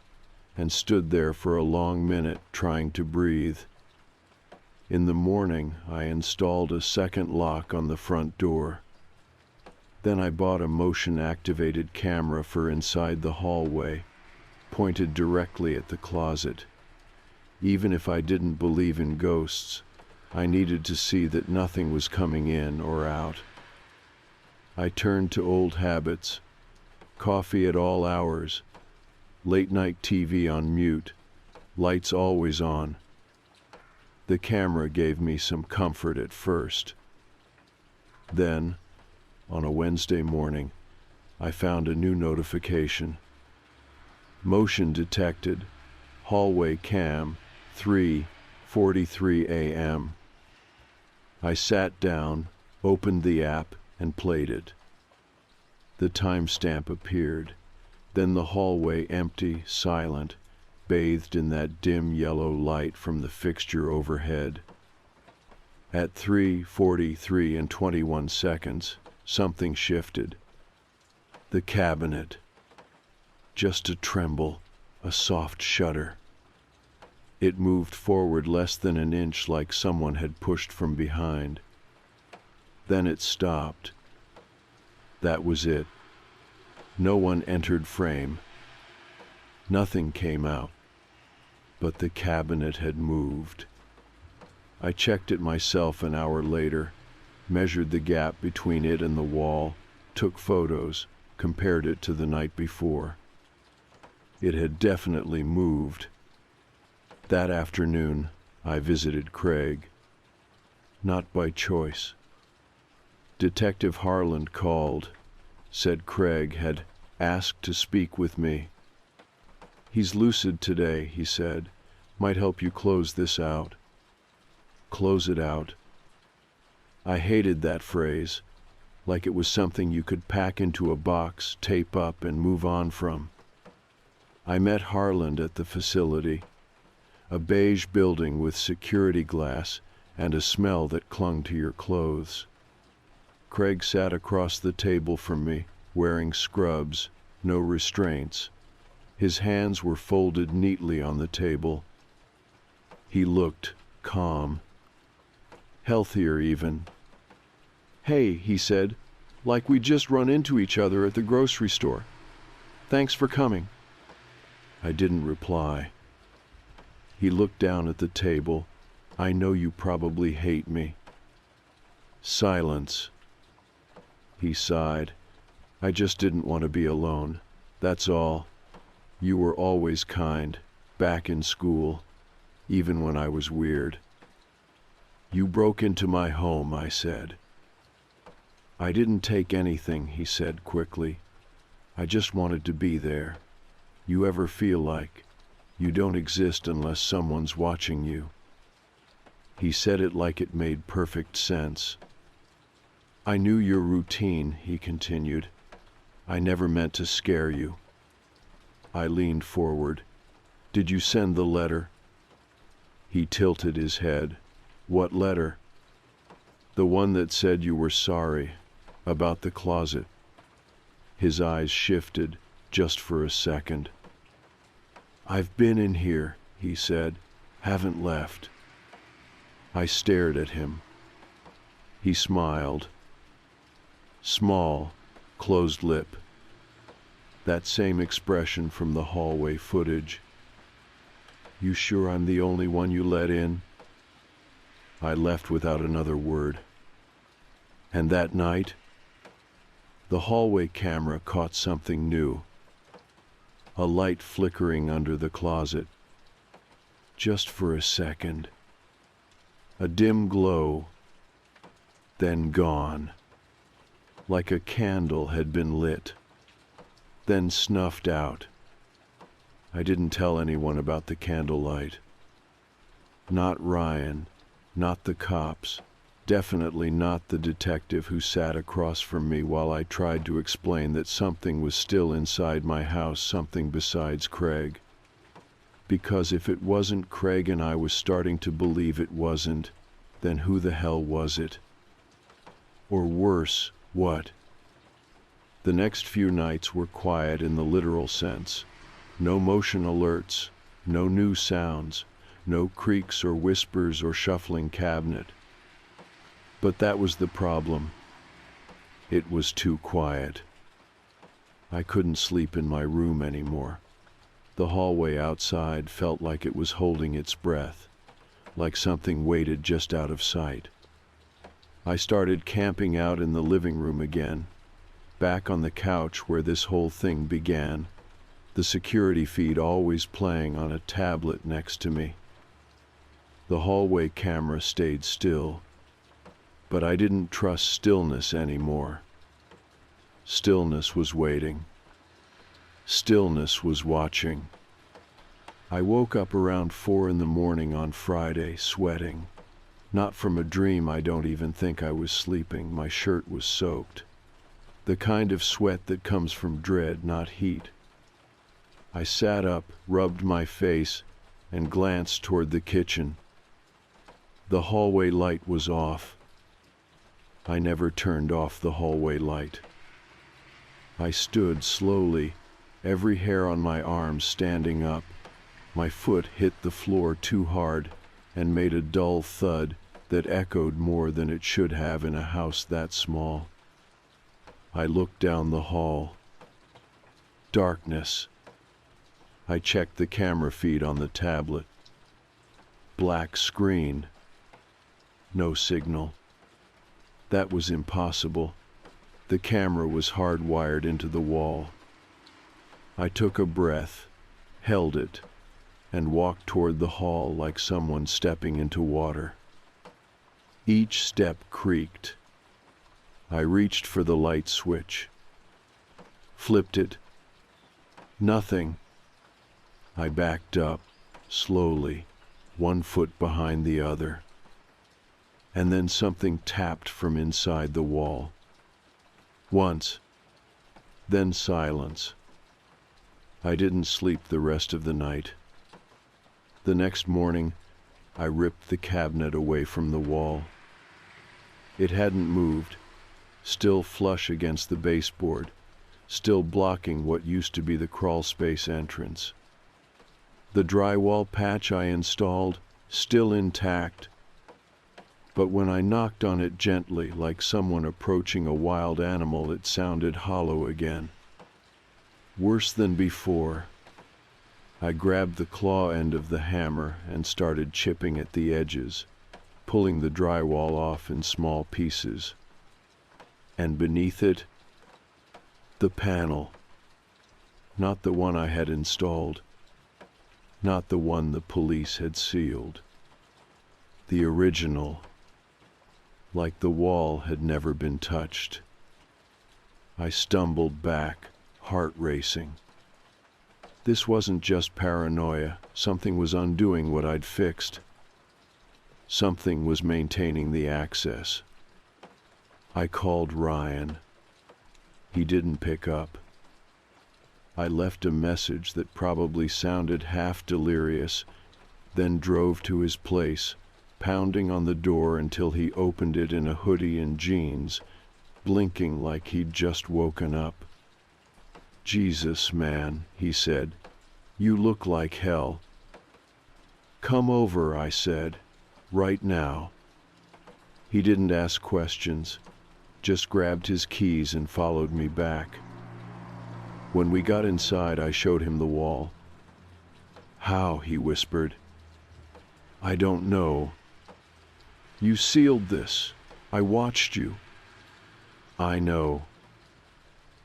and stood there for a long minute trying to breathe. In the morning, I installed a second lock on the front door. Then I bought a motion-activated camera for inside the hallway, pointed directly at the closet. Even if I didn't believe in ghosts, I needed to see that nothing was coming in or out. I turned to old habits, coffee at all hours, late-night TV on mute, lights always on. The camera gave me some comfort at first. Then, on a Wednesday morning, I found a new notification. Motion detected, hallway cam, 3:43 a.m. I sat down, opened the app, and played it. The timestamp appeared, then the hallway empty, silent, bathed in that dim yellow light from the fixture overhead. At 3:43 and 21 seconds, something shifted. The cabinet. Just a tremble, a soft shudder. It moved forward less than an inch like someone had pushed from behind. Then it stopped. That was it. No one entered frame. Nothing came out. But the cabinet had moved. I checked it myself an hour later, measured the gap between it and the wall, took photos, compared it to the night before. It had definitely moved. That afternoon, I visited Craig. Not by choice. Detective Harland called, said Craig had asked to speak with me. He's lucid today, he said. Might help you close this out. Close it out. I hated that phrase, like it was something you could pack into a box, tape up, and move on from. I met Harland at the facility, a beige building with security glass and a smell that clung to your clothes. Craig sat across the table from me, wearing scrubs, no restraints. His hands were folded neatly on the table. He looked calm. Healthier even. "Hey," he said, "like we just run into each other at the grocery store. Thanks for coming." I didn't reply. He looked down at the table. "I know you probably hate me." Silence. He sighed. "I just didn't want to be alone. That's all. You were always kind, back in school, even when I was weird." "You broke into my home," I said. "I didn't take anything," he said quickly. "I just wanted to be there. You ever feel like you don't exist unless someone's watching you? He said it like it made perfect sense. I knew your routine, he continued. I never meant to scare you. I leaned forward. Did you send the letter? He tilted his head. What letter? The one that said you were sorry, about the closet. His eyes shifted, just for a second. I've been in here, he said, haven't left. I stared at him. He smiled. Small, closed lip. That same expression from the hallway footage. You sure I'm the only one you let in? I left without another word. And that night, the hallway camera caught something new. A light flickering under the closet. Just for a second. A dim glow, then gone. Like a candle had been lit, then snuffed out. I didn't tell anyone about the candlelight. Not Ryan, not the cops, definitely not the detective who sat across from me while I tried to explain that something was still inside my house, something besides Craig. Because if it wasn't Craig and I was starting to believe it wasn't, then who the hell was it? Or worse, what? The next few nights were quiet in the literal sense. No motion alerts, no new sounds, no creaks or whispers or shuffling cabinet. But that was the problem. It was too quiet. I couldn't sleep in my room anymore. The hallway outside felt like it was holding its breath, like something waited just out of sight. I started camping out in the living room again, back on the couch where this whole thing began, the security feed always playing on a tablet next to me. The hallway camera stayed still, but I didn't trust stillness anymore. Stillness was waiting. Stillness was watching. I woke up around 4 in the morning on Friday, sweating. Not from a dream. I don't even think I was sleeping. My shirt was soaked. The kind of sweat that comes from dread, not heat. I sat up, rubbed my face, and glanced toward the kitchen. The hallway light was off. I never turned off the hallway light. I stood slowly, every hair on my arm standing up. My foot hit the floor too hard and made a dull thud that echoed more than it should have in a house that small. I looked down the hall. Darkness. I checked the camera feed on the tablet. Black screen. No signal. That was impossible. The camera was hardwired into the wall. I took a breath, held it, and walked toward the hall like someone stepping into water. Each step creaked. I reached for the light switch. Flipped it. Nothing. I backed up, slowly, one foot behind the other. And then something tapped from inside the wall. Once. Then silence. I didn't sleep the rest of the night. The next morning, I ripped the cabinet away from the wall. It hadn't moved, still flush against the baseboard, still blocking what used to be the crawlspace entrance. The drywall patch I installed, still intact, but when I knocked on it gently, like someone approaching a wild animal, it sounded hollow again. Worse than before. I grabbed the claw end of the hammer and started chipping at the edges, pulling the drywall off in small pieces. And beneath it, the panel. Not the one I had installed. Not the one the police had sealed. The original. Like the wall had never been touched. I stumbled back, heart racing. This wasn't just paranoia. Something was undoing what I'd fixed. Something was maintaining the access. I called Ryan. He didn't pick up. I left a message that probably sounded half delirious, then drove to his place, pounding on the door until he opened it in a hoodie and jeans, blinking like he'd just woken up. "Jesus, man," he said, "you look like hell." "Come over," I said, "right now." He didn't ask questions, just grabbed his keys and followed me back. When we got inside, I showed him the wall. "How?" he whispered. "I don't know. You sealed this. I watched you." "I know."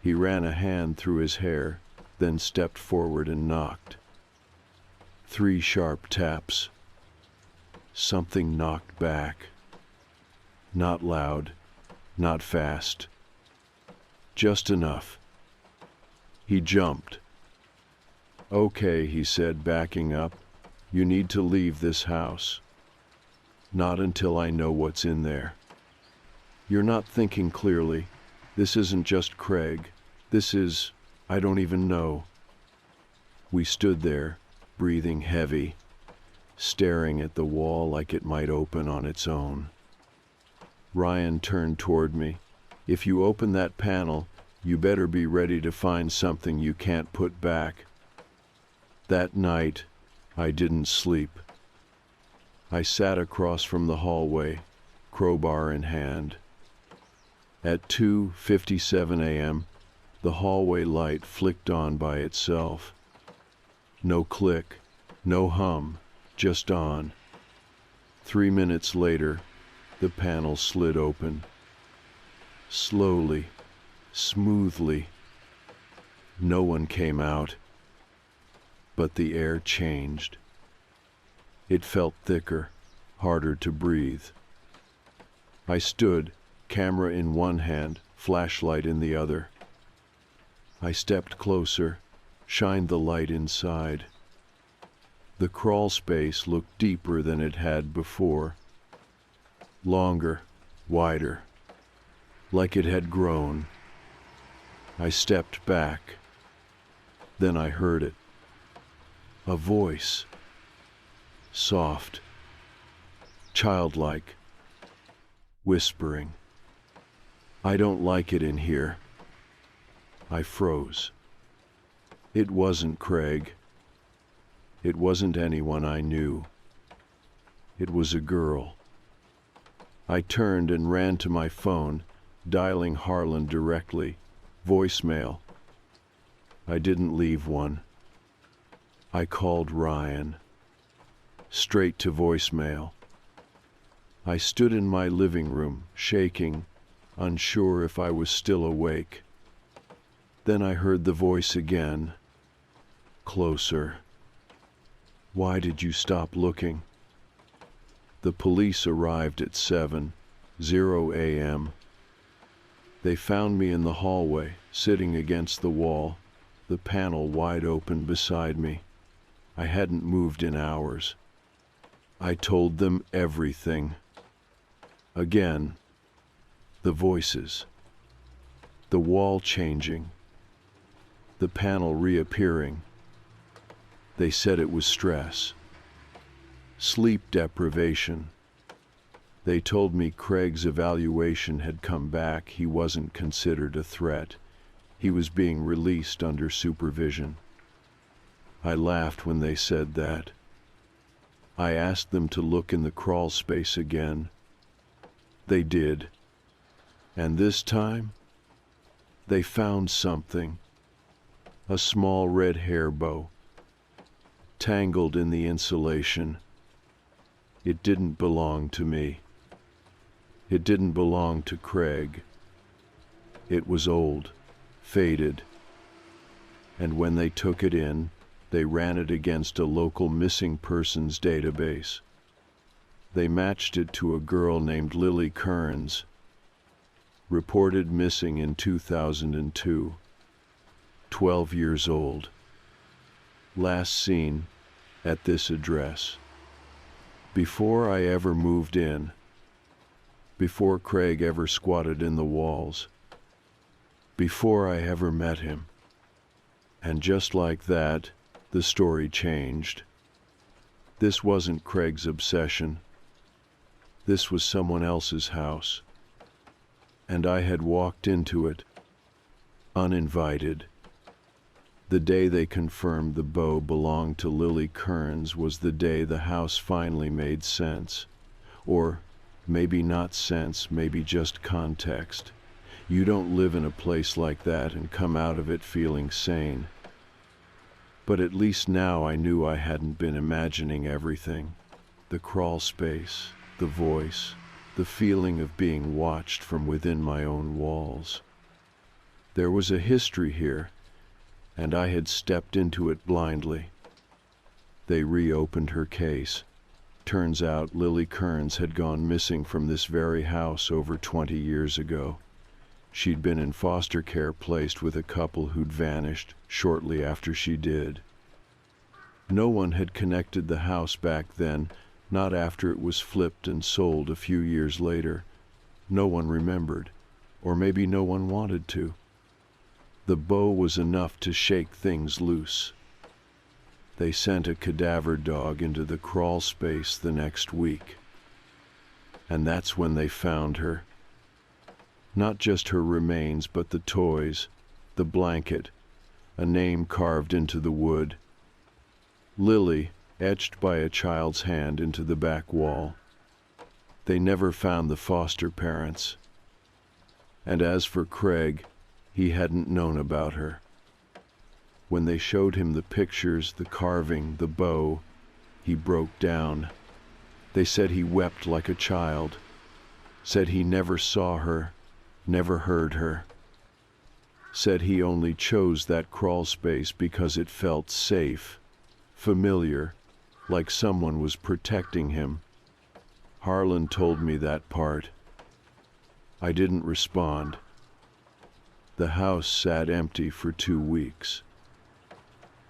He ran a hand through his hair, then stepped forward and knocked. 3 sharp taps. Something knocked back. Not loud, not fast. Just enough. He jumped. "Okay," he said, backing up. "You need to leave this house. Not until I know what's in there. You're not thinking clearly. This isn't just Craig. This is, I don't even know." We stood there, breathing heavy, staring at the wall like it might open on its own. Ryan turned toward me. "If you open that panel, you better be ready to find something you can't put back." That night, I didn't sleep. I sat across from the hallway, crowbar in hand. At 2:57 a.m., the hallway light flicked on by itself. No click, no hum, just on. 3 minutes later, the panel slid open. Slowly, smoothly. No one came out, but the air changed. It felt thicker, harder to breathe. I stood, camera in one hand, flashlight in the other. I stepped closer, shined the light inside. The crawl space looked deeper than it had before. Longer, wider, like it had grown. I stepped back. Then I heard it. A voice. Soft, childlike, whispering. "I don't like it in here." I froze. It wasn't Craig. It wasn't anyone I knew. It was a girl. I turned and ran to my phone, dialing Harlan directly. Voicemail. I didn't leave one. I called Ryan. Straight to voicemail. I stood in my living room, shaking, unsure if I was still awake. Then I heard the voice again. Closer. "Why did you stop looking?" The police arrived at 7:00 a.m. They found me in the hallway, sitting against the wall, the panel wide open beside me. I hadn't moved in hours. I told them everything. Again, the voices, the wall changing, the panel reappearing. They said it was stress, sleep deprivation. They told me Craig's evaluation had come back. He wasn't considered a threat. He was being released under supervision. I laughed when they said that. I asked them to look in the crawl space again. They did. And this time, they found something. A small red hair bow, tangled in the insulation. It didn't belong to me. It didn't belong to Craig. It was old, faded. And when they took it in, they ran it against a local missing persons database. They matched it to a girl named Lily Kearns, reported missing in 2002, 12 years old. Last seen at this address. Before I ever moved in, before Craig ever squatted in the walls, before I ever met him. And just like that, the story changed. This wasn't Craig's obsession. This was someone else's house. And I had walked into it, uninvited. The day they confirmed the bow belonged to Lily Kearns was the day the house finally made sense. Or maybe not sense, maybe just context. You don't live in a place like that and come out of it feeling sane. But at least now I knew I hadn't been imagining everything. The crawl space, the voice, the feeling of being watched from within my own walls. There was a history here, and I had stepped into it blindly. They reopened her case. Turns out Lily Kearns had gone missing from this very house over 20 years ago. She'd been in foster care placed with a couple who'd vanished shortly after she did. No one had connected the house back then, not after it was flipped and sold a few years later. No one remembered, or maybe no one wanted to. The bow was enough to shake things loose. They sent a cadaver dog into the crawl space the next week. And that's when they found her. Not just her remains, but the toys, the blanket, a name carved into the wood. Lily, etched by a child's hand into the back wall. They never found the foster parents. And as for Craig, he hadn't known about her. When they showed him the pictures, the carving, the bow, he broke down. They said he wept like a child, said he never saw her, never heard her, said he only chose that crawl space because it felt safe, familiar, like someone was protecting him. Harlan told me that part. I didn't respond. The house sat empty for 2 weeks.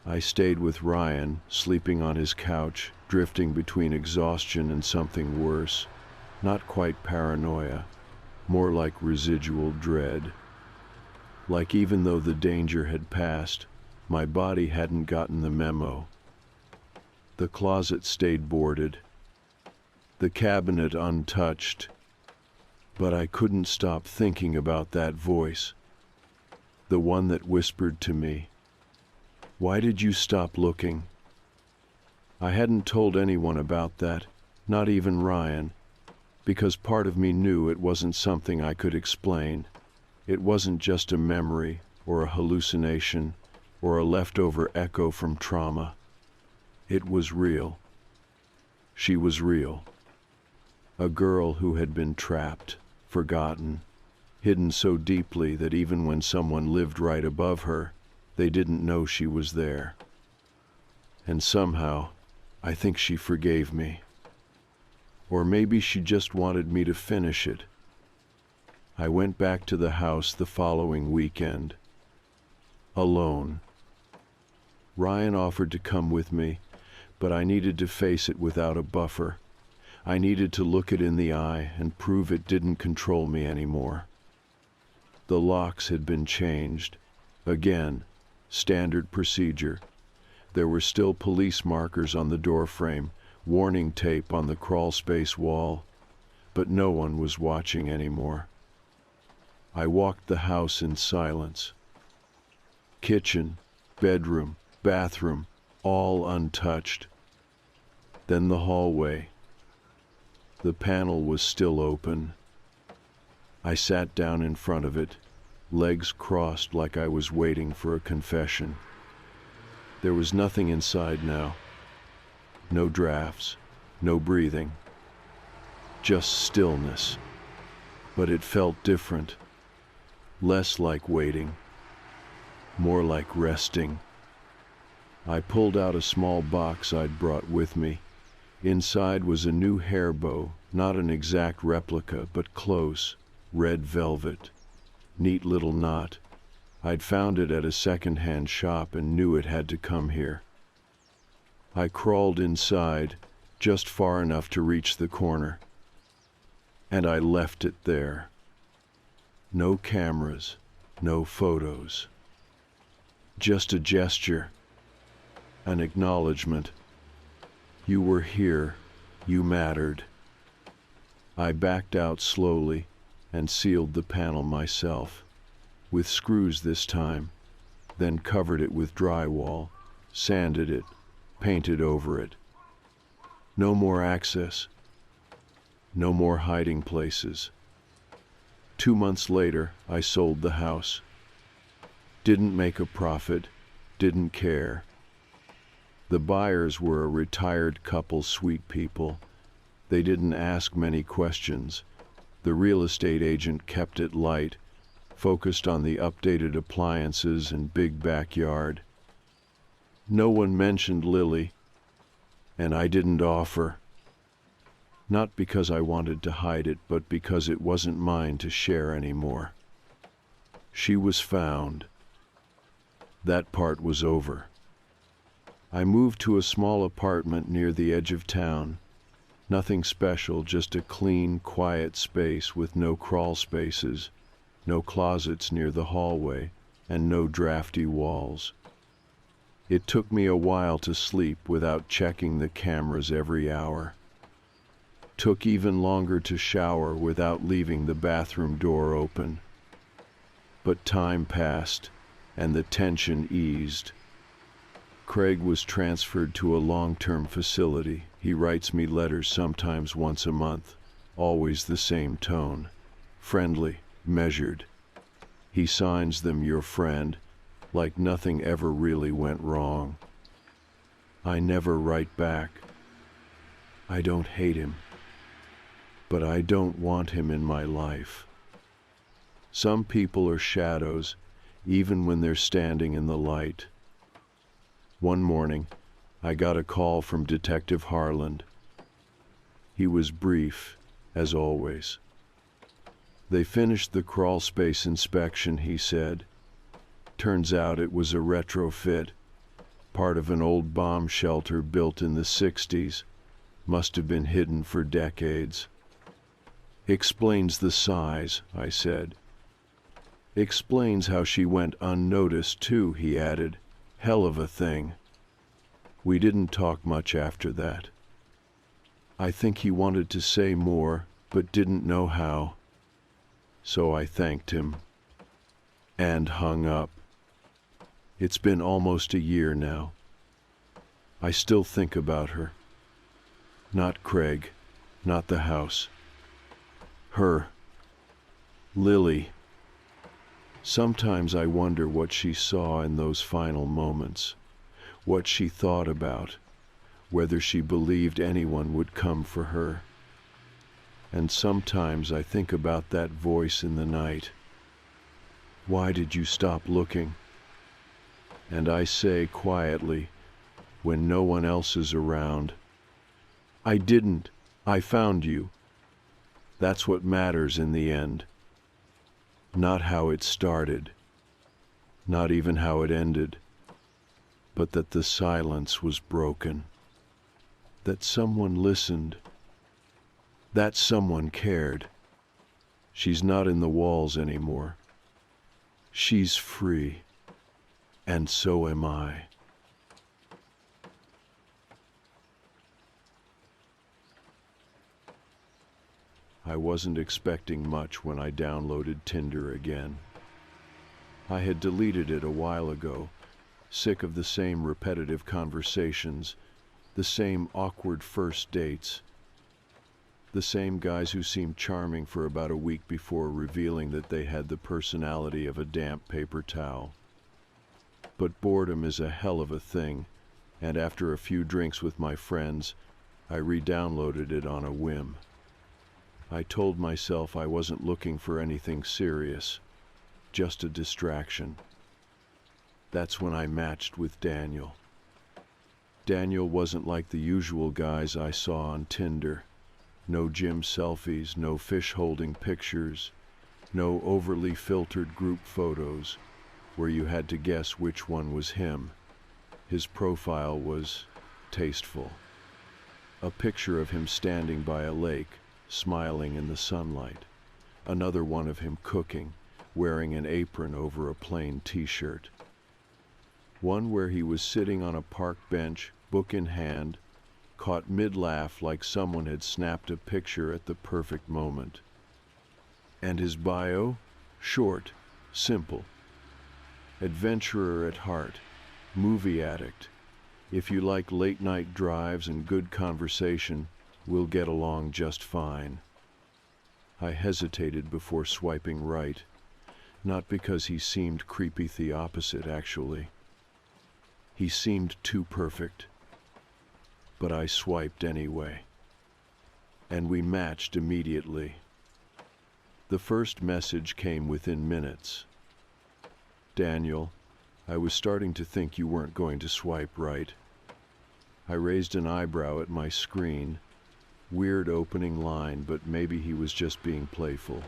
I stayed with Ryan, sleeping on his couch, drifting between exhaustion and something worse. Not quite paranoia, more like residual dread. Like even though the danger had passed, my body hadn't gotten the memo. The closet stayed boarded, the cabinet untouched, but I couldn't stop thinking about that voice. The one that whispered to me, "Why did you stop looking?" I hadn't told anyone about that, not even Ryan, because part of me knew it wasn't something I could explain. It wasn't just a memory or a hallucination or a leftover echo from trauma. It was real. She was real. A girl who had been trapped, forgotten, hidden so deeply that even when someone lived right above her, they didn't know she was there. And somehow, I think she forgave me. Or maybe she just wanted me to finish it. I went back to the house the following weekend. Alone. Ryan offered to come with me, but I needed to face it without a buffer. I needed to look it in the eye and prove it didn't control me anymore. The locks had been changed. Again, standard procedure. There were still police markers on the doorframe, warning tape on the crawl space wall, but no one was watching anymore. I walked the house in silence. Kitchen, bedroom, bathroom, all untouched. Then the hallway. The panel was still open. I sat down in front of it, legs crossed like I was waiting for a confession. There was nothing inside now. No drafts, no breathing. Just stillness. But it felt different. Less like waiting. More like resting. I pulled out a small box I'd brought with me. Inside was a new hair bow, not an exact replica, but close, red velvet. Neat little knot. I'd found it at a second-hand shop and knew it had to come here. I crawled inside, just far enough to reach the corner. And I left it there. No cameras, no photos. Just a gesture, an acknowledgement. You were here, you mattered. I backed out slowly and sealed the panel myself, with screws this time, then covered it with drywall, sanded it, painted over it. No more access, no more hiding places. 2 months later, I sold the house. Didn't make a profit, didn't care. The buyers were a retired couple, sweet people. They didn't ask many questions. The real estate agent kept it light, focused on the updated appliances and big backyard. No one mentioned Lily, and I didn't offer. Not because I wanted to hide it, but because it wasn't mine to share anymore. She was found. That part was over. I moved to a small apartment near the edge of town. Nothing special, just a clean, quiet space with no crawl spaces, no closets near the hallway, and no drafty walls. It took me a while to sleep without checking the cameras every hour. Took even longer to shower without leaving the bathroom door open. But time passed, and the tension eased. Craig was transferred to a long-term facility. He writes me letters sometimes once a month, always the same tone, friendly, measured. He signs them "your friend," like nothing ever really went wrong. I never write back. I don't hate him, but I don't want him in my life. Some people are shadows, even when they're standing in the light. One morning, I got a call from Detective Harland. He was brief, as always. They finished the crawl space inspection, he said. Turns out it was a retrofit, part of an old bomb shelter built in the 60s. Must have been hidden for decades. Explains the size, I said. Explains how she went unnoticed, too, he added. Hell of a thing. We didn't talk much after that. I think he wanted to say more, but didn't know how. So I thanked him and hung up. It's been almost a year now. I still think about her. Not Craig, not the house. Her. Lily. Sometimes I wonder what she saw in those final moments, what she thought about, whether she believed anyone would come for her. And sometimes I think about that voice in the night. Why did you stop looking? And I say quietly, when no one else is around, I didn't. I found you. That's what matters in the end. Not how it started, not even how it ended, but that the silence was broken, that someone listened, that someone cared. She's not in the walls anymore. She's free, and so am I. I wasn't expecting much when I downloaded Tinder again. I had deleted it a while ago, sick of the same repetitive conversations, the same awkward first dates, the same guys who seemed charming for about a week before revealing that they had the personality of a damp paper towel. But boredom is a hell of a thing, and after a few drinks with my friends, I re-downloaded it on a whim. I told myself I wasn't looking for anything serious, just a distraction. That's when I matched with Daniel. Daniel wasn't like the usual guys I saw on Tinder. No gym selfies, no fish-holding pictures, no overly filtered group photos where you had to guess which one was him. His profile was tasteful. A picture of him standing by a lake, smiling in the sunlight. Another one of him cooking, wearing an apron over a plain t-shirt. One where he was sitting on a park bench, book in hand, caught mid-laugh like someone had snapped a picture at the perfect moment. And his bio? Short, simple. Adventurer at heart, movie addict. If you like late-night drives and good conversation, we'll get along just fine. I hesitated before swiping right, not because he seemed creepy, the opposite, actually. He seemed too perfect. But I swiped anyway. And we matched immediately. The first message came within minutes. Daniel, I was starting to think you weren't going to swipe right. I raised an eyebrow at my screen. Weird opening line, but maybe he was just being playful.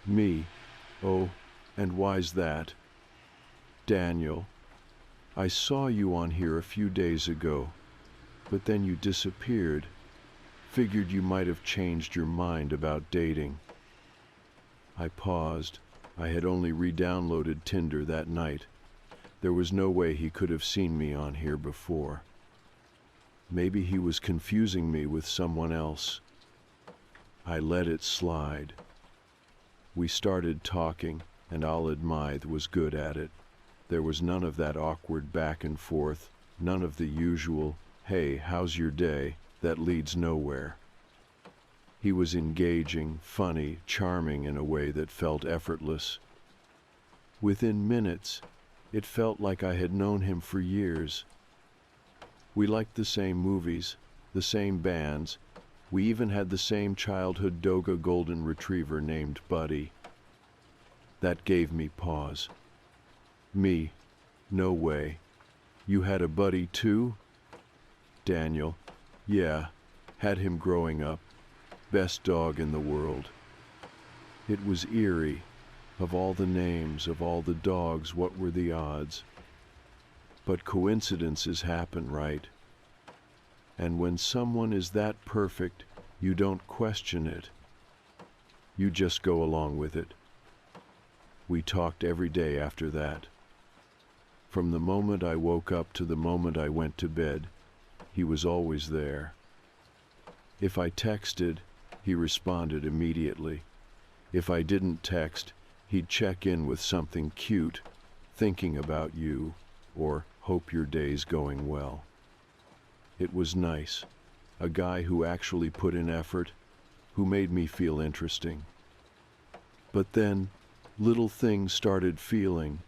Me? Oh, and why's that? Daniel, I saw you on here a few days ago, but then you disappeared. Figured you might have changed your mind about dating. I paused. I had only re-downloaded Tinder that night. There was no way he could have seen me on here before. Maybe he was confusing me with someone else. I let it slide. We started talking, and I'll admit was good at it. There was none of that awkward back and forth, none of the usual, "Hey, how's your day?" that leads nowhere. He was engaging, funny, charming in a way that felt effortless. Within minutes, it felt like I had known him for years. We liked the same movies, the same bands. We even had the same childhood Doga golden retriever named Buddy. That gave me pause. Me? No way. You had a buddy too? Daniel? Yeah, had him growing up. Best dog in the world. It was eerie. Of all the names, of all the dogs, what were the odds? But coincidences happen, right? And when someone is that perfect, you don't question it. You just go along with it. We talked every day after that. From the moment I woke up to the moment I went to bed, he was always there. If I texted, he responded immediately. If I didn't text, he'd check in with something cute, thinking about you, or hope your day's going well. It was nice. A guy who actually put in effort, who made me feel interesting. But then, little things started feeling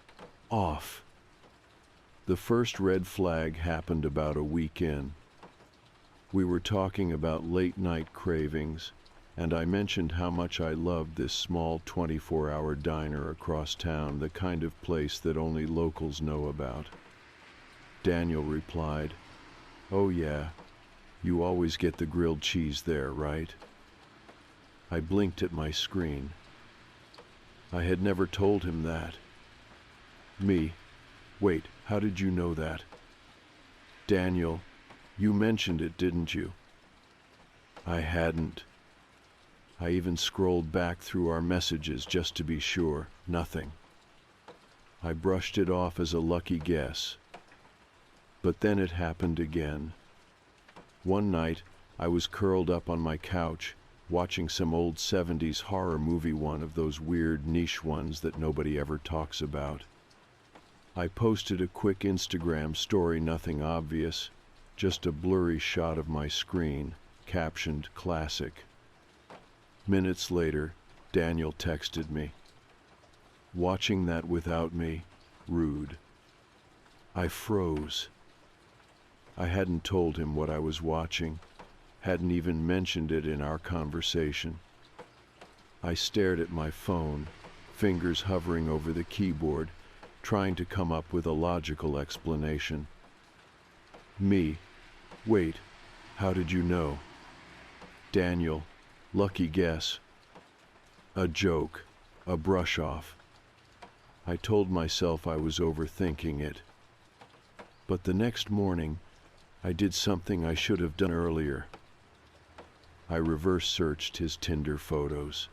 off. The first red flag happened about a week in. We were talking about late-night cravings, and I mentioned how much I loved this small 24-hour diner across town, the kind of place that only locals know about. Daniel replied, "Oh yeah, you always get the grilled cheese there, right?" I blinked at my screen. I had never told him that. Me? Wait, how did you know that? Daniel, you mentioned it, didn't you? I hadn't. I even scrolled back through our messages just to be sure. Nothing. I brushed it off as a lucky guess. But then it happened again. One night, I was curled up on my couch, watching some old 70s horror movie, one of those weird niche ones that nobody ever talks about. I posted a quick Instagram story, nothing obvious, just a blurry shot of my screen, captioned "Classic." Minutes later, Daniel texted me. Watching that without me, rude. I froze. I hadn't told him what I was watching, hadn't even mentioned it in our conversation. I stared at my phone, fingers hovering over the keyboard, trying to come up with a logical explanation. Me? Wait, how did you know? Daniel, lucky guess. A joke, a brush off. I told myself I was overthinking it. But the next morning, I did something I should have done earlier. I reverse searched his Tinder photos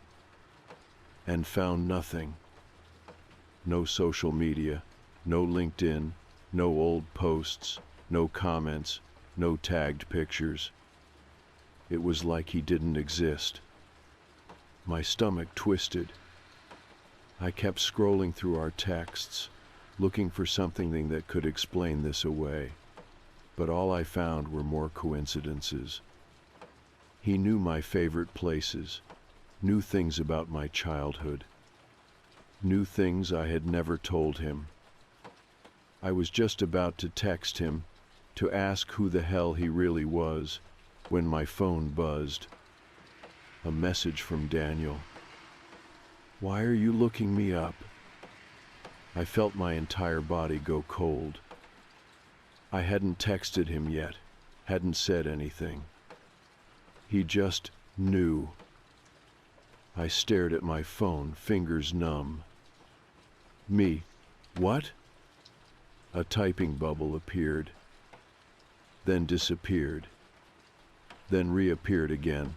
and found nothing. No social media, no LinkedIn, no old posts, no comments, no tagged pictures. It was like he didn't exist. My stomach twisted. I kept scrolling through our texts, looking for something that could explain this away. But all I found were more coincidences. He knew my favorite places, knew things about my childhood, knew things I had never told him. I was just about to text him to ask who the hell he really was when my phone buzzed. A message from Daniel. "Why are you looking me up?" I felt my entire body go cold. I hadn't texted him yet, hadn't said anything. He just knew. I stared at my phone, fingers numb. Me, what? A typing bubble appeared, then disappeared, then reappeared again.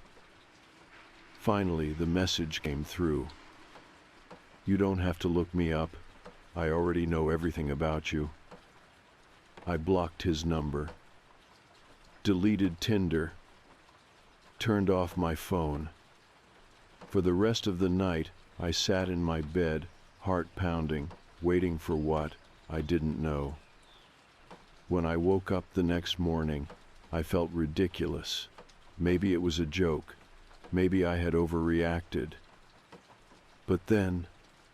Finally, the message came through. "You don't have to look me up. I already know everything about you." I blocked his number, deleted Tinder, turned off my phone. For the rest of the night, I sat in my bed, heart pounding, waiting for what I didn't know. When I woke up the next morning, I felt ridiculous. Maybe it was a joke. Maybe I had overreacted. But then,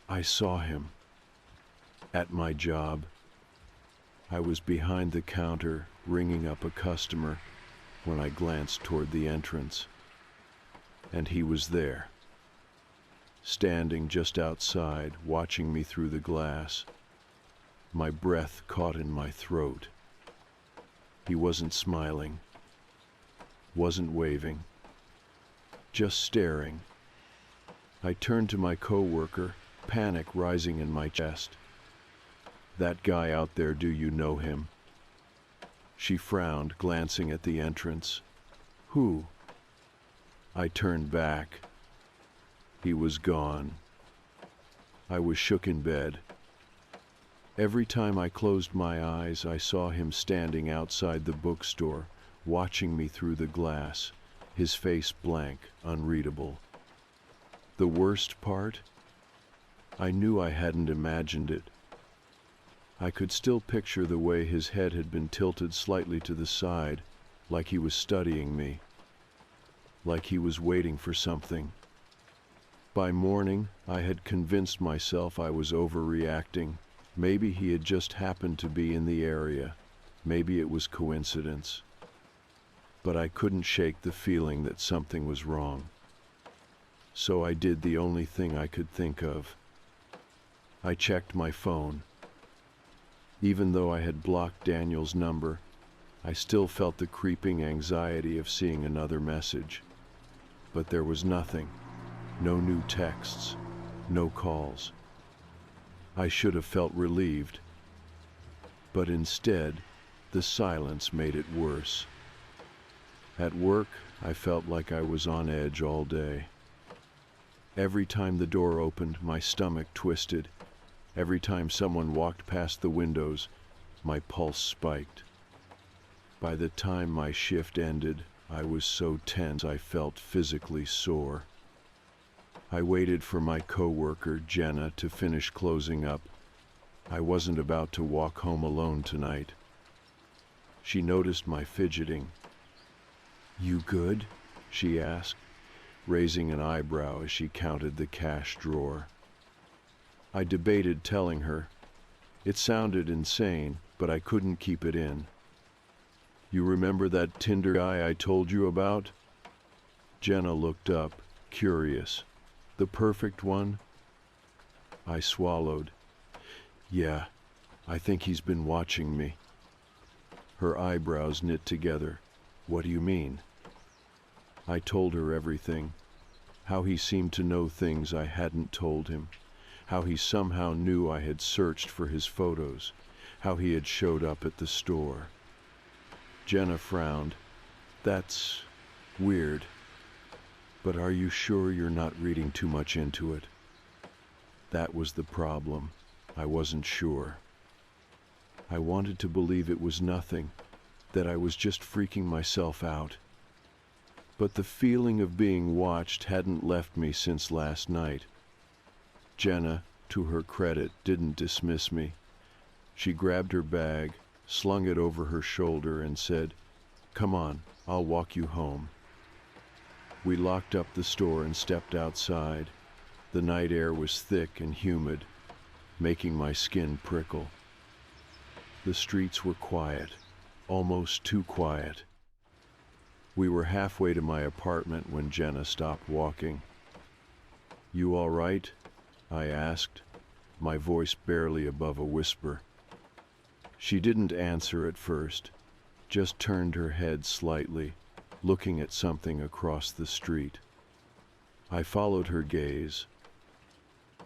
I saw him. At my job. I was behind the counter, ringing up a customer, when I glanced toward the entrance. And he was there, standing just outside, watching me through the glass. My breath caught in my throat. He wasn't smiling, wasn't waving, just staring. I turned to my coworker, panic rising in my chest. "That guy out there, do you know him?" She frowned, glancing at the entrance. "Who?" I turned back. He was gone. I was shook in bed. Every time I closed my eyes, I saw him standing outside the bookstore, watching me through the glass, his face blank, unreadable. The worst part? I knew I hadn't imagined it. I could still picture the way his head had been tilted slightly to the side, like he was studying me, like he was waiting for something. By morning, I had convinced myself I was overreacting. Maybe he had just happened to be in the area. Maybe it was coincidence. But I couldn't shake the feeling that something was wrong. So I did the only thing I could think of. I checked my phone. Even though I had blocked Daniel's number, I still felt the creeping anxiety of seeing another message. But there was nothing. No new texts. No calls. I should have felt relieved. But instead, the silence made it worse. At work, I felt like I was on edge all day. Every time the door opened, my stomach twisted. Every time someone walked past the windows, my pulse spiked. By the time my shift ended, I was so tense I felt physically sore. I waited for my coworker, Jenna, to finish closing up. I wasn't about to walk home alone tonight. She noticed my fidgeting. "You good?" she asked, raising an eyebrow as she counted the cash drawer. I debated telling her. It sounded insane, but I couldn't keep it in. "You remember that Tinder guy I told you about?" Jenna looked up, curious. "The perfect one?" I swallowed. "Yeah, I think he's been watching me." Her eyebrows knit together. "What do you mean?" I told her everything. How he seemed to know things I hadn't told him. How he somehow knew I had searched for his photos. How he had showed up at the store. Jenna frowned. That's weird. But are you sure you're not reading too much into it? That was the problem. I wasn't sure. I wanted to believe it was nothing, that I was just freaking myself out. But the feeling of being watched hadn't left me since last night. Jenna, to her credit, didn't dismiss me. She grabbed her bag, slung it over her shoulder, and said, "Come on, I'll walk you home." We locked up the store and stepped outside. The night air was thick and humid, making my skin prickle. The streets were quiet, almost too quiet. We were halfway to my apartment when Jenna stopped walking. "You all right?" I asked, my voice barely above a whisper. She didn't answer at first, just turned her head slightly, looking at something across the street. I followed her gaze.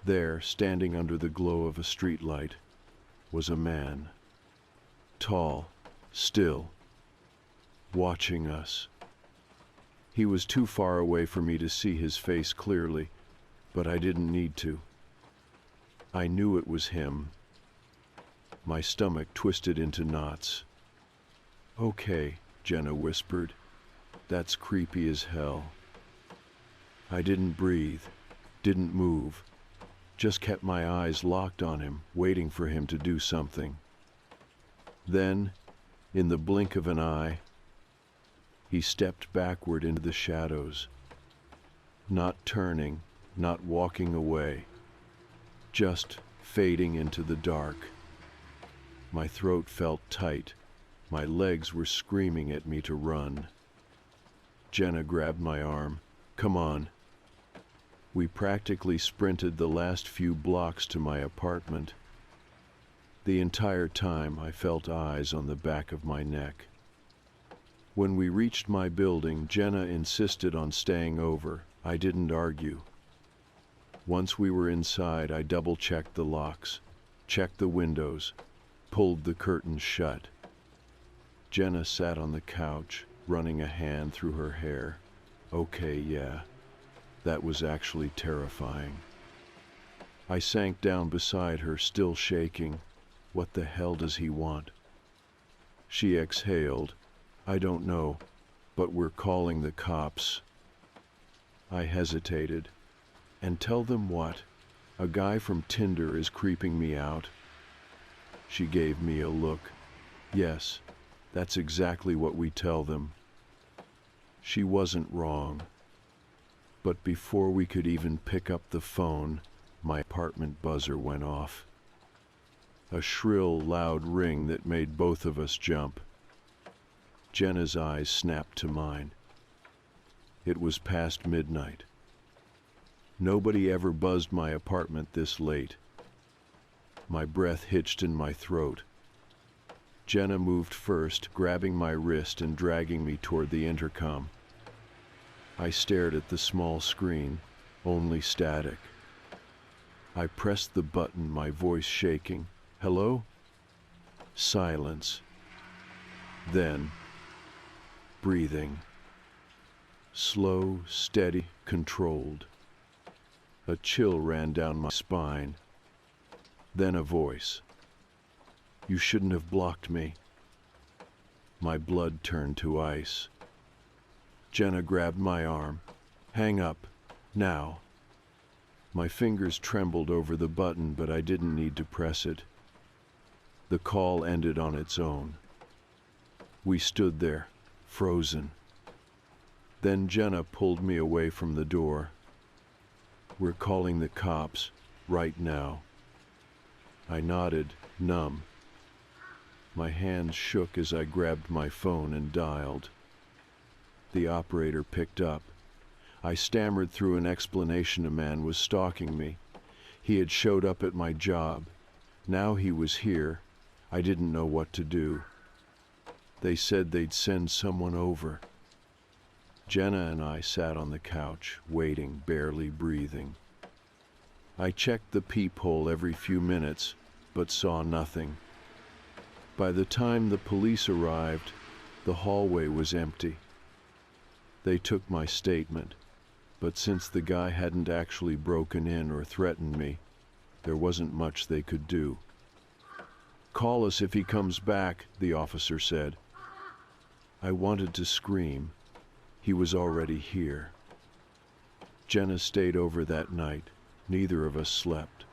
There, standing under the glow of a streetlight, was a man. Tall, still, watching us. He was too far away for me to see his face clearly, but I didn't need to. I knew it was him. My stomach twisted into knots. "Okay," Jenna whispered. "That's creepy as hell." I didn't breathe, didn't move, just kept my eyes locked on him, waiting for him to do something. Then, in the blink of an eye, he stepped backward into the shadows, not turning, not walking away, just fading into the dark. My throat felt tight. My legs were screaming at me to run. Jenna grabbed my arm. "Come on." We practically sprinted the last few blocks to my apartment. The entire time I felt eyes on the back of my neck. When we reached my building, Jenna insisted on staying over. I didn't argue. Once we were inside, I double-checked the locks, checked the windows, pulled the curtains shut. Jenna sat on the couch, running a hand through her hair. "Okay, yeah, that was actually terrifying." I sank down beside her, still shaking. "What the hell does he want?" She exhaled. "I don't know, but we're calling the cops." I hesitated. "And tell them what? A guy from Tinder is creeping me out?" She gave me a look. "Yes, that's exactly what we tell them." She wasn't wrong. But before we could even pick up the phone, my apartment buzzer went off. A shrill, loud ring that made both of us jump. Jenna's eyes snapped to mine. It was past midnight. Nobody ever buzzed my apartment this late. My breath hitched in my throat. Jenna moved first, grabbing my wrist and dragging me toward the intercom. I stared at the small screen, only static. I pressed the button, my voice shaking. "Hello?" Silence. Then, breathing. Slow, steady, controlled. A chill ran down my spine. Then a voice. "You shouldn't have blocked me." My blood turned to ice. Jenna grabbed my arm. "Hang up. Now." My fingers trembled over the button, but I didn't need to press it. The call ended on its own. We stood there, frozen. Then Jenna pulled me away from the door. "We're calling the cops, right now." I nodded, numb. My hands shook as I grabbed my phone and dialed. The operator picked up. I stammered through an explanation. A man was stalking me. He had showed up at my job. Now he was here. I didn't know what to do. They said they'd send someone over. Jenna and I sat on the couch, waiting, barely breathing. I checked the peephole every few minutes, but saw nothing. By the time the police arrived, The hallway was empty. They took my statement, but since the guy hadn't actually broken in or threatened me, there wasn't much they could do. "Call us if he comes back," the officer said. I wanted to scream. He was already here. Jenna stayed over that night. Neither of us slept.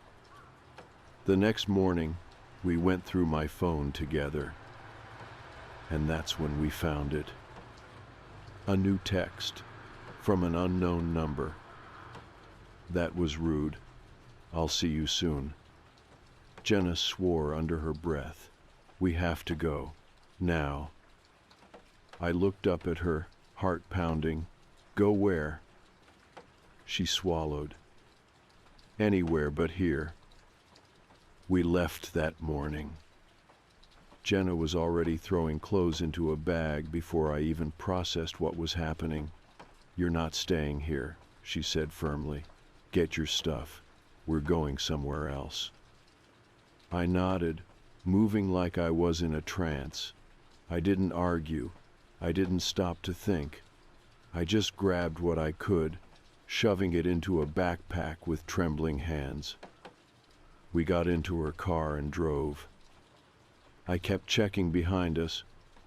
The next morning, we went through my phone together. And that's when we found it. A new text from an unknown number. "That was rude. I'll see you soon." Jenna swore under her breath. "We have to go. Now." I looked up at her, heart pounding. "Go where?" She swallowed. "Anywhere but here." We left that morning. Jenna was already throwing clothes into a bag before I even processed what was happening. "You're not staying here," she said firmly. "Get your stuff. We're going somewhere else." I nodded, moving like I was in a trance. I didn't argue. I didn't stop to think. I just grabbed what I could, shoving it into a backpack with trembling hands. We got into her car and drove. I kept checking behind us,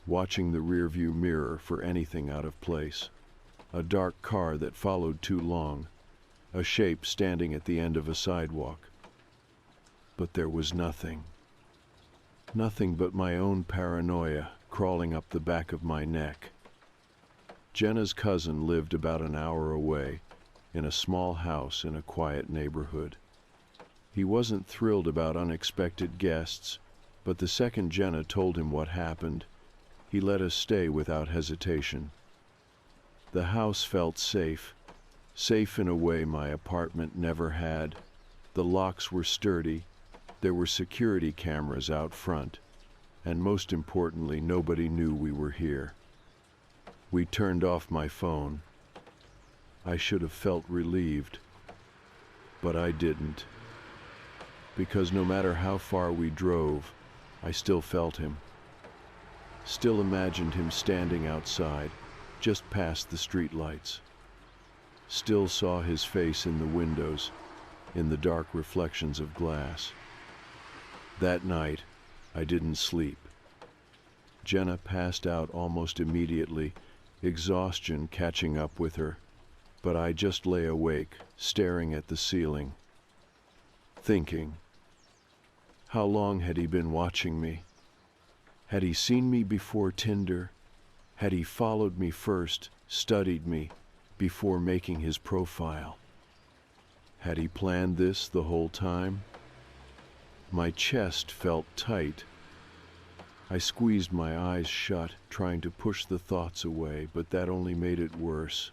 watching the rearview mirror for anything out of place. A dark car that followed too long, a shape standing at the end of a sidewalk. But there was nothing. Nothing but my own paranoia crawling up the back of my neck. Jenna's cousin lived about an hour away, in a small house in a quiet neighborhood. He wasn't thrilled about unexpected guests, but the second Jenna told him what happened, he let us stay without hesitation. The house felt safe, safe in a way my apartment never had. The locks were sturdy, there were security cameras out front, and most importantly, nobody knew we were here. We turned off my phone. I should have felt relieved, but I didn't. Because no matter how far we drove, I still felt him. Still imagined him standing outside, just past the streetlights. Still saw his face in the windows, in the dark reflections of glass. That night, I didn't sleep. Jenna passed out almost immediately, exhaustion catching up with her, but I just lay awake, staring at the ceiling, thinking. How long had he been watching me? Had he seen me before Tinder? Had he followed me first, studied me, before making his profile? Had he planned this the whole time? My chest felt tight. I squeezed my eyes shut, trying to push the thoughts away, but that only made it worse.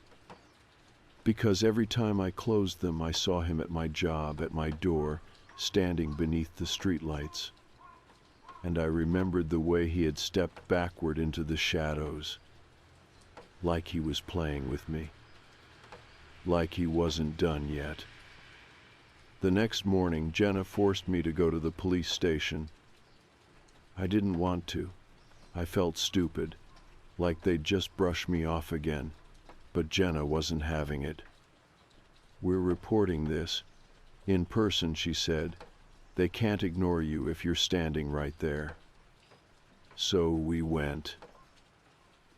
Because every time I closed them, I saw him at my job, at my door, standing beneath the streetlights. And I remembered the way he had stepped backward into the shadows, like he was playing with me, like he wasn't done yet. The next morning, Jenna forced me to go to the police station. I didn't want to. I felt stupid, like they'd just brush me off again, but Jenna wasn't having it. "We're reporting this. In person," she said. "They can't ignore you if you're standing right there." So we went.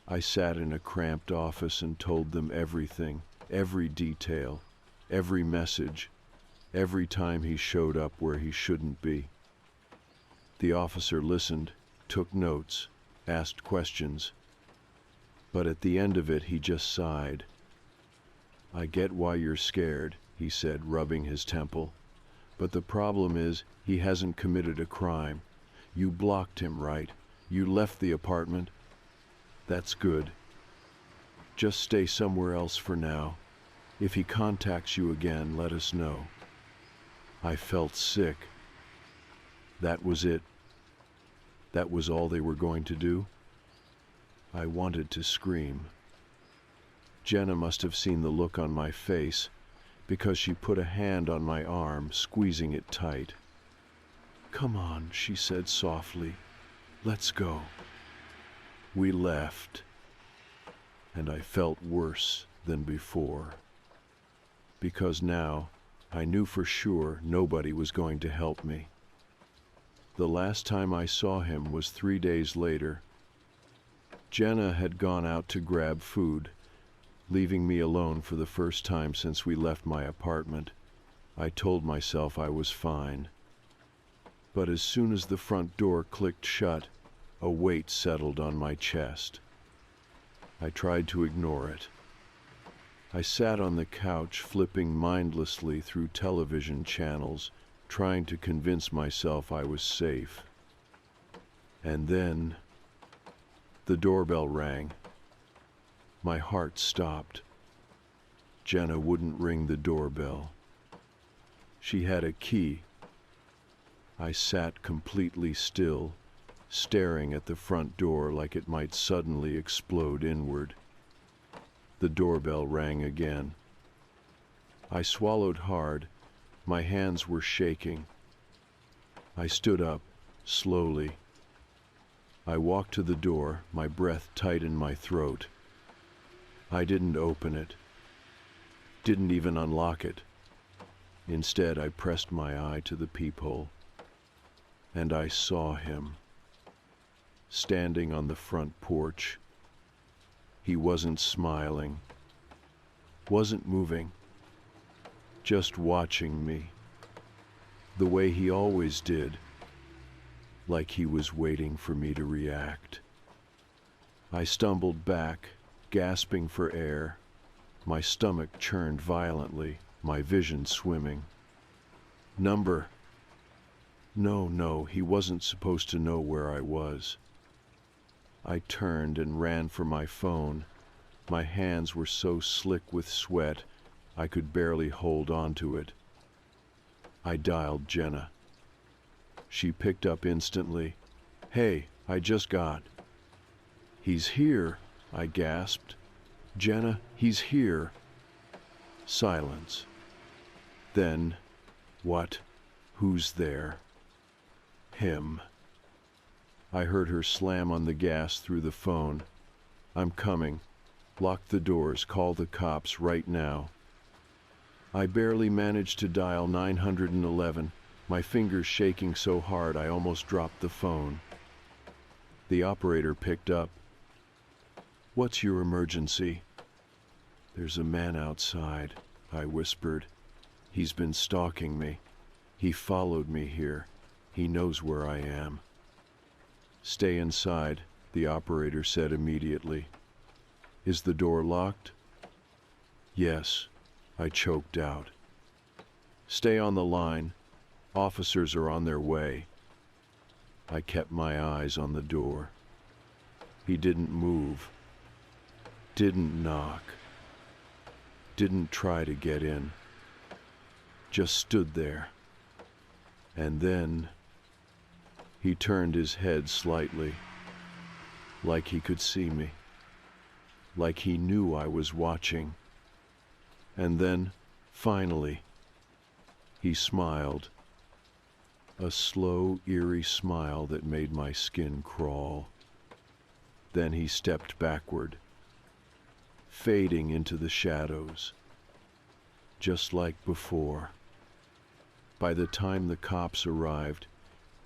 I sat in a cramped office and told them everything, every detail, every message, every time he showed up where he shouldn't be. The officer listened, took notes, asked questions, but at the end of it he just sighed. "I get why you're scared," he said, rubbing his temple. "But the problem is, he hasn't committed a crime. You blocked him, right? You left the apartment. That's good. Just stay somewhere else for now. If he contacts you again, let us know." I felt sick. That was it. That was all they were going to do? I wanted to scream. Jenna must have seen the look on my face, because she put a hand on my arm, squeezing it tight. "Come on," she said softly. "Let's go." We left, and I felt worse than before, because now I knew for sure nobody was going to help me. The last time I saw him was 3 days later. Jenna had gone out to grab food, leaving me alone for the first time since we left my apartment. I told myself I was fine. But as soon as the front door clicked shut, a weight settled on my chest. I tried to ignore it. I sat on the couch, flipping mindlessly through television channels, trying to convince myself I was safe. And then the doorbell rang. My heart stopped. Jenna wouldn't ring the doorbell. She had a key. I sat completely still, staring at the front door like it might suddenly explode inward. The doorbell rang again. I swallowed hard. My hands were shaking. I stood up, slowly. I walked to the door, my breath tight in my throat. I didn't open it. Didn't even unlock it. Instead, I pressed my eye to the peephole. And I saw him, standing on the front porch. He wasn't smiling, wasn't moving, just watching me, the way he always did, like he was waiting for me to react. I stumbled back, gasping for air. My stomach churned violently, my vision swimming. Number. No, he wasn't supposed to know where I was. I turned and ran for my phone. My hands were so slick with sweat, I could barely hold onto it. I dialed Jenna. She picked up instantly. "Hey, I just got." "He's here," I gasped. "Jenna, he's here." Silence. Then, what? Who's there? Him. I heard her slam on the gas through the phone. "I'm coming. Lock the doors. Call the cops right now." I barely managed to dial 911, my fingers shaking so hard I almost dropped the phone. The operator picked up. "What's your emergency?" "There's a man outside," I whispered. "He's been stalking me. He followed me here. He knows where I am." "Stay inside," the operator said immediately. "Is the door locked?" "Yes," I choked out. "Stay on the line. Officers are on their way." I kept my eyes on the door. He didn't move. Didn't knock. Didn't try to get in. Just stood there. And then he turned his head slightly, like he could see me, like he knew I was watching. And then, finally, he smiled. A slow, eerie smile that made my skin crawl. Then he stepped backward, fading into the shadows, just like before. By the time the cops arrived,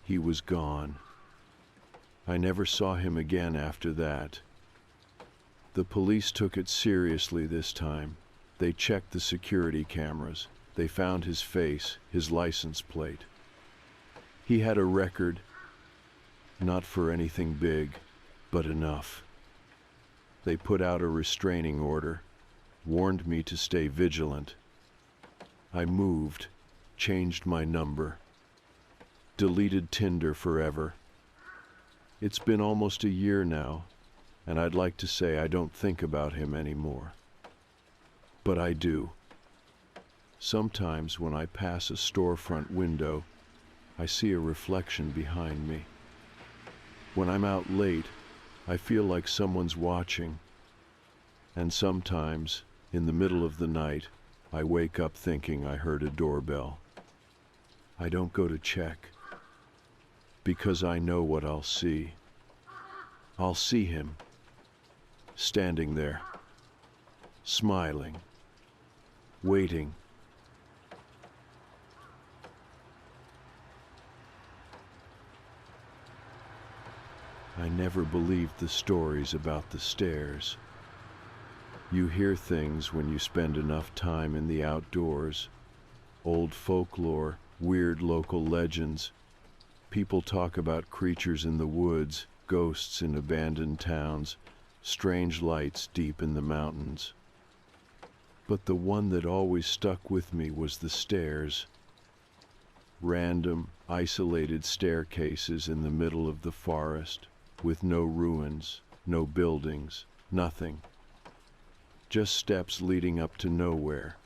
he was gone. I never saw him again after that. The police took it seriously this time. They checked the security cameras. They found his face, his license plate. He had a record, not for anything big, but enough. They put out a restraining order, warned me to stay vigilant. I moved, changed my number, deleted Tinder forever. It's been almost a year now, and I'd like to say I don't think about him anymore. But I do. Sometimes when I pass a storefront window, I see a reflection behind me. When I'm out late, I feel like someone's watching. And sometimes, in the middle of the night, I wake up thinking I heard a doorbell. I don't go to check, because I know what I'll see. I'll see him, standing there, smiling, waiting. I never believed the stories about the stairs. You hear things when you spend enough time in the outdoors. Old folklore, weird local legends. People talk about creatures in the woods, ghosts in abandoned towns, strange lights deep in the mountains. But the one that always stuck with me was the stairs. Random, isolated staircases in the middle of the forest, with no ruins, no buildings, nothing. Just steps leading up to nowhere.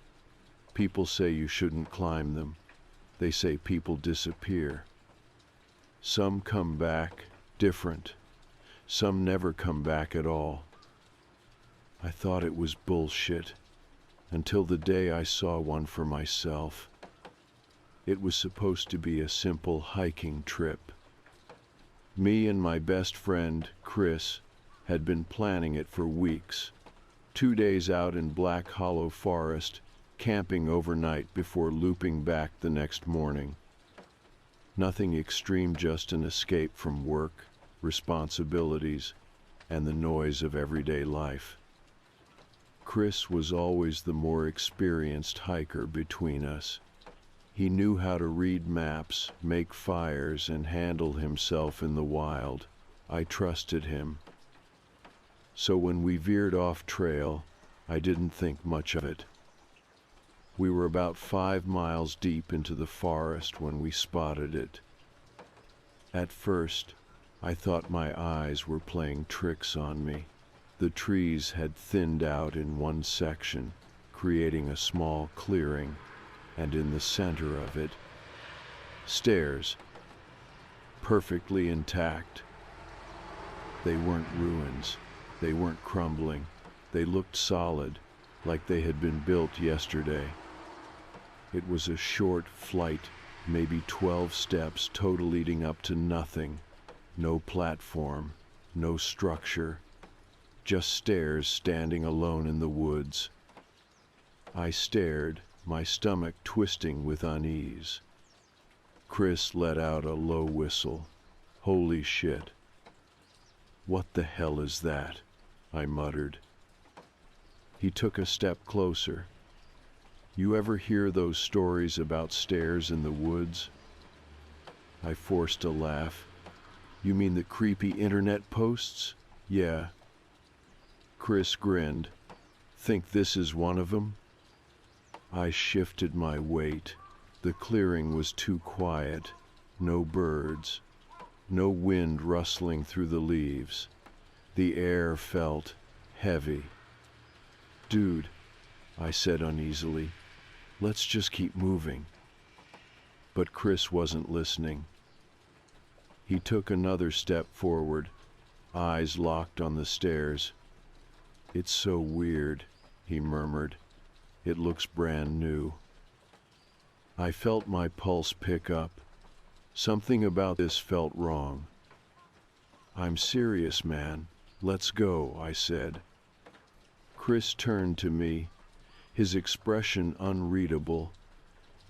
People say you shouldn't climb them. They say people disappear. Some come back, different. Some never come back at all. I thought it was bullshit, until the day I saw one for myself. It was supposed to be a simple hiking trip. Me and my best friend, Chris, had been planning it for weeks. 2 days out in Black Hollow Forest, camping overnight before looping back the next morning. Nothing extreme, just an escape from work, responsibilities, and the noise of everyday life. Chris was always the more experienced hiker between us. He knew how to read maps, make fires, and handle himself in the wild. I trusted him. So when we veered off trail, I didn't think much of it. We were about 5 miles deep into the forest when we spotted it. At first, I thought my eyes were playing tricks on me. The trees had thinned out in one section, creating a small clearing, and in the center of it, stairs, perfectly intact. They weren't ruins. They weren't crumbling. They looked solid, like they had been built yesterday. It was a short flight, maybe 12 steps total, leading up to nothing. No platform, no structure, just stairs standing alone in the woods. I stared, my stomach twisting with unease. Chris let out a low whistle. Holy shit. What the hell is that? I muttered. He took a step closer. You ever hear those stories about stairs in the woods? I forced a laugh. You mean the creepy internet posts? Yeah. Chris grinned. Think this is one of them? I shifted my weight. The clearing was too quiet. No birds. No wind rustling through the leaves. The air felt heavy. Dude, I said uneasily, let's just keep moving. But Chris wasn't listening. He took another step forward, eyes locked on the stairs. It's so weird, he murmured. It looks brand new. I felt my pulse pick up. Something about this felt wrong. I'm serious, man. Let's go, I said. Chris turned to me, his expression unreadable.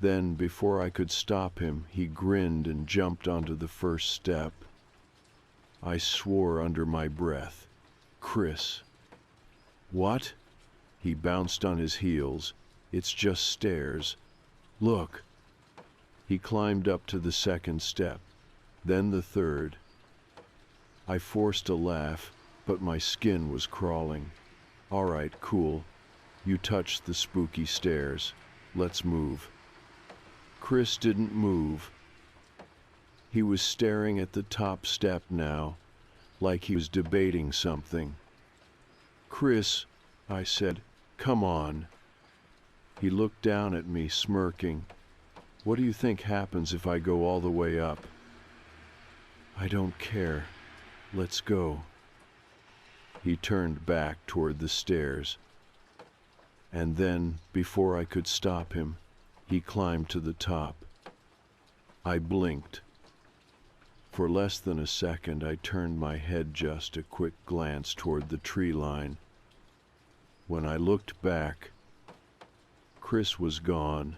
Then, before I could stop him, he grinned and jumped onto the first step. I swore under my breath. Chris. What? He bounced on his heels. It's just stairs. Look. He climbed up to the second step, then the third. I forced a laugh, but my skin was crawling. All right, cool. You touched the spooky stairs. Let's move. Chris didn't move. He was staring at the top step now, like he was debating something. Chris, I said, come on. He looked down at me, smirking. What do you think happens if I go all the way up? I don't care. Let's go. He turned back toward the stairs. And then, before I could stop him, he climbed to the top. I blinked. For less than a second, I turned my head just a quick glance toward the tree line. When I looked back, Chris was gone.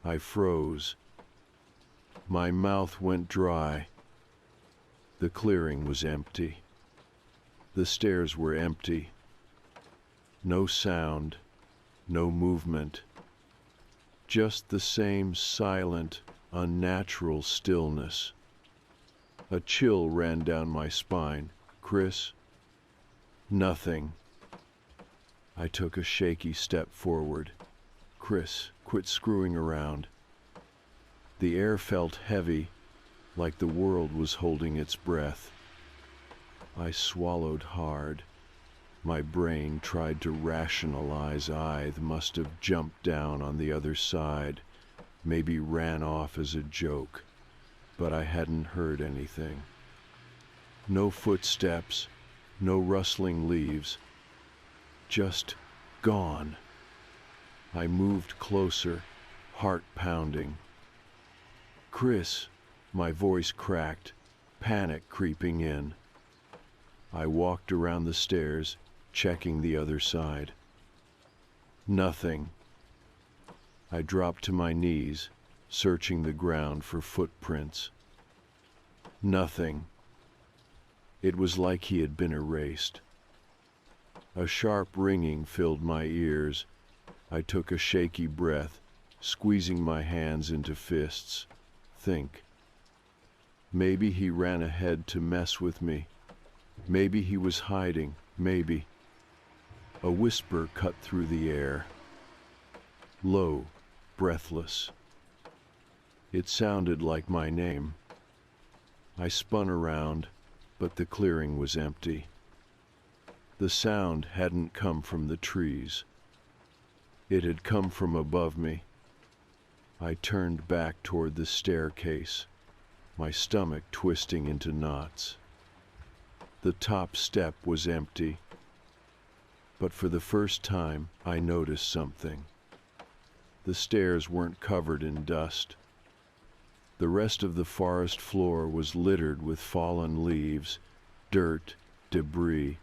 I froze. My mouth went dry. The clearing was empty. The stairs were empty. No sound, no movement. Just the same silent, unnatural stillness. A chill ran down my spine. Chris? Nothing. I took a shaky step forward. Chris, quit screwing around. The air felt heavy, like the world was holding its breath. I swallowed hard. My brain tried to rationalize I must have jumped down on the other side, maybe ran off as a joke, but I hadn't heard anything. No footsteps, no rustling leaves, just gone. I moved closer, heart pounding. Chris, my voice cracked, panic creeping in. I walked around the stairs, checking the other side. Nothing. I dropped to my knees, searching the ground for footprints. Nothing. It was like he had been erased. A sharp ringing filled my ears. I took a shaky breath, squeezing my hands into fists. Think. Maybe he ran ahead to mess with me. Maybe he was hiding. Maybe. A whisper cut through the air. Low, breathless. It sounded like my name. I spun around, but the clearing was empty. The sound hadn't come from the trees. It had come from above me. I turned back toward the staircase, my stomach twisting into knots. The top step was empty, but for the first time I noticed something. The stairs weren't covered in dust. The rest of the forest floor was littered with fallen leaves, dirt, debris,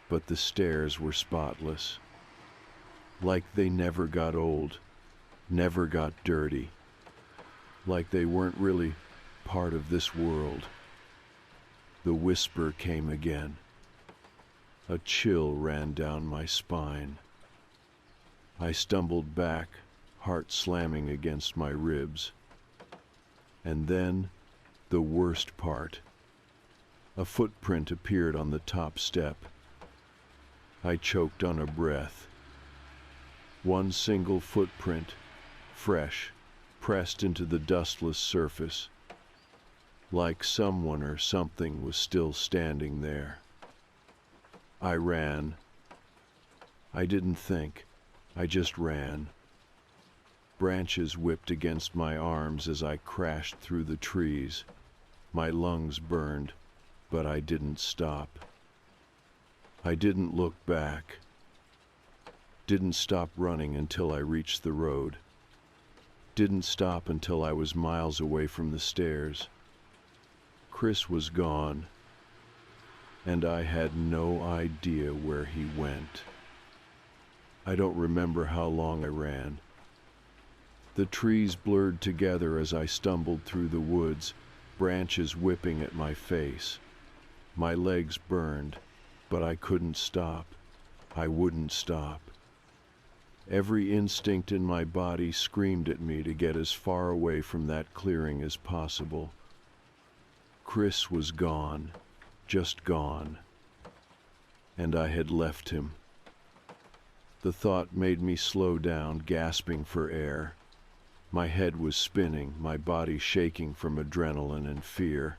but the stairs were spotless. Like they never got old, never got dirty. Like they weren't really part of this world. The whisper came again. A chill ran down my spine. I stumbled back, heart slamming against my ribs. And then, the worst part. A footprint appeared on the top step. I choked on a breath. One single footprint, fresh, pressed into the dustless surface, like someone or something was still standing there. I ran. I didn't think. I just ran. Branches whipped against my arms as I crashed through the trees. My lungs burned, but I didn't stop. I didn't look back. Didn't stop running until I reached the road. Didn't stop until I was miles away from the stairs. Chris was gone, and I had no idea where he went. I don't remember how long I ran. The trees blurred together as I stumbled through the woods, branches whipping at my face. My legs burned, but I couldn't stop. I wouldn't stop. Every instinct in my body screamed at me to get as far away from that clearing as possible. Chris was gone, just gone, and I had left him. The thought made me slow down, gasping for air. My head was spinning, my body shaking from adrenaline and fear.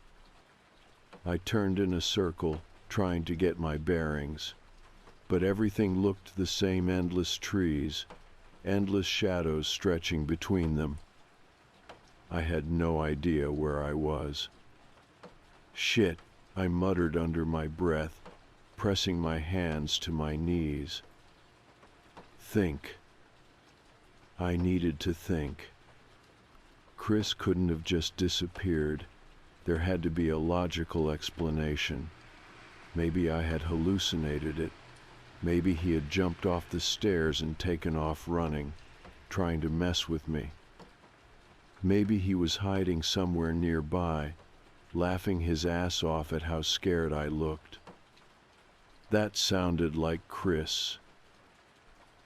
I turned in a circle, trying to get my bearings, but everything looked the same: endless trees, endless shadows stretching between them. I had no idea where I was. Shit, I muttered under my breath, pressing my hands to my knees. Think. I needed to think. Chris couldn't have just disappeared. There had to be a logical explanation. Maybe I had hallucinated it. Maybe he had jumped off the stairs and taken off running, trying to mess with me. Maybe he was hiding somewhere nearby, laughing his ass off at how scared I looked. That sounded like Chris.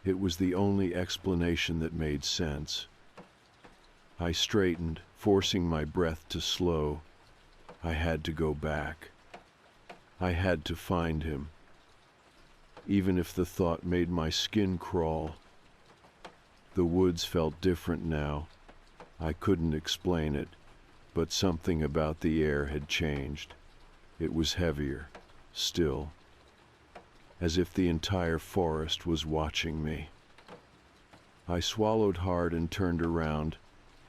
It was the only explanation that made sense. I straightened, forcing my breath to slow. I had to go back. I had to find him. Even if the thought made my skin crawl. The woods felt different now. I couldn't explain it, but something about the air had changed. It was heavier, still, as if the entire forest was watching me. I swallowed hard and turned around,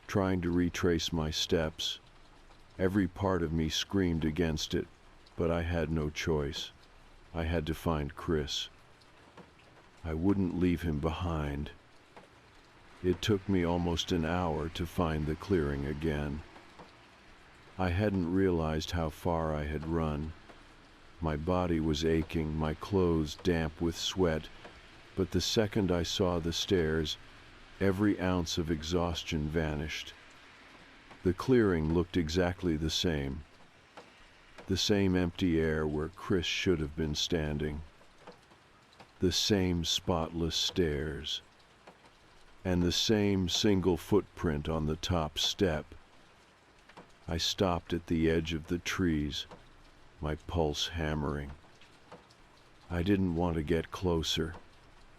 trying to retrace my steps. Every part of me screamed against it, but I had no choice. I had to find Chris. I wouldn't leave him behind. It took me almost an hour to find the clearing again. I hadn't realized how far I had run. My body was aching, my clothes damp with sweat, but the second I saw the stairs, every ounce of exhaustion vanished. The clearing looked exactly the same empty air where Chris should have been standing. The same spotless stairs. And the same single footprint on the top step. I stopped at the edge of the trees, my pulse hammering. I didn't want to get closer.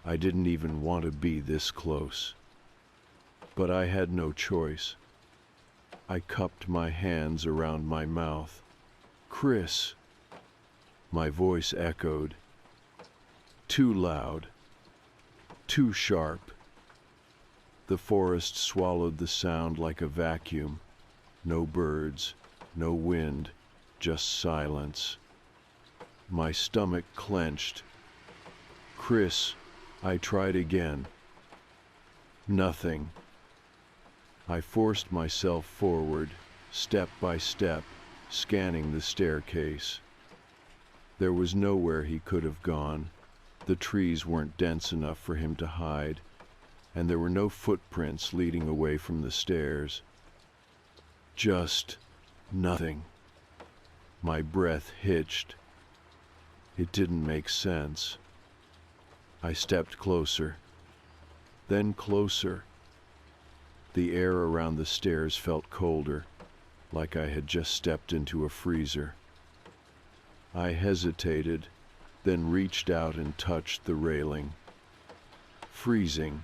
I didn't even want to be this close. But I had no choice. I cupped my hands around my mouth. Chris! My voice echoed. Too loud. Too sharp. The forest swallowed the sound like a vacuum. No birds, no wind, just silence. My stomach clenched. Chris, I tried again. Nothing. I forced myself forward, step by step, scanning the staircase. There was nowhere he could have gone. The trees weren't dense enough for him to hide, and there were no footprints leading away from the stairs. Just nothing. My breath hitched. It didn't make sense. I stepped closer, then closer. The air around the stairs felt colder, like I had just stepped into a freezer. I hesitated, then reached out and touched the railing. Freezing.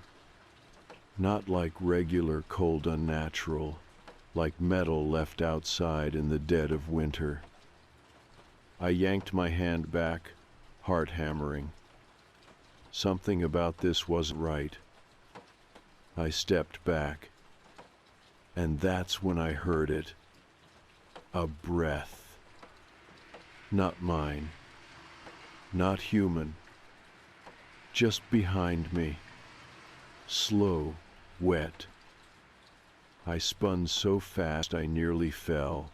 Not like regular cold unnatural, like metal left outside in the dead of winter. I yanked my hand back, heart hammering. Something about this wasn't right. I stepped back, and that's when I heard it. A breath. Not mine. Not human. Just behind me. Slow, wet. I spun so fast I nearly fell.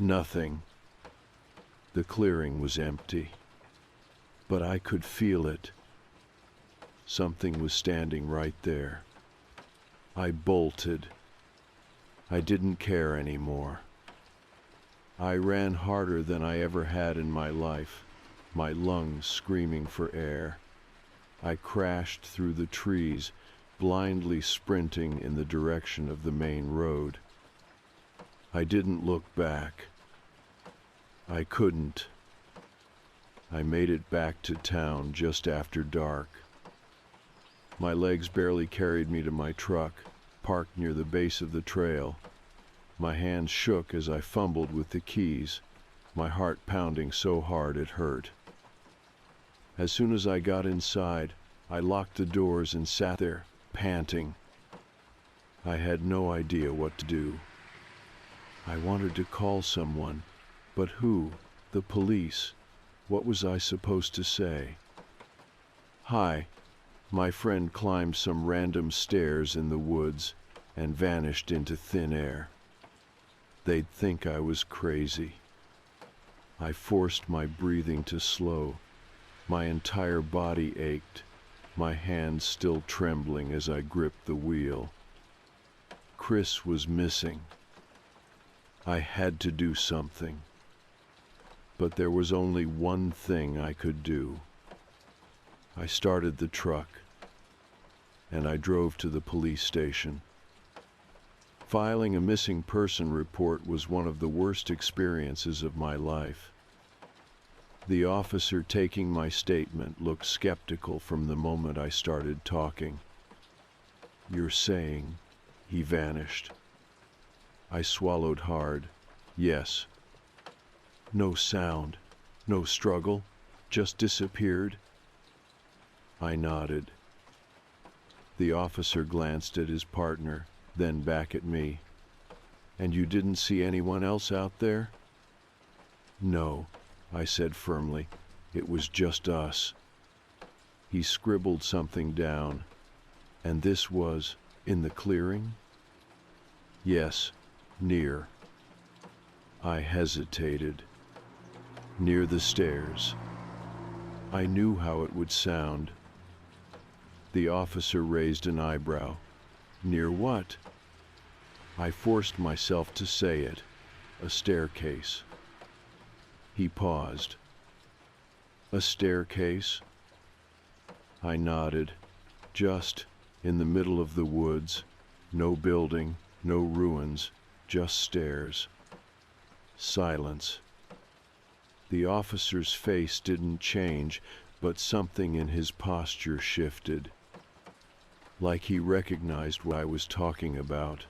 Nothing. The clearing was empty. But I could feel it. Something was standing right there. I bolted. I didn't care anymore. I ran harder than I ever had in my life, my lungs screaming for air. I crashed through the trees, blindly sprinting in the direction of the main road. I didn't look back. I couldn't. I made it back to town just after dark. My legs barely carried me to my truck, parked near the base of the trail. My hands shook as I fumbled with the keys, my heart pounding so hard it hurt. As soon as I got inside, I locked the doors and sat there, panting. I had no idea what to do. I wanted to call someone, but who? The police. What was I supposed to say? Hi. My friend climbed some random stairs in the woods and vanished into thin air. They'd think I was crazy. I forced my breathing to slow. My entire body ached, my hands still trembling as I gripped the wheel. Chris was missing. I had to do something. But there was only one thing I could do. I started the truck, and I drove to the police station. Filing a missing person report was one of the worst experiences of my life. The officer taking my statement looked skeptical from the moment I started talking. "You're saying he vanished?" I swallowed hard. "Yes." "No sound, no struggle, just disappeared?" I nodded. The officer glanced at his partner, then back at me. "And you didn't see anyone else out there?" "No," I said firmly. "It was just us." He scribbled something down. "And this was in the clearing?" "Yes, near." I hesitated. "Near the stairs." I knew how it would sound. The officer raised an eyebrow. "Near what?" I forced myself to say it. "A staircase." He paused. "A staircase?" I nodded. "Just in the middle of the woods. No building, no ruins, just stairs." Silence. The officer's face didn't change, but something in his posture shifted. Like he recognized what I was talking about.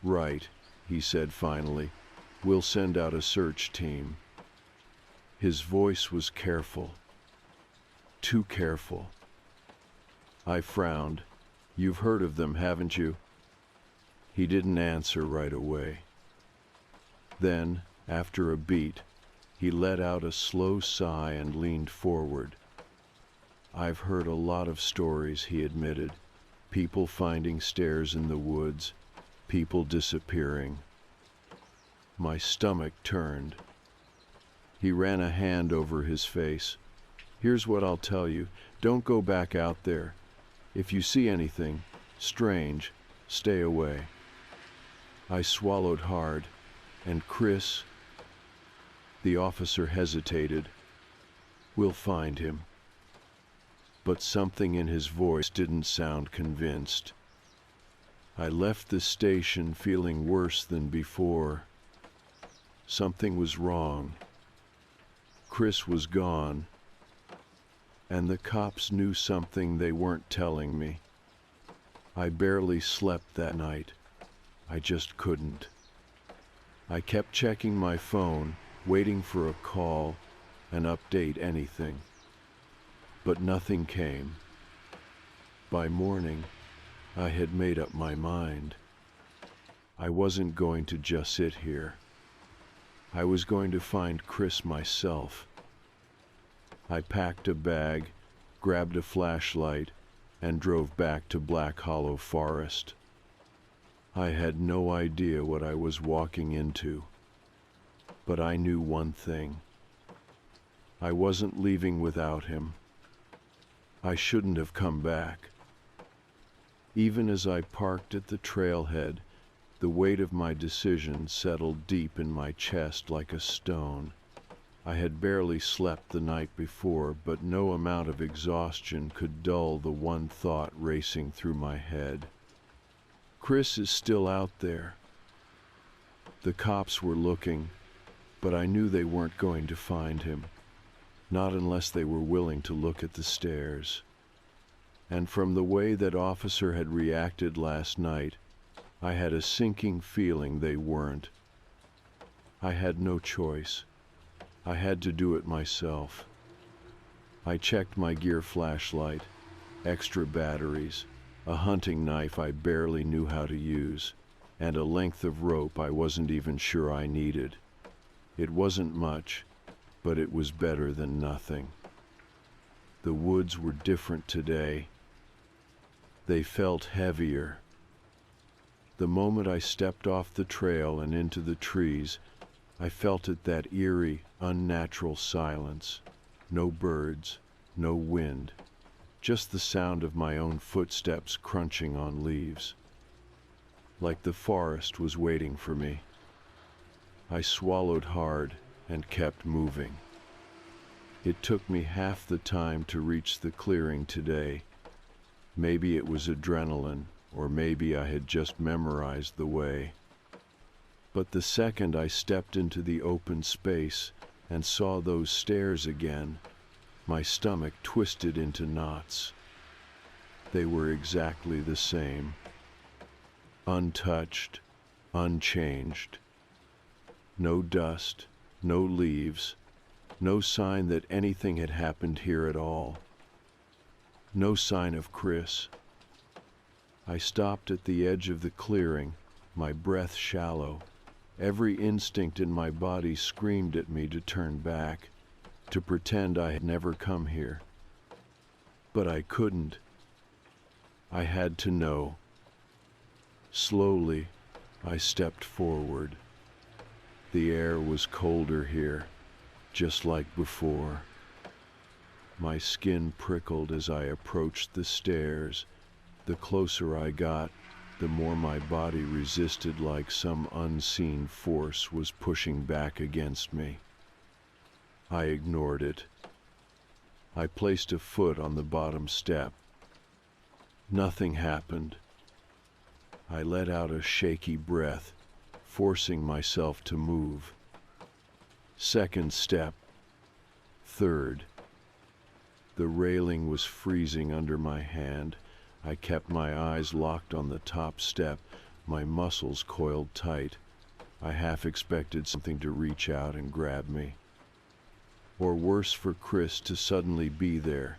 "Right," he said finally. "We'll send out a search team." His voice was careful. Too careful. I frowned. "You've heard of them, haven't you?" He didn't answer right away. Then, after a beat, he let out a slow sigh and leaned forward. "I've heard a lot of stories," he admitted. "People finding stairs in the woods, people disappearing." My stomach turned. He ran a hand over his face. "Here's what I'll tell you. Don't go back out there. If you see anything strange, stay away." I swallowed hard. "And Chris?" The officer hesitated. "We'll find him." But something in his voice didn't sound convinced. I left the station feeling worse than before. Something was wrong. Chris was gone. And the cops knew something they weren't telling me. I barely slept that night. I just couldn't. I kept checking my phone, waiting for a call, an update, anything. But nothing came. By morning, I had made up my mind. I wasn't going to just sit here. I was going to find Chris myself. I packed a bag, grabbed a flashlight, and drove back to Black Hollow Forest. I had no idea what I was walking into, but I knew one thing. I wasn't leaving without him. I shouldn't have come back. Even as I parked at the trailhead, the weight of my decision settled deep in my chest like a stone. I had barely slept the night before, but no amount of exhaustion could dull the one thought racing through my head. Chris is still out there. The cops were looking, but I knew they weren't going to find him. Not unless they were willing to look at the stairs. And from the way that officer had reacted last night, I had a sinking feeling they weren't. I had no choice. I had to do it myself. I checked my gear flashlight, extra batteries, a hunting knife I barely knew how to use, and a length of rope I wasn't even sure I needed. It wasn't much, but it was better than nothing. The woods were different today. They felt heavier. The moment I stepped off the trail and into the trees, I felt it, that eerie, unnatural silence. No birds, no wind, just the sound of my own footsteps crunching on leaves. Like the forest was waiting for me. I swallowed hard and kept moving. It took me half the time to reach the clearing today. Maybe it was adrenaline, or maybe I had just memorized the way. But the second I stepped into the open space and saw those stairs again, my stomach twisted into knots. They were exactly the same. Untouched, unchanged. No dust, no leaves, no sign that anything had happened here at all. No sign of Chris. I stopped at the edge of the clearing, my breath shallow. Every instinct in my body screamed at me to turn back, to pretend I had never come here. But I couldn't. I had to know. Slowly, I stepped forward. The air was colder here, just like before. My skin prickled as I approached the stairs. The closer I got, the more my body resisted, like some unseen force was pushing back against me. I ignored it. I placed a foot on the bottom step. Nothing happened. I let out a shaky breath, forcing myself to move. Second step. Third. The railing was freezing under my hand. I kept my eyes locked on the top step, my muscles coiled tight. I half expected something to reach out and grab me. Or worse, for Chris to suddenly be there,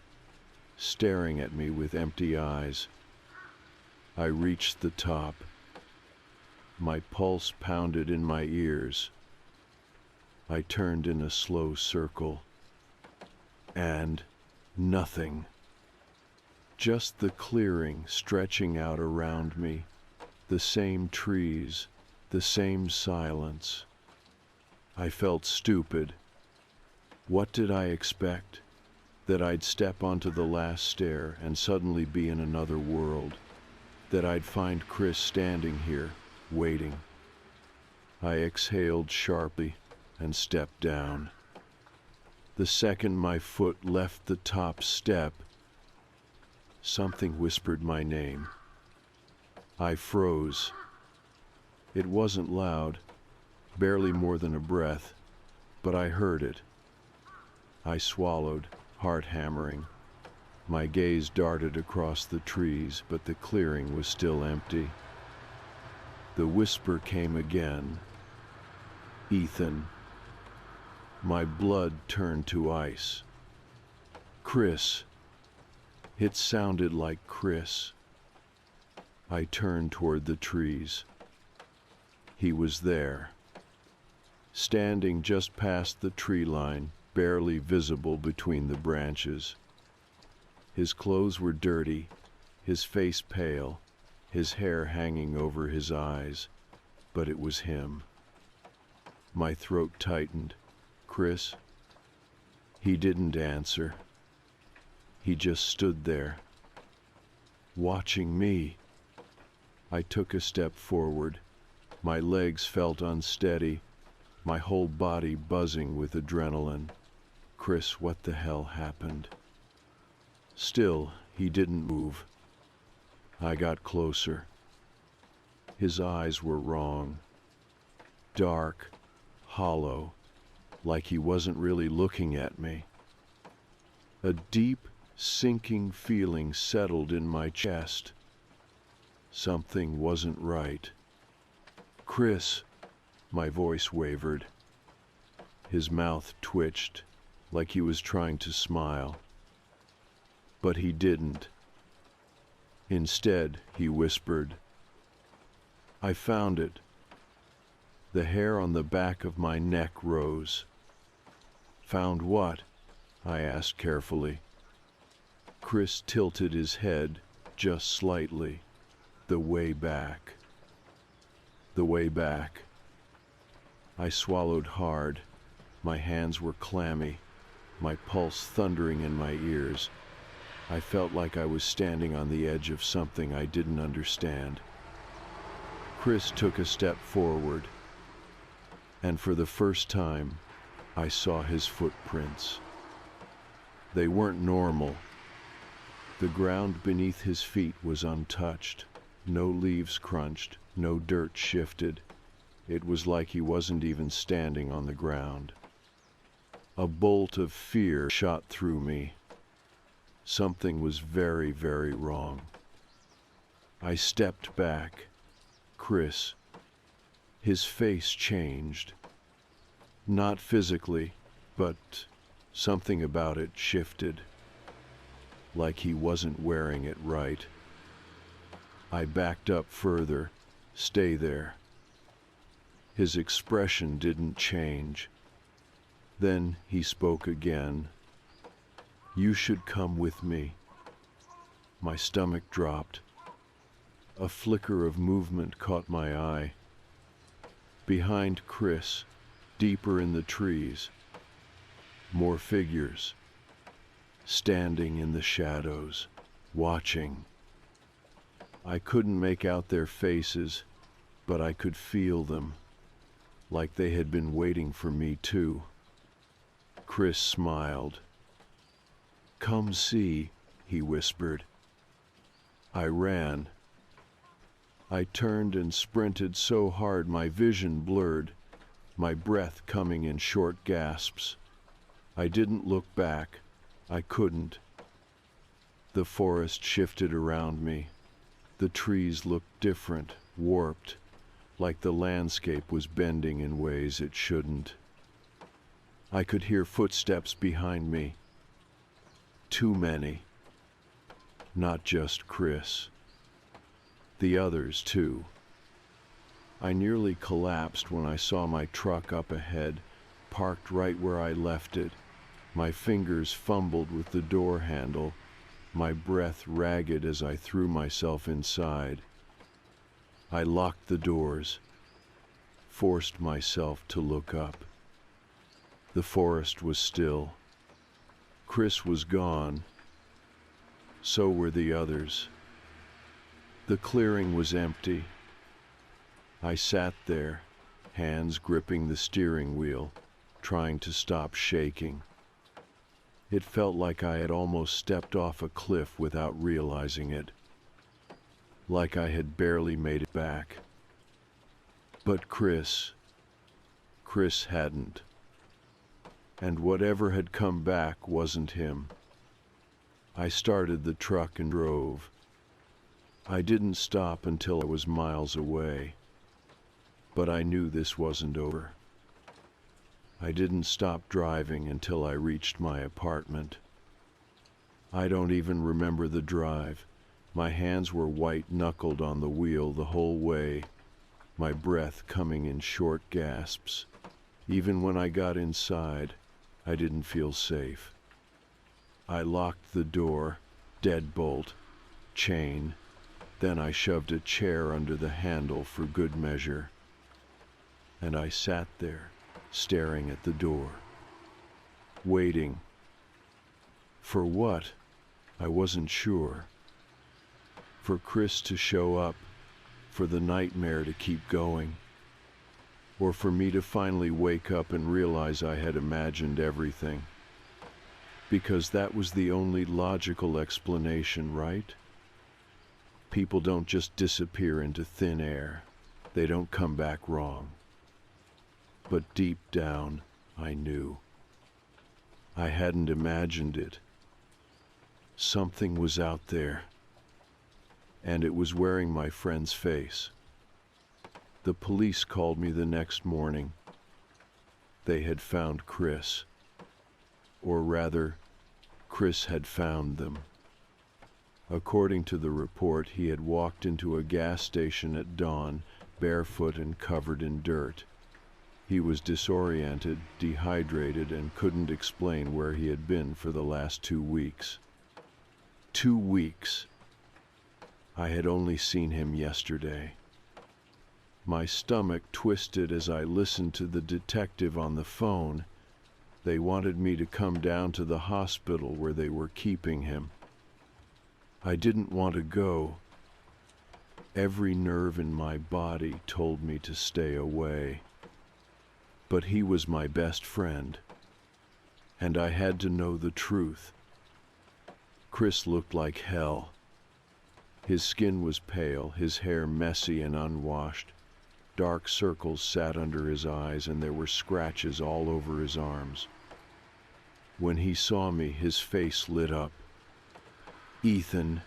staring at me with empty eyes. I reached the top. My pulse pounded in my ears. I turned in a slow circle. And nothing. Just the clearing stretching out around me, the same trees, the same silence. I felt stupid. What did I expect? That I'd step onto the last stair and suddenly be in another world? That I'd find Chris standing here, waiting? I exhaled sharply and stepped down. The second my foot left the top step, something whispered my name. I froze. It wasn't loud, barely more than a breath, but I heard it. I swallowed, heart hammering. My gaze darted across the trees, but the clearing was still empty. The whisper came again. Ethan. My blood turned to ice. Chris. It sounded like Chris. I turned toward the trees. He was there, standing just past the tree line, barely visible between the branches. His clothes were dirty, his face pale, his hair hanging over his eyes, but it was him. My throat tightened. Chris? He didn't answer. He just stood there, watching me. I took a step forward. My legs felt unsteady, my whole body buzzing with adrenaline. Chris, what the hell happened? Still, he didn't move. I got closer. His eyes were wrong. Dark, hollow, like he wasn't really looking at me. A deep, sinking feeling settled in my chest. Something wasn't right. Chris, my voice wavered. His mouth twitched, like he was trying to smile. But he didn't. Instead, he whispered, I found it. The hair on the back of my neck rose. Found what? I asked carefully. Chris tilted his head just slightly, the way back. The way back. I swallowed hard. My hands were clammy, my pulse thundering in my ears. I felt like I was standing on the edge of something I didn't understand. Chris took a step forward, and for the first time, I saw his footprints. They weren't normal. The ground beneath his feet was untouched. No leaves crunched, no dirt shifted. It was like he wasn't even standing on the ground. A bolt of fear shot through me. Something was very, very wrong. I stepped back. Chris. His face changed. Not physically, but something about it shifted. Like he wasn't wearing it right. I backed up further. Stay there. His expression didn't change. Then he spoke again. You should come with me. My stomach dropped. A flicker of movement caught my eye. Behind Chris, deeper in the trees, more figures, standing in the shadows, watching. I couldn't make out their faces, but I could feel them, like they had been waiting for me too. Chris smiled. Come see, he whispered. I ran. I turned and sprinted so hard my vision blurred, my breath coming in short gasps. I didn't look back. I couldn't. The forest shifted around me. The trees looked different, warped, like the landscape was bending in ways it shouldn't. I could hear footsteps behind me. Too many. Not just Chris. The others, too. I nearly collapsed when I saw my truck up ahead, parked right where I left it. My fingers fumbled with the door handle, my breath ragged as I threw myself inside. I locked the doors, forced myself to look up. The forest was still. Chris was gone. So were the others. The clearing was empty. I sat there, hands gripping the steering wheel, trying to stop shaking. It felt like I had almost stepped off a cliff without realizing it. Like I had barely made it back. But Chris hadn't. And whatever had come back wasn't him. I started the truck and drove. I didn't stop until I was miles away. But I knew this wasn't over. I didn't stop driving until I reached my apartment. I don't even remember the drive. My hands were white-knuckled on the wheel the whole way, my breath coming in short gasps. Even when I got inside, I didn't feel safe. I locked the door, deadbolt, chain. Then I shoved a chair under the handle for good measure. And I sat there, staring at the door, waiting. For what? I wasn't sure. For Chris to show up, for the nightmare to keep going, or for me to finally wake up and realize I had imagined everything. Because that was the only logical explanation, right? People don't just disappear into thin air. They don't come back wrong. But deep down, I knew. I hadn't imagined it. Something was out there. And it was wearing my friend's face. The police called me the next morning. They had found Chris. Or rather, Chris had found them. According to the report, he had walked into a gas station at dawn, barefoot and covered in dirt. He was disoriented, dehydrated, and couldn't explain where he had been for the last 2 weeks. 2 weeks. I had only seen him yesterday. My stomach twisted as I listened to the detective on the phone. They wanted me to come down to the hospital where they were keeping him. I didn't want to go. Every nerve in my body told me to stay away. But he was my best friend, and I had to know the truth. Chris looked like hell. His skin was pale, his hair messy and unwashed. Dark circles sat under his eyes, and there were scratches all over his arms. When he saw me, his face lit up. "Ethan,"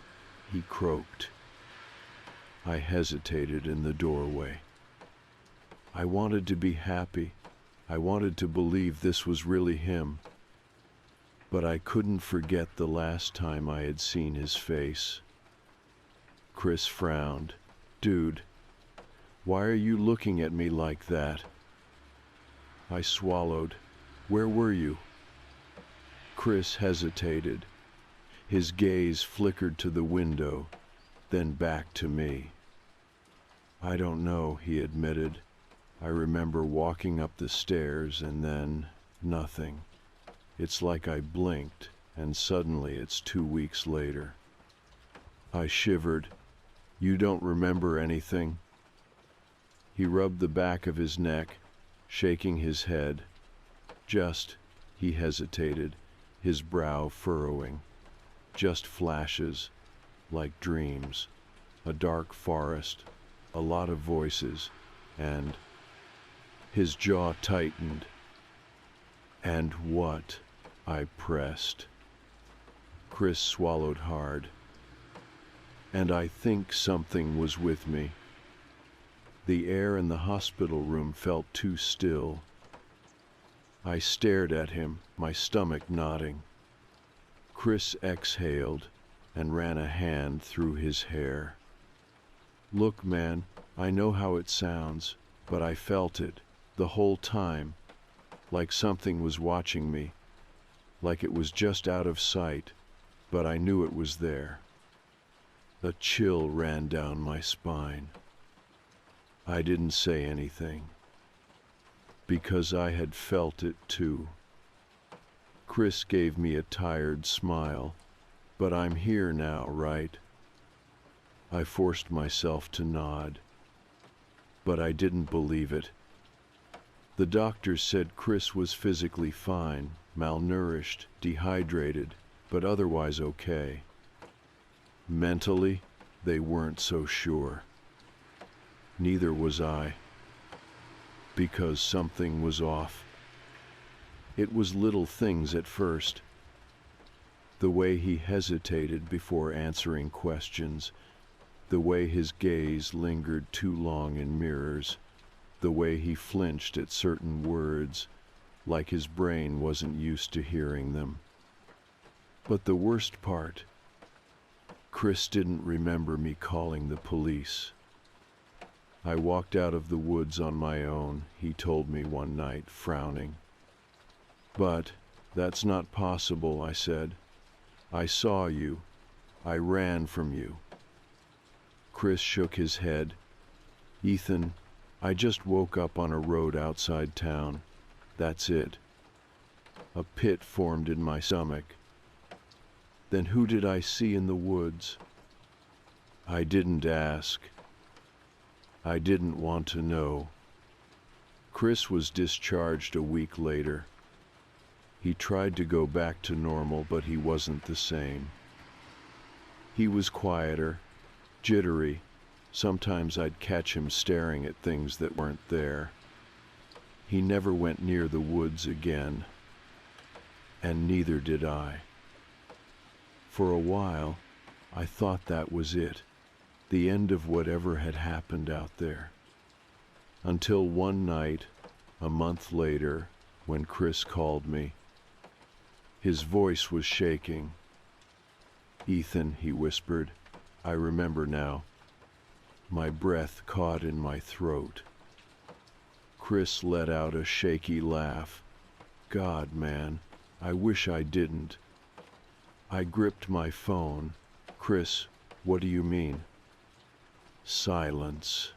he croaked. I hesitated in the doorway. I wanted to be happy. I wanted to believe this was really him. But I couldn't forget the last time I had seen his face. Chris frowned. "Dude, why are you looking at me like that?" I swallowed. "Where were you?" Chris hesitated. His gaze flickered to the window, then back to me. "I don't know," he admitted. "I remember walking up the stairs and then nothing. It's like I blinked, and suddenly it's 2 weeks later." I shivered. "You don't remember anything?" He rubbed the back of his neck, shaking his head. "Just," he hesitated, his brow furrowing. "Just flashes, like dreams. A dark forest, a lot of voices, and..." His jaw tightened. "And what?" I pressed. Chris swallowed hard. "And I think something was with me." The air in the hospital room felt too still. I stared at him, my stomach knotting. Chris exhaled and ran a hand through his hair. "Look, man, I know how it sounds, but I felt it, the whole time, like something was watching me, like it was just out of sight, but I knew it was there." A chill ran down my spine. I didn't say anything, because I had felt it too. Chris gave me a tired smile. "But I'm here now, right?" I forced myself to nod, but I didn't believe it. The doctors said Chris was physically fine, malnourished, dehydrated, but otherwise okay. Mentally, they weren't so sure. Neither was I, because something was off. It was little things at first. The way he hesitated before answering questions, the way his gaze lingered too long in mirrors, the way he flinched at certain words, like his brain wasn't used to hearing them. But the worst part, Chris didn't remember me calling the police. "I walked out of the woods on my own," he told me one night, frowning. "But that's not possible," I said. "I saw you. I ran from you." Chris shook his head. "Ethan, I just woke up on a road outside town. That's it." A pit formed in my stomach. "Then who did I see in the woods?" I didn't ask. I didn't want to know. Chris was discharged a week later. He tried to go back to normal, but he wasn't the same. He was quieter, jittery. Sometimes I'd catch him staring at things that weren't there. He never went near the woods again, and neither did I. For a while, I thought that was it, the end of whatever had happened out there. Until one night, a month later, when Chris called me. His voice was shaking. "Ethan," he whispered, "I remember now." My breath caught in my throat. Chris let out a shaky laugh. "God, man, I wish I didn't." I gripped my phone. "Chris, what do you mean?" Silence.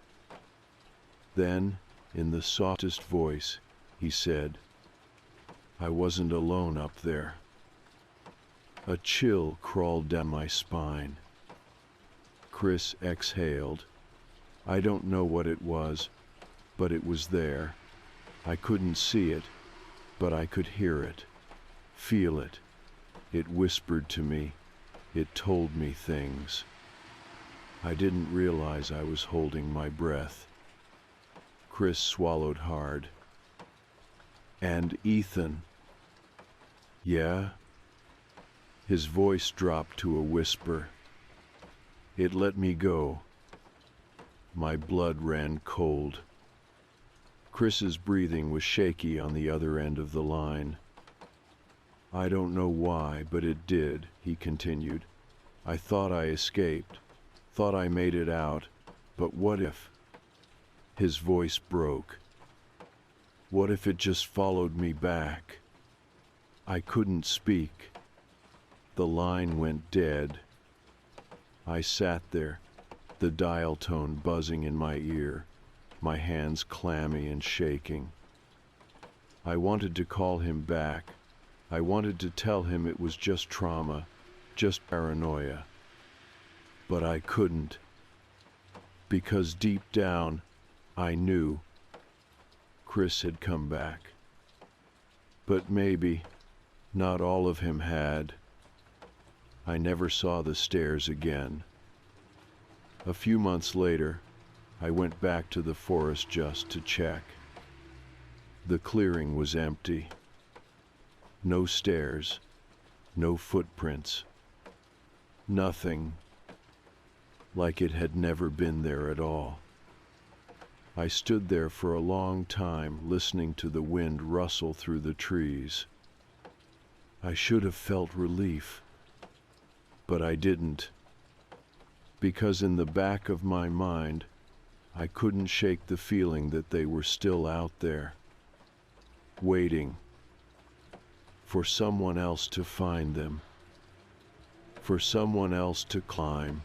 Then, in the softest voice, he said, "I wasn't alone up there." A chill crawled down my spine. Chris exhaled. I don't know what it was, but it was there. I couldn't see it, but I could hear it, feel it. It whispered to me. It told me things. I didn't realize I was holding my breath. Chris swallowed hard. "And Ethan?" "Yeah?" His voice dropped to a whisper. It let me go. My blood ran cold. Chris's breathing was shaky on the other end of the line. "I don't know why, but it did," he continued. "I thought I escaped, thought I made it out, but what if?" His voice broke. "What if it just followed me back?" I couldn't speak. The line went dead. I sat there, the dial tone buzzing in my ear, my hands clammy and shaking. I wanted to call him back. I wanted to tell him it was just trauma, just paranoia. But I couldn't. Because deep down, I knew Chris had come back. But maybe not all of him had. I never saw the stairs again. A few months later, I went back to the forest just to check. The clearing was empty. No stairs, no footprints, nothing, like it had never been there at all. I stood there for a long time, listening to the wind rustle through the trees. I should have felt relief, but I didn't, because in the back of my mind, I couldn't shake the feeling that they were still out there, waiting for someone else to find them, for someone else to climb,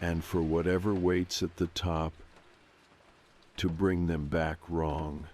and for whatever waits at the top to bring them back wrong.